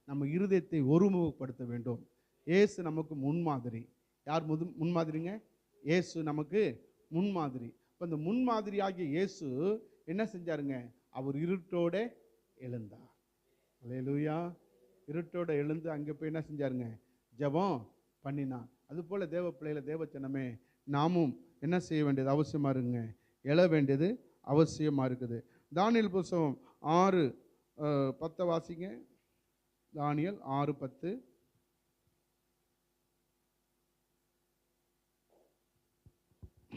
நம்ம இருதயத்தை ஒருமுகப்படுத்த வேண்டும். இயேசு நமக்கு முன்மாதிரி. யார் முன்மாதிரிங்க? இயேசு நமக்கு முன்மாதிரி. இப்போ இந்த முன்மாதிரியாகிய இயேசு என்ன செஞ்சாருங்க? அவர் இருட்டோட எழுந்தார். அல்லேலூயா. இருட்டோட எழுந்து அங்கே போய் என்ன செஞ்சாருங்க? ஜெபம் பண்ணினார். அதுபோல் தேவ பிள்ளைகளை தேவ ஜனமே, நாமும் என்ன செய்ய வேண்டியது அவசியமாக இருக்குங்க? எழ வேண்டியது அவசியமாக இருக்குது. தானியேல் புத்தகம் 6:10 வாசிங்க. தானியேல் 6:10.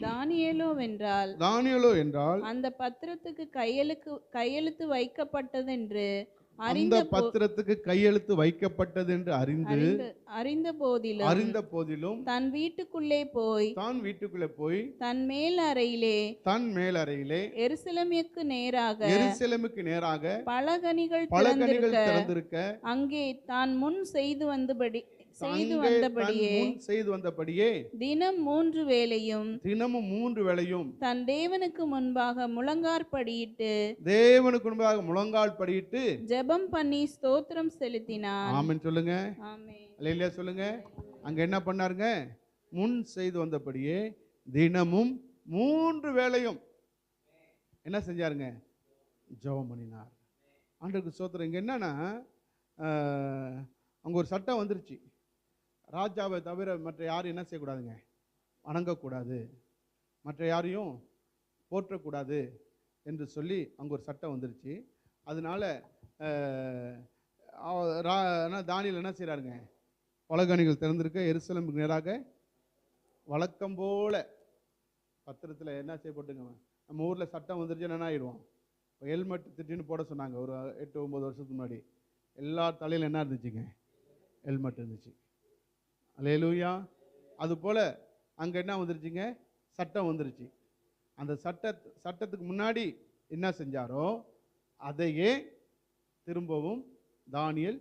தானியேலோ என்றால் அந்த பத்திரத்துக்கு கையெழுத்து வைக்கப்பட்டதென்று அந்த பத்திரத்துக்கு கையெழுத்து வைக்கப்பட்டது என்று அறிந்த போதிலும் தன் வீட்டுக்குள்ளே போய் தன் மேல் அறையிலே எருசலேமுக்கு நேராக பலகணிகள் திறந்திருக்க அங்கே தான் முன் செய்து வந்தபடியே தினமும் 3 வேளையும் தன் தேவனுக்கு முன்பாக முழங்கால் படியிட்டு ஜெபம் பண்ணி ஸ்தோத்திரம் செலுத்தினார். ஆமென் சொல்லுங்க. ஆமென். அல்லேலூயா சொல்லுங்க. அங்க என்ன பண்ணாருங்க? முன் செய்து வந்தபடியே தினமும் 3 வேளையும் என்ன செஞ்சாருங்க? ஜெபம் பண்ணினார். ஆண்டவருக்கு ஸ்தோத்திரம். இங்க என்னன்னா அங்க ஒரு சட்டம் வந்துருச்சு. ராஜாவை தவிர மற்ற யாரும் என்ன செய்யக்கூடாதுங்க? வணங்கக்கூடாது, மற்ற யாரையும் போற்றக்கூடாது என்று சொல்லி அங்கே ஒரு சட்டம் வந்துருச்சு. அதனால தானியேல் என்ன செய்கிறாருங்க? பலகணிகள் திறந்திருக்க எருசலேமுக்கு நேராக வழக்கம் போல பத்திரத்தில் என்ன செய்யப்பட்டுங்க? நம்ம ஊரில் சட்டம் வந்துருச்சு என்ன ஆயிடுவோம்? இப்போ ஹெல்மெட் திட்டின்னு போட சொன்னாங்க ஒரு 8-9 வருஷத்துக்கு முன்னாடி. எல்லா தலையில் என்ன இருந்துச்சுங்க? ஹெல்மெட் இருந்துச்சு. அல்லேலூயா. அதுபோல் அங்கே என்ன வந்துருச்சுங்க? சட்டம் வந்துருச்சு. அந்த சட்டத்துக்கு முன்னாடி என்ன செஞ்சாரோ அதையே திரும்பவும் தானியேல்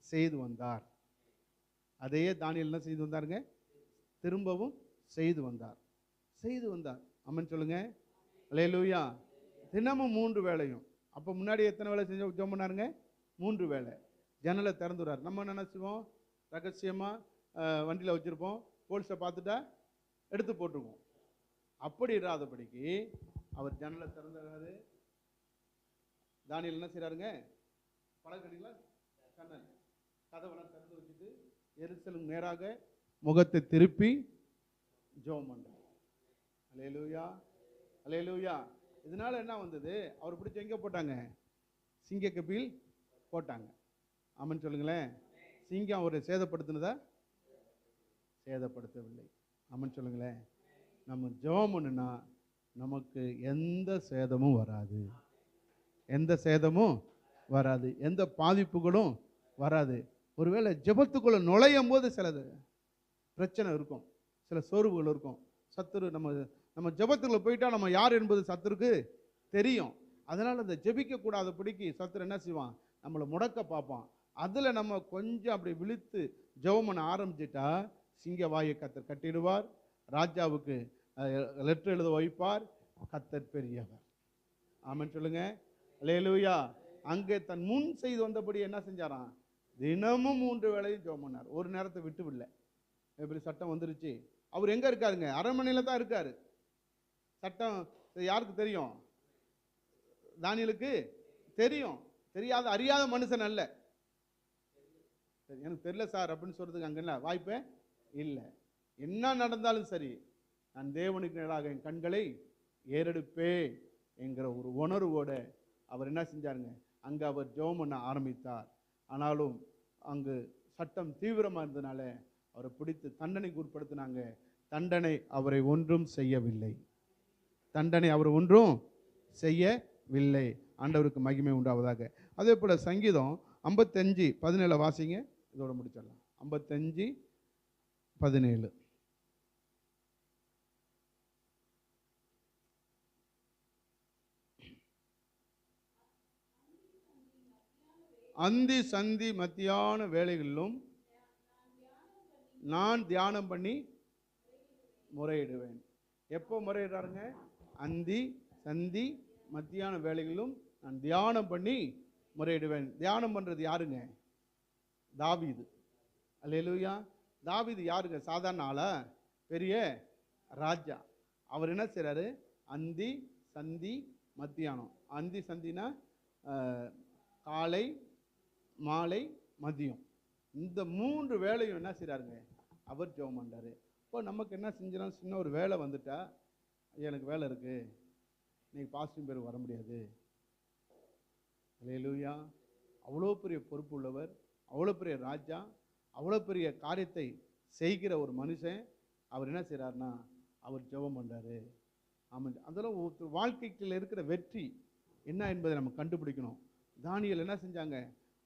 செய்து வந்தார். அதையே தானியேல் என்ன செய்து வந்தாருங்க? திரும்பவும் செய்து வந்தார். ஆமென் சொல்லுங்க. அல்லேலூயா. தினமும் 3 வேளையும். அப்போ முன்னாடி எத்தனை வேலை செஞ்ச ஜெபம் பண்ணாருங்க? 3 வேளை. ஜன்னலை திறந்துடுறார். நம்ம நினச்சிவோம் ரகசியமாக வண்டியில் வச்சுருப்போம், போலீஸை பார்த்துட்டா எடுத்து போட்டுருவோம். அப்படி இராதபடிக்கு அவர் ஜன்னலை திறந்துறாரு. தானியேல் என்ன செய்கிறாருங்க? பலகணிலாம் ஜன்னல் கதவெல்லாம் திறந்து வச்சுட்டு எருசலேமுக்கு நேராக முகத்தை திருப்பி ஜெபம் பண்றார். அல்லேலூயா, அல்லேலூயா. இதனால என்ன வந்தது? அவர் பிடிச்சி எங்கே போட்டாங்க? சிங்க கபில் போட்டாங்க. ஆமென் சொல்லுங்களேன். சிங்கம் அவரை சேதப்படுத்தினதா? சேதப்படுத்தவில்லை. ஆமென் சொல்லுங்களேன். நம்ம ஜெபம் பண்ணுனா நமக்கு எந்த சேதமும் வராது, எந்த சேதமும் வராது, எந்த பாதிப்புகளும் வராது. ஒருவேளை ஜெபத்துக்குள்ள நுழையும் போது சில பிரச்சனை இருக்கும், சில சோர்வுகள் இருக்கும். சத்துரு நம்ம ஜெபத்துக்குள்ள போயிட்டா நம்ம யார் என்பது சத்துருக்கு தெரியும். அதனால அந்த ஜெபிக்க கூடாதபடிக்கு சத்துரு என்ன செய்வான்? நம்மளை முடக்க பார்ப்பான். அதில் நம்ம கொஞ்சம் அப்படி விழித்து ஜெபம் பண்ண ஆரம்பிச்சிட்டா சிங்க வாயை கத்தர் கட்டிடுவார். ராஜாவுக்கு லெட்டர் எழுத வைப்பார். கத்தர் பெரியவர். ஆமென் சொல்லுங்க. அல்லேலூயா. அங்கே தன் முன் செய்து வந்தபடி என்ன செஞ்சாராம்? தினமும் 3 வேளையும் ஜெபம் பண்ணார். ஒரு நேரத்தை விட்டு விடல. எப்படி சட்டம் வந்துருச்சு? அவர் எங்க இருக்காருங்க? அரண்மனையில் தான் இருக்காரு. சட்டம் யாருக்கு தெரியும்? தானியேலுக்கு தெரியும். அறியாத மனுஷன் அல்ல. எனக்கு தெரியல சார் அப்படின்னு சொல்றதுக்கு அங்கே என்ன வாய்ப்பே இல்லை. என்ன நடந்தாலும் சரி, நான் தேவனுக்கு நேராக என் கண்களை ஏறெடுப்பே என்கிற ஒரு உணர்வோட அவர் என்ன செஞ்சாருங்க? அங்கே அவர் ஜெபம் பண்ண ஆரம்பித்தார். ஆனாலும் அங்கு சட்டம் தீவிரமாக இருந்ததுனால அவரை பிடித்து தண்டனைக்கு உட்படுத்தினாங்க. தண்டனை அவரை ஒன்றும் செய்யவில்லை. அவர் ஒன்றும் செய்யவில்லை. ஆண்டவருக்கு மகிமை உண்டாவதாக. அதே போல் சங்கீதம் 55:17 வாசிங்க. இதோட முடிச்சிடலாம். 55:17. அந்தி சந்தி மத்தியான வேளைகளிலும் நான் தியானம் பண்ணி முறையிடுவேன். எப்போ முறையிடுறாருங்க? அந்தி சந்தி மத்தியான வேளைகளிலும் நான் தியானம் பண்ணி முறையிடுவேன். தியானம் பண்றது யாருங்க? தாவீது. அல்லேலூயா. தாவீது யாருங்க? சாதாரண ஆளா? பெரிய ராஜா. அவர் என்ன செய்றாரு? அந்தி சந்தி மத்தியானம். அந்தி சந்தினா காலை மாலை மதியம். இந்த 3 வேளையும் என்ன செய்றாருங்க? அவர் ஜெபம் பண்றாரு. இப்போ நமக்கு என்ன செஞ்சிடும்? சின்ன ஒரு வேலை வந்துட்டா, எனக்கு வேலை இருக்கு, இன்னைக்கு பாஸ்டிங் பேர் வர முடியாது. அல்லேலூயா. அவ்வளோ பெரிய பொறுப்பு உள்ளவர், அவ்வளோ பெரிய ராஜா, அவ்வளோ பெரிய காரியத்தை செய்கிற ஒரு மனுஷன். அவர் என்ன செய்கிறாருன்னா அவர் ஜெபம் பண்ணுறாரு. ஆமாம். அதெல்லாம் வாழ்க்கைக்குள்ள இருக்கிற வெற்றி என்ன என்பதை நம்ம கண்டுபிடிக்கணும். தானியேல் என்ன செஞ்சாங்க?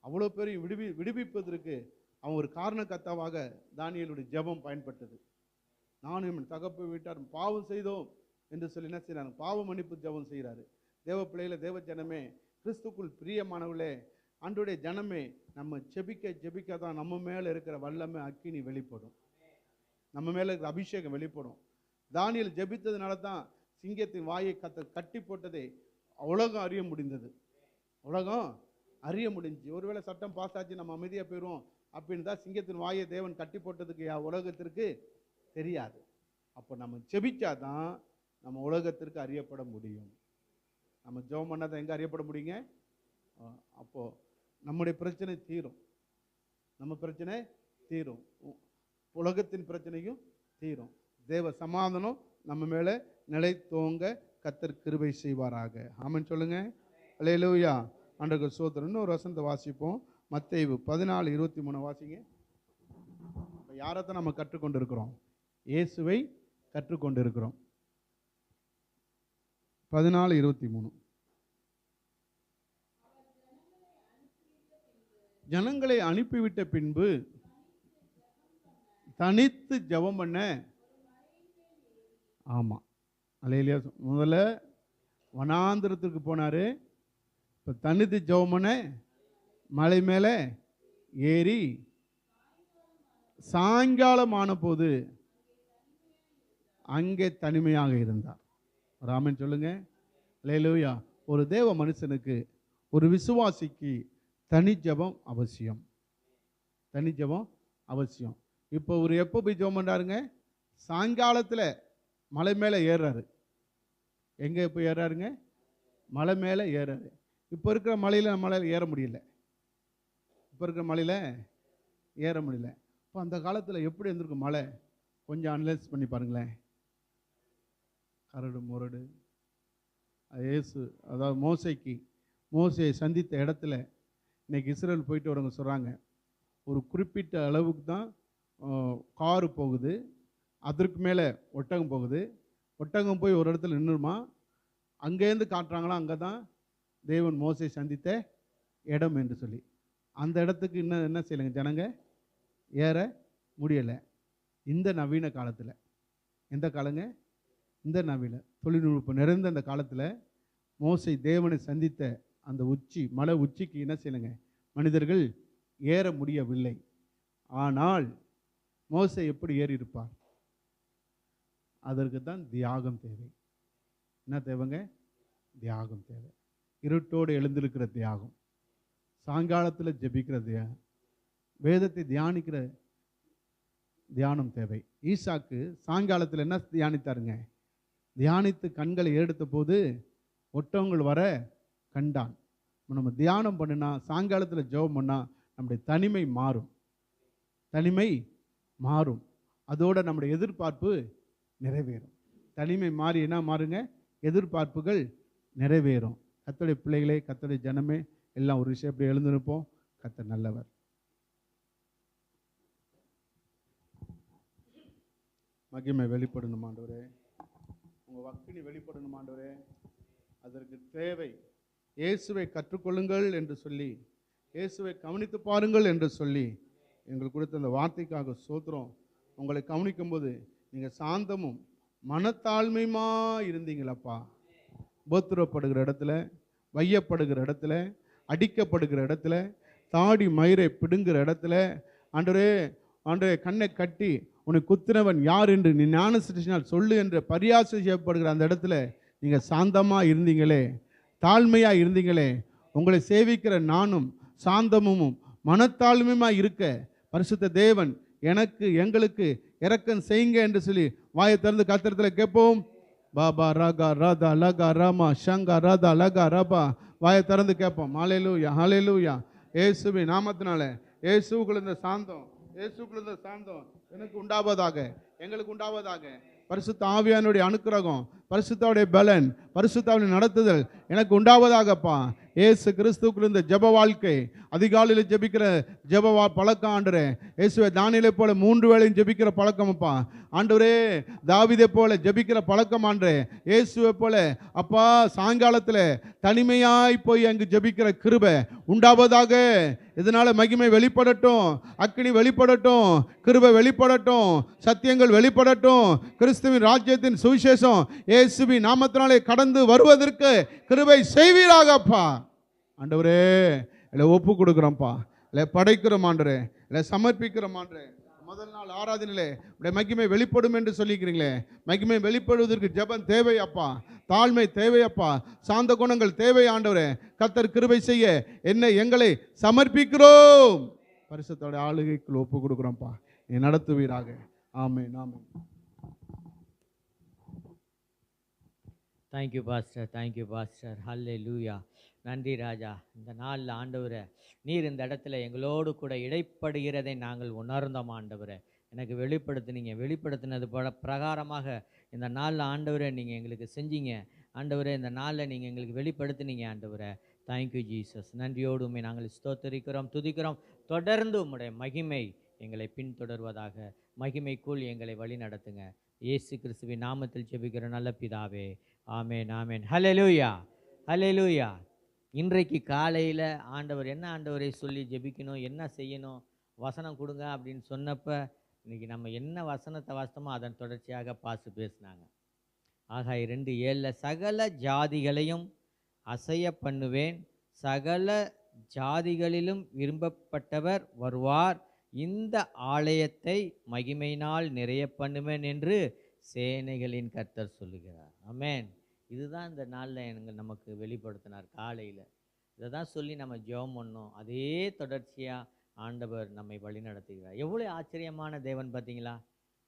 அவ்வளோ பேரையும் விடுவிப்பதற்கு அவன் ஒரு காரணக்கர்த்தாவாக தானியேலுடைய ஜெபம் பயன்பட்டது. நானும் என் தகப்பை வீட்டார் பாவம் செய்தோம் என்று சொல்லி என்ன செய்யறாங்க, பாவ மன்னிப்பு ஜெபம் செய்கிறாரு. தேவ பிள்ளைகள, தேவ ஜனமே, கிறிஸ்துக்குள் பிரியமானவர்களே, ஆண்டவருடைய ஜனமே, நம்ம ஜெபிக்க தான் நம்ம மேலே இருக்கிற வல்லமை அக்கினி வெளிப்படும், நம்ம மேலே இருக்கிற அபிஷேகம் வெளிப்படும். தானியேல் ஜெபித்ததுனால தான் சிங்கத்தின் வாயை கட்டி போட்டதை உலகம் அறிய முடிந்தது. உலகம் அறிய முடிஞ்சு. ஒருவேளை சட்டம் பாஸ் ஆச்சு, நம்ம அமைதியாக போயிடுவோம் அப்படின்னு தான் சிங்கத்தின் வாயை தேவன் கட்டி போட்டதுக்கு உலகத்திற்கு தெரியாது. அப்போ நம்ம ஜெபிச்சாதான் நம்ம உலகத்திற்கு அறியப்பட முடியும். நம்ம ஜெபம் பண்ணாதான் எங்கே அறியப்பட முடியுங்க? அப்போது நம்முடைய பிரச்சனை தீரும், நம்ம பிரச்சனை தீரும், உலகத்தின் பிரச்சனையும் தீரும். தேவ சமாதானம் நம்ம மேலே நிலைத்தோங்க கர்த்தர் கிருபை செய்வாராக. ஆமென் சொல்லுங்க. அல்லேலூயா. ஆண்டவருக்கு ஸ்தோத்திரம். இன்னொரு வசனத்தை வாசிப்போம். மத்தேயு 14:23 வாசிங்க. யாரைத்தான் நம்ம கற்றுக்கொண்டு இருக்கிறோம்? இயேசுவை கற்றுக்கொண்டு இருக்கிறோம். 14:23. ஜனங்களை அனுப்பிவிட்ட பின்பு தனித்து ஜெபம் பண்ண. ஆமாம், அல்லேலூயா. முதல்ல வனாந்திரத்திற்கு போனார், இப்போ தனித்து ஜெபம் பண்ண மலை மேலே ஏறி சாயங்காலம் ஆன போது அங்கே தனிமையாக இருந்தார். ராமன் சொல்லுங்க. அல்லேலூயா. ஒரு தேவ மனுஷனுக்கு, ஒரு விசுவாசிக்கு தனி ஜெபம் அவசியம், தனி ஜெபம் அவசியம். இப்போ ஒரு எப்போ போய் ஜெபம் பண்ணுறாருங்க? சாயங்காலத்தில் மலை மேலே ஏறுறாரு. எங்கே போய் ஏறாருங்க? மலை மேலே ஏறாரு. இப்போ இருக்கிற மலையில் நம்மளால் ஏற முடியல, இப்போ இருக்கிற மலையில் ஏற முடியல. இப்போ அந்த காலத்தில் எப்படி இருந்திருக்கும் மலை? கொஞ்சம் அனலைஸ் பண்ணி பாருங்களேன். கரடு முரடு. இயேசு, அதாவது மோசையை சந்தித்த இடத்துல இன்னைக்கு இஸ்ரேல் போயிட்டு வரவங்க சொல்கிறாங்க, ஒரு குறிப்பிட்ட அளவுக்கு தான் காரு போகுது, அதற்கு மேலே ஒட்டகம் போகுது. ஒட்டகம் போய் ஒரு இடத்துல நின்றுமா, அங்கேருந்து காட்டுறாங்களா அங்கே தான் தேவன் மோசையை சந்தித்த இடம் என்று சொல்லி. அந்த இடத்துக்கு இன்னும் என்ன செய்யலைங்க, ஜனங்க ஏற முடியலை. இந்த நவீன காலத்தில், எந்த காலங்க? இந்த நவீன தொழில்நுட்பம் நிறைந்த அந்த காலத்தில் மோசை தேவனை சந்தித்த அந்த மலை உச்சிக்கு என்ன செய்யலைங்க, மனிதர்கள் ஏற முடியவில்லை. ஆனால் மோசை எப்படி ஏறி இருப்பார்? அதற்கு தான் தியாகம் தேவை. என்ன தேவைங்க? தியாகம் தேவை. இருட்டோடு எழுந்திருக்கிற தியாகம், சாயங்காலத்தில் ஜெபிக்கிற தியாகம், வேதத்தை தியானிக்கிற தியானம் தேவை. ஈசாக்கு சாயங்காலத்தில் என்ன தியானித்தாருங்க? தியானித்து கண்களை எடுத்த போது ஒட்டகங்கள் வர கண்டான். நம்ம தியானம் பண்ணினா, சாயங்காலத்தில் ஜெபம் பண்ணால் நம்முடைய தனிமை மாறும், தனிமை மாறும். அதோட நம்முடைய எதிர்பார்ப்பு நிறைவேறும். தனிமை மாறி என்ன மாறுங்க? எதிர்பார்ப்புகள் நிறைவேறும். கர்த்தருடைய பிள்ளைகளே, கர்த்தருடைய ஜனமே, எல்லாம் ஒரு விஷயம் எப்படி எழுந்திருப்போம். கர்த்தர் நல்லவர். மகிமை வெளிப்படணும் ஆண்டவரே, உங்கள் அக்கினி வெளிப்படணும் ஆண்டவரே. அதற்கு தேவை இயேசுவை கற்றுக்கொள்ளுங்கள் என்று சொல்லி, இயேசுவை கவனித்து பாருங்கள் என்று சொல்லி எங்களுக்கு கொடுத்த அந்த வார்த்தைக்காக ஸ்தோத்திரம். உங்களை கவனிக்கும்போது நீங்கள் சாந்தமும் மனத்தாழ்மையுமா இருந்தீங்களப்பா. உபத்திரப்படுகிற இடத்துல, வையப்படுகிற இடத்துல, அடிக்கப்படுகிற இடத்துல, தாடி மயிரை பிடுங்குற இடத்துல, ஆண்டவரே கண்ணை கட்டி உன்னை குத்தினவன் யார் என்று நீ ஞான சிருஷ்டினால் சொல்லு என்று பரியாசம் செய்யப்படுகிற அந்த இடத்துல நீங்கள் சாந்தமாக இருந்தீங்களே, தாழ்மையாக இருந்தீங்களே. உங்களை சேவிக்கிற நானும் சாந்தமும் மனத்தாழ்மையுமா இருக்க பரிசுத்த தேவன் எங்களுக்கு இரக்கம் செய்யுங்க என்று சொல்லி வாயை திறந்து கர்த்தரிடத்தில் கேட்போம். பாபா ராகா ராதா லகா ராமா ஷங்கா ராதா லகா ரபா. வாயை திறந்து கேட்போம். ஹல்லேலூயா, ஹல்லேலூயா. இயேசுவின் நாமத்தினால, இயேசுக்குள்ள இந்த சாந்தம், இயேசுக்குள்ள இந்த சாந்தம் எனக்கு உண்டாவதாக, எங்களுக்கு உண்டாவதாக. பரிசுத்த ஆவியானுடைய அனுக்கிரகம், பரிசுத்தாவுடைய பலன், பரிசுத்தாவுடைய நடத்துதல் எனக்கு உண்டாவதாகப்பா. இயேசு கிறிஸ்துக்குள்ள இந்த ஜெப வாழ்க்கை, அதிகாலையில் ஜெபிக்கிற ஜெப பழக்கம் ஆண்டவரே. இயேசுவை தானியேலை போல 3 வேளையும் ஜெபிக்கிற பழக்கமப்பா ஆண்டவரே. தாவீதை போல ஜெபிக்கிற பழக்கம் ஆண்டவரே. இயேசுவை போல அப்பா சாயங்காலத்தில் தனிமையாய் போய் அங்கு ஜெபிக்கிற கிருபை உண்டாவதாக. இதனால மகிமை வெளிப்படட்டும், அக்கினி வெளிப்படட்டும், கிருபை வெளிப்படட்டும், சத்தியங்கள் வெளிப்படட்டும். கிறிஸ்துவின் ராஜ்யத்தின் சுவிசேஷம் இயேசுவின் நாமத்தினாலே கடந்து வருவதற்கு கிருபை செய்வீராகப்பா. ஆண்டவரே இல்லை ஒப்பு கொடுக்குறோம்ப்பா, இல்லை படைக்கிறோம் ஆண்டவரே, இல்லை சமர்ப்பிக்கிறோம் ஆண்டவரே. முதல் நாள் ஆராதனையிலே உடைய மகிமை வெளிப்படும் என்று சொல்லிக்கிறீங்களே, மகிமை வெளிப்படுவதற்கு ஜெபம் தேவை அப்பா, தாழ்மை தேவை அப்பா, சாந்த குணங்கள் தேவை ஆண்டவரே. கர்த்தர் கிருபை செய்ய எங்களை சமர்ப்பிக்கிறோம். பரிசுத்தோட ஆளுகைக்குள் ஒப்பு கொடுக்குறோம்ப்பா, நீ நடத்துவீராக. Amen amen. Thank you pastor, thank you pastor. Hallelujah. நன்றி ராஜா. இந்த நாளில் ஆண்டவரே நீர் இந்த இடத்துல எங்களோடு கூட இடைப்படுகிறதை நாங்கள் உணர்ந்தோம் ஆண்டவரே. எனக்கு வெளிப்படுத்தினது பிரகாரமாக இந்த நாளில் ஆண்டவரே நீங்கள் எங்களுக்கு செஞ்சீங்க ஆண்டவரே. இந்த நாளில் நீங்கள் எங்களுக்கு வெளிப்படுத்தினீங்க ஆண்டவரே. Thank you Jesus. நன்றியோடுமே நாங்கள் ஸ்தோத்தரிக்கிறோம், துதிக்கிறோம். தொடர்ந்து உம்முடைய மகிமை எங்களை பின்தொடர்வதாக. மகிமைக்குள் எங்களை வழி நடத்துங்க. இயேசு கிறிஸ்துவின் நாமத்தில் ஜெபிக்கிற நல்ல பிதாவே, ஆமென் ஆமென். ஹல்லேலூயா, ஹல்லேலூயா. இன்றைக்கு காலையில் ஆண்டவர் என்ன ஆண்டவரை சொல்லி ஜெபிக்கணும், என்ன செய்யணும், வசனம் கொடுங்க அப்படின்னு சொன்னப்போ இன்றைக்கி நம்ம என்ன வசனத்தை வாசித்தோமோ அதன் தொடர்ச்சியாக பாசு பேசினாங்க. ஆகாய் 2:7 சகல ஜாதிகளையும் அசைய பண்ணுவேன், சகல ஜாதிகளிலும் விரும்பப்பட்டவர் வருவார், இந்த ஆலயத்தை மகிமையினால் நிறைய பண்ணுவேன் என்று சேனைகளின் கர்த்தர் சொல்லுகிறார். ஆமென். இதுதான் இந்த நாளில் நமக்கு வெளிப்படுத்தினார் காலையில். இதை தான் சொல்லி நம்ம ஜெபம் பண்ணோம். அதே தொடர்ச்சியாக ஆண்டவர் நம்மை வழி நடத்துகிறார். எவ்வளோ ஆச்சரியமான தேவன் பார்த்தீங்களா.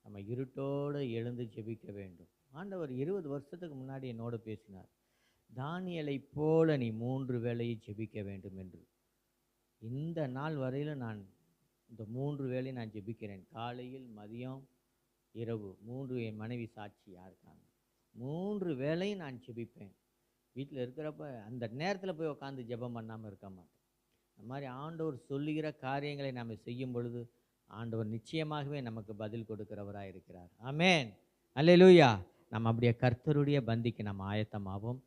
நம்ம இருட்டோடு எழுந்து ஜெபிக்க வேண்டும். ஆண்டவர் 20 வருஷத்துக்கு முன்னாடி என்னோடு பேசினார். தானியேலை போல நீ 3 வேளையை ஜெபிக்க வேண்டும் என்று. இந்த நாள் வரையில் நான் இந்த 3 வேளையும் நான் ஜெபிக்கிறேன். காலையில், மதியம், இரவு. 3 என் மனைவி சாட்சியாக இருக்காங்க. 3 வேளையும் நான் ஜெபிப்பேன். வீட்டில் இருக்கிறப்ப அந்த நேரத்தில் போய் உட்காந்து ஜெபம் பண்ணாமல் இருக்க மாட்டேன். அந்த மாதிரி ஆண்டவர் சொல்லுகிற காரியங்களை நாம் செய்யும் பொழுது ஆண்டவர் நிச்சயமாகவே நமக்கு பதில் கொடுக்கிறவராக இருக்கிறார். ஆமென், அல்லேலூயா. நம்ம அப்படியே கர்த்தருடைய பந்திக்கு நம்ம ஆயத்தமாவோம்.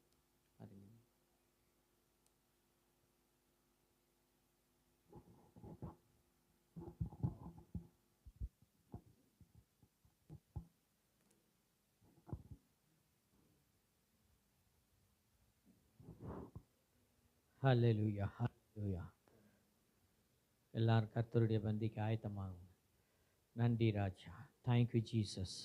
ஹல்லேலூயா, ஹல்லேலூயா. எல்லாரும் கர்த்தருடைய பந்திக்கு ஆயத்தமாகும். நன்றி ராஜா. Thank you Jesus.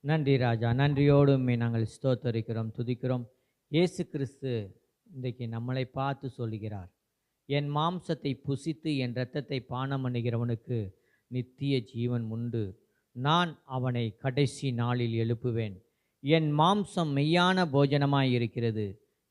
நன்றி ராஜா. நன்றியோடுமே நாங்கள் ஸ்தோத்தரிக்கிறோம், துதிக்கிறோம். இயேசு கிறிஸ்து இன்றைக்கு நம்மளை பார்த்து சொல்லுகிறார், என் மாம்சத்தை புசித்து என் இரத்தத்தை பானம் பண்ணுகிறவனுக்கு நித்திய ஜீவன் உண்டு, நான் அவனை கடைசி நாளில் எழுப்புவேன், என் மாம்சம் மெய்யான போஜனமாய் இருக்கிறது,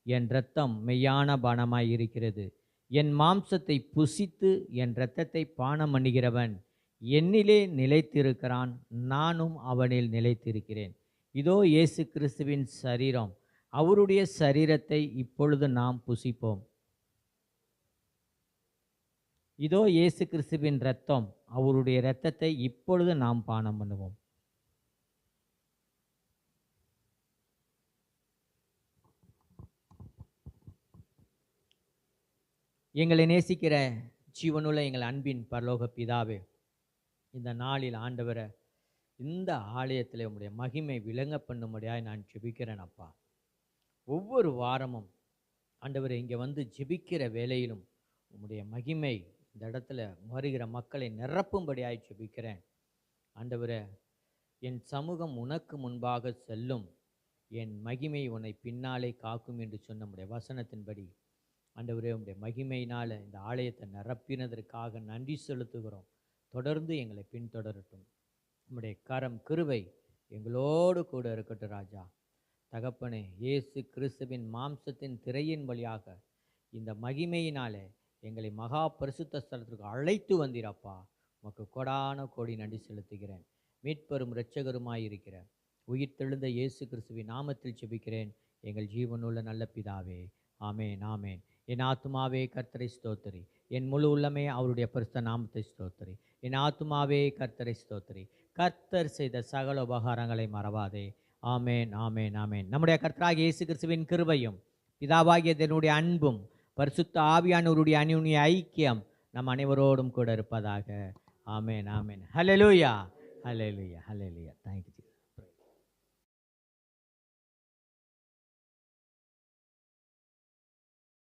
என் இரத்தம் மெய்யான பானமாய் இருக்கிறது. என் மாம்சத்தை புசித்து என் இரத்தத்தை பானம் பண்ணுகிறவன் என்னிலே நிலைத்திருக்கிறான், நானும் அவனில் நிலைத்திருக்கிறேன். இதோ இயேசு கிறிஸ்துவின் சரீரம், அவருடைய சரீரத்தை இப்பொழுது நாம் புசிப்போம். இதோ இயேசு கிறிஸ்துவின் இரத்தம், அவருடைய இரத்தத்தை இப்பொழுது நாம் பானம் பண்ணுவோம். எங்களை நேசிக்கிற ஜீவனுள்ள எங்கள் அன்பின் பரலோக பிதாவே, இந்த நாளில் ஆண்டவரை இந்த ஆலயத்தில் உம்முடைய மகிமை விளங்க பண்ணும்படியாய் நான் ஜெபிக்கிறேன் அப்பா. ஒவ்வொரு வாரமும் ஆண்டவரை இங்கே வந்து ஜெபிக்கிற வேளையிலும் உம்முடைய மகிமை இந்த இடத்துல வருகிற மக்களை நிரப்பும்படியாய் ஜெபிக்கிறேன். ஆண்டவரை, என் சமூகம் உனக்கு முன்பாக செல்லும், என் மகிமை உன்னை பின்னாலே காக்கும் என்று சொன்ன உம்முடைய வசனத்தின்படி ஆண்டவரே, உம்முடைய மகிமையினால் இந்த ஆலயத்தை நிரப்பினதற்காக நன்றி செலுத்துகிறோம். தொடர்ந்து எங்களை பின்தொடரட்டும். உம்முடைய கரம் கிருபை எங்களோடு கூட இருக்கட்டும் ராஜா. தகப்பனே, இயேசு கிறிஸ்துவின் மாம்சத்தின் திரையின் வழியாக இந்த மகிமையினாலே எங்களை மகா பரிசுத்த ஸ்தலத்திற்கு அழைத்து வந்தீரப்பா. உமக்கு கொடான கோடி நன்றி செலுத்துகிறேன். மீட்பெரும் இரட்சகருமாயிருக்கிற உயிர்த்தெழுந்த இயேசு கிறிஸ்துவின் நாமத்தில் ஜெபிக்கிறேன் எங்கள் ஜீவனுள்ள நல்ல பிதாவே. ஆமேன், ஆமேன். என் ஆத்துமாவே கர்த்தரை ஸ்தோத்திரி, என் முழு உள்ளமே அவருடைய பரிசுத்த நாமத்தை ஸ்தோத்திரி. என் ஆத்துமாவே கர்த்தரை ஸ்தோத்திரி, கர்த்தர் செய்த சகல உபகாரங்களை மறவாதே. ஆமேன், ஆமேன், ஆமேன். நம்முடைய கர்த்தராகிய இயேசு கிறிஸ்துவின் கிருபையும் பிதாவாகிய தேவனுடைய அன்பும் பரிசுத்த ஆவியானவருடைய அந்யோன்ய ஐக்கியம் நம் அனைவரோடும் கூட இருப்பதாக. ஆமேன், ஆமேன். ஹல்லேலூயா, ஹல்லேலூயா, ஹல்லேலூயா. தேங்க்யூ.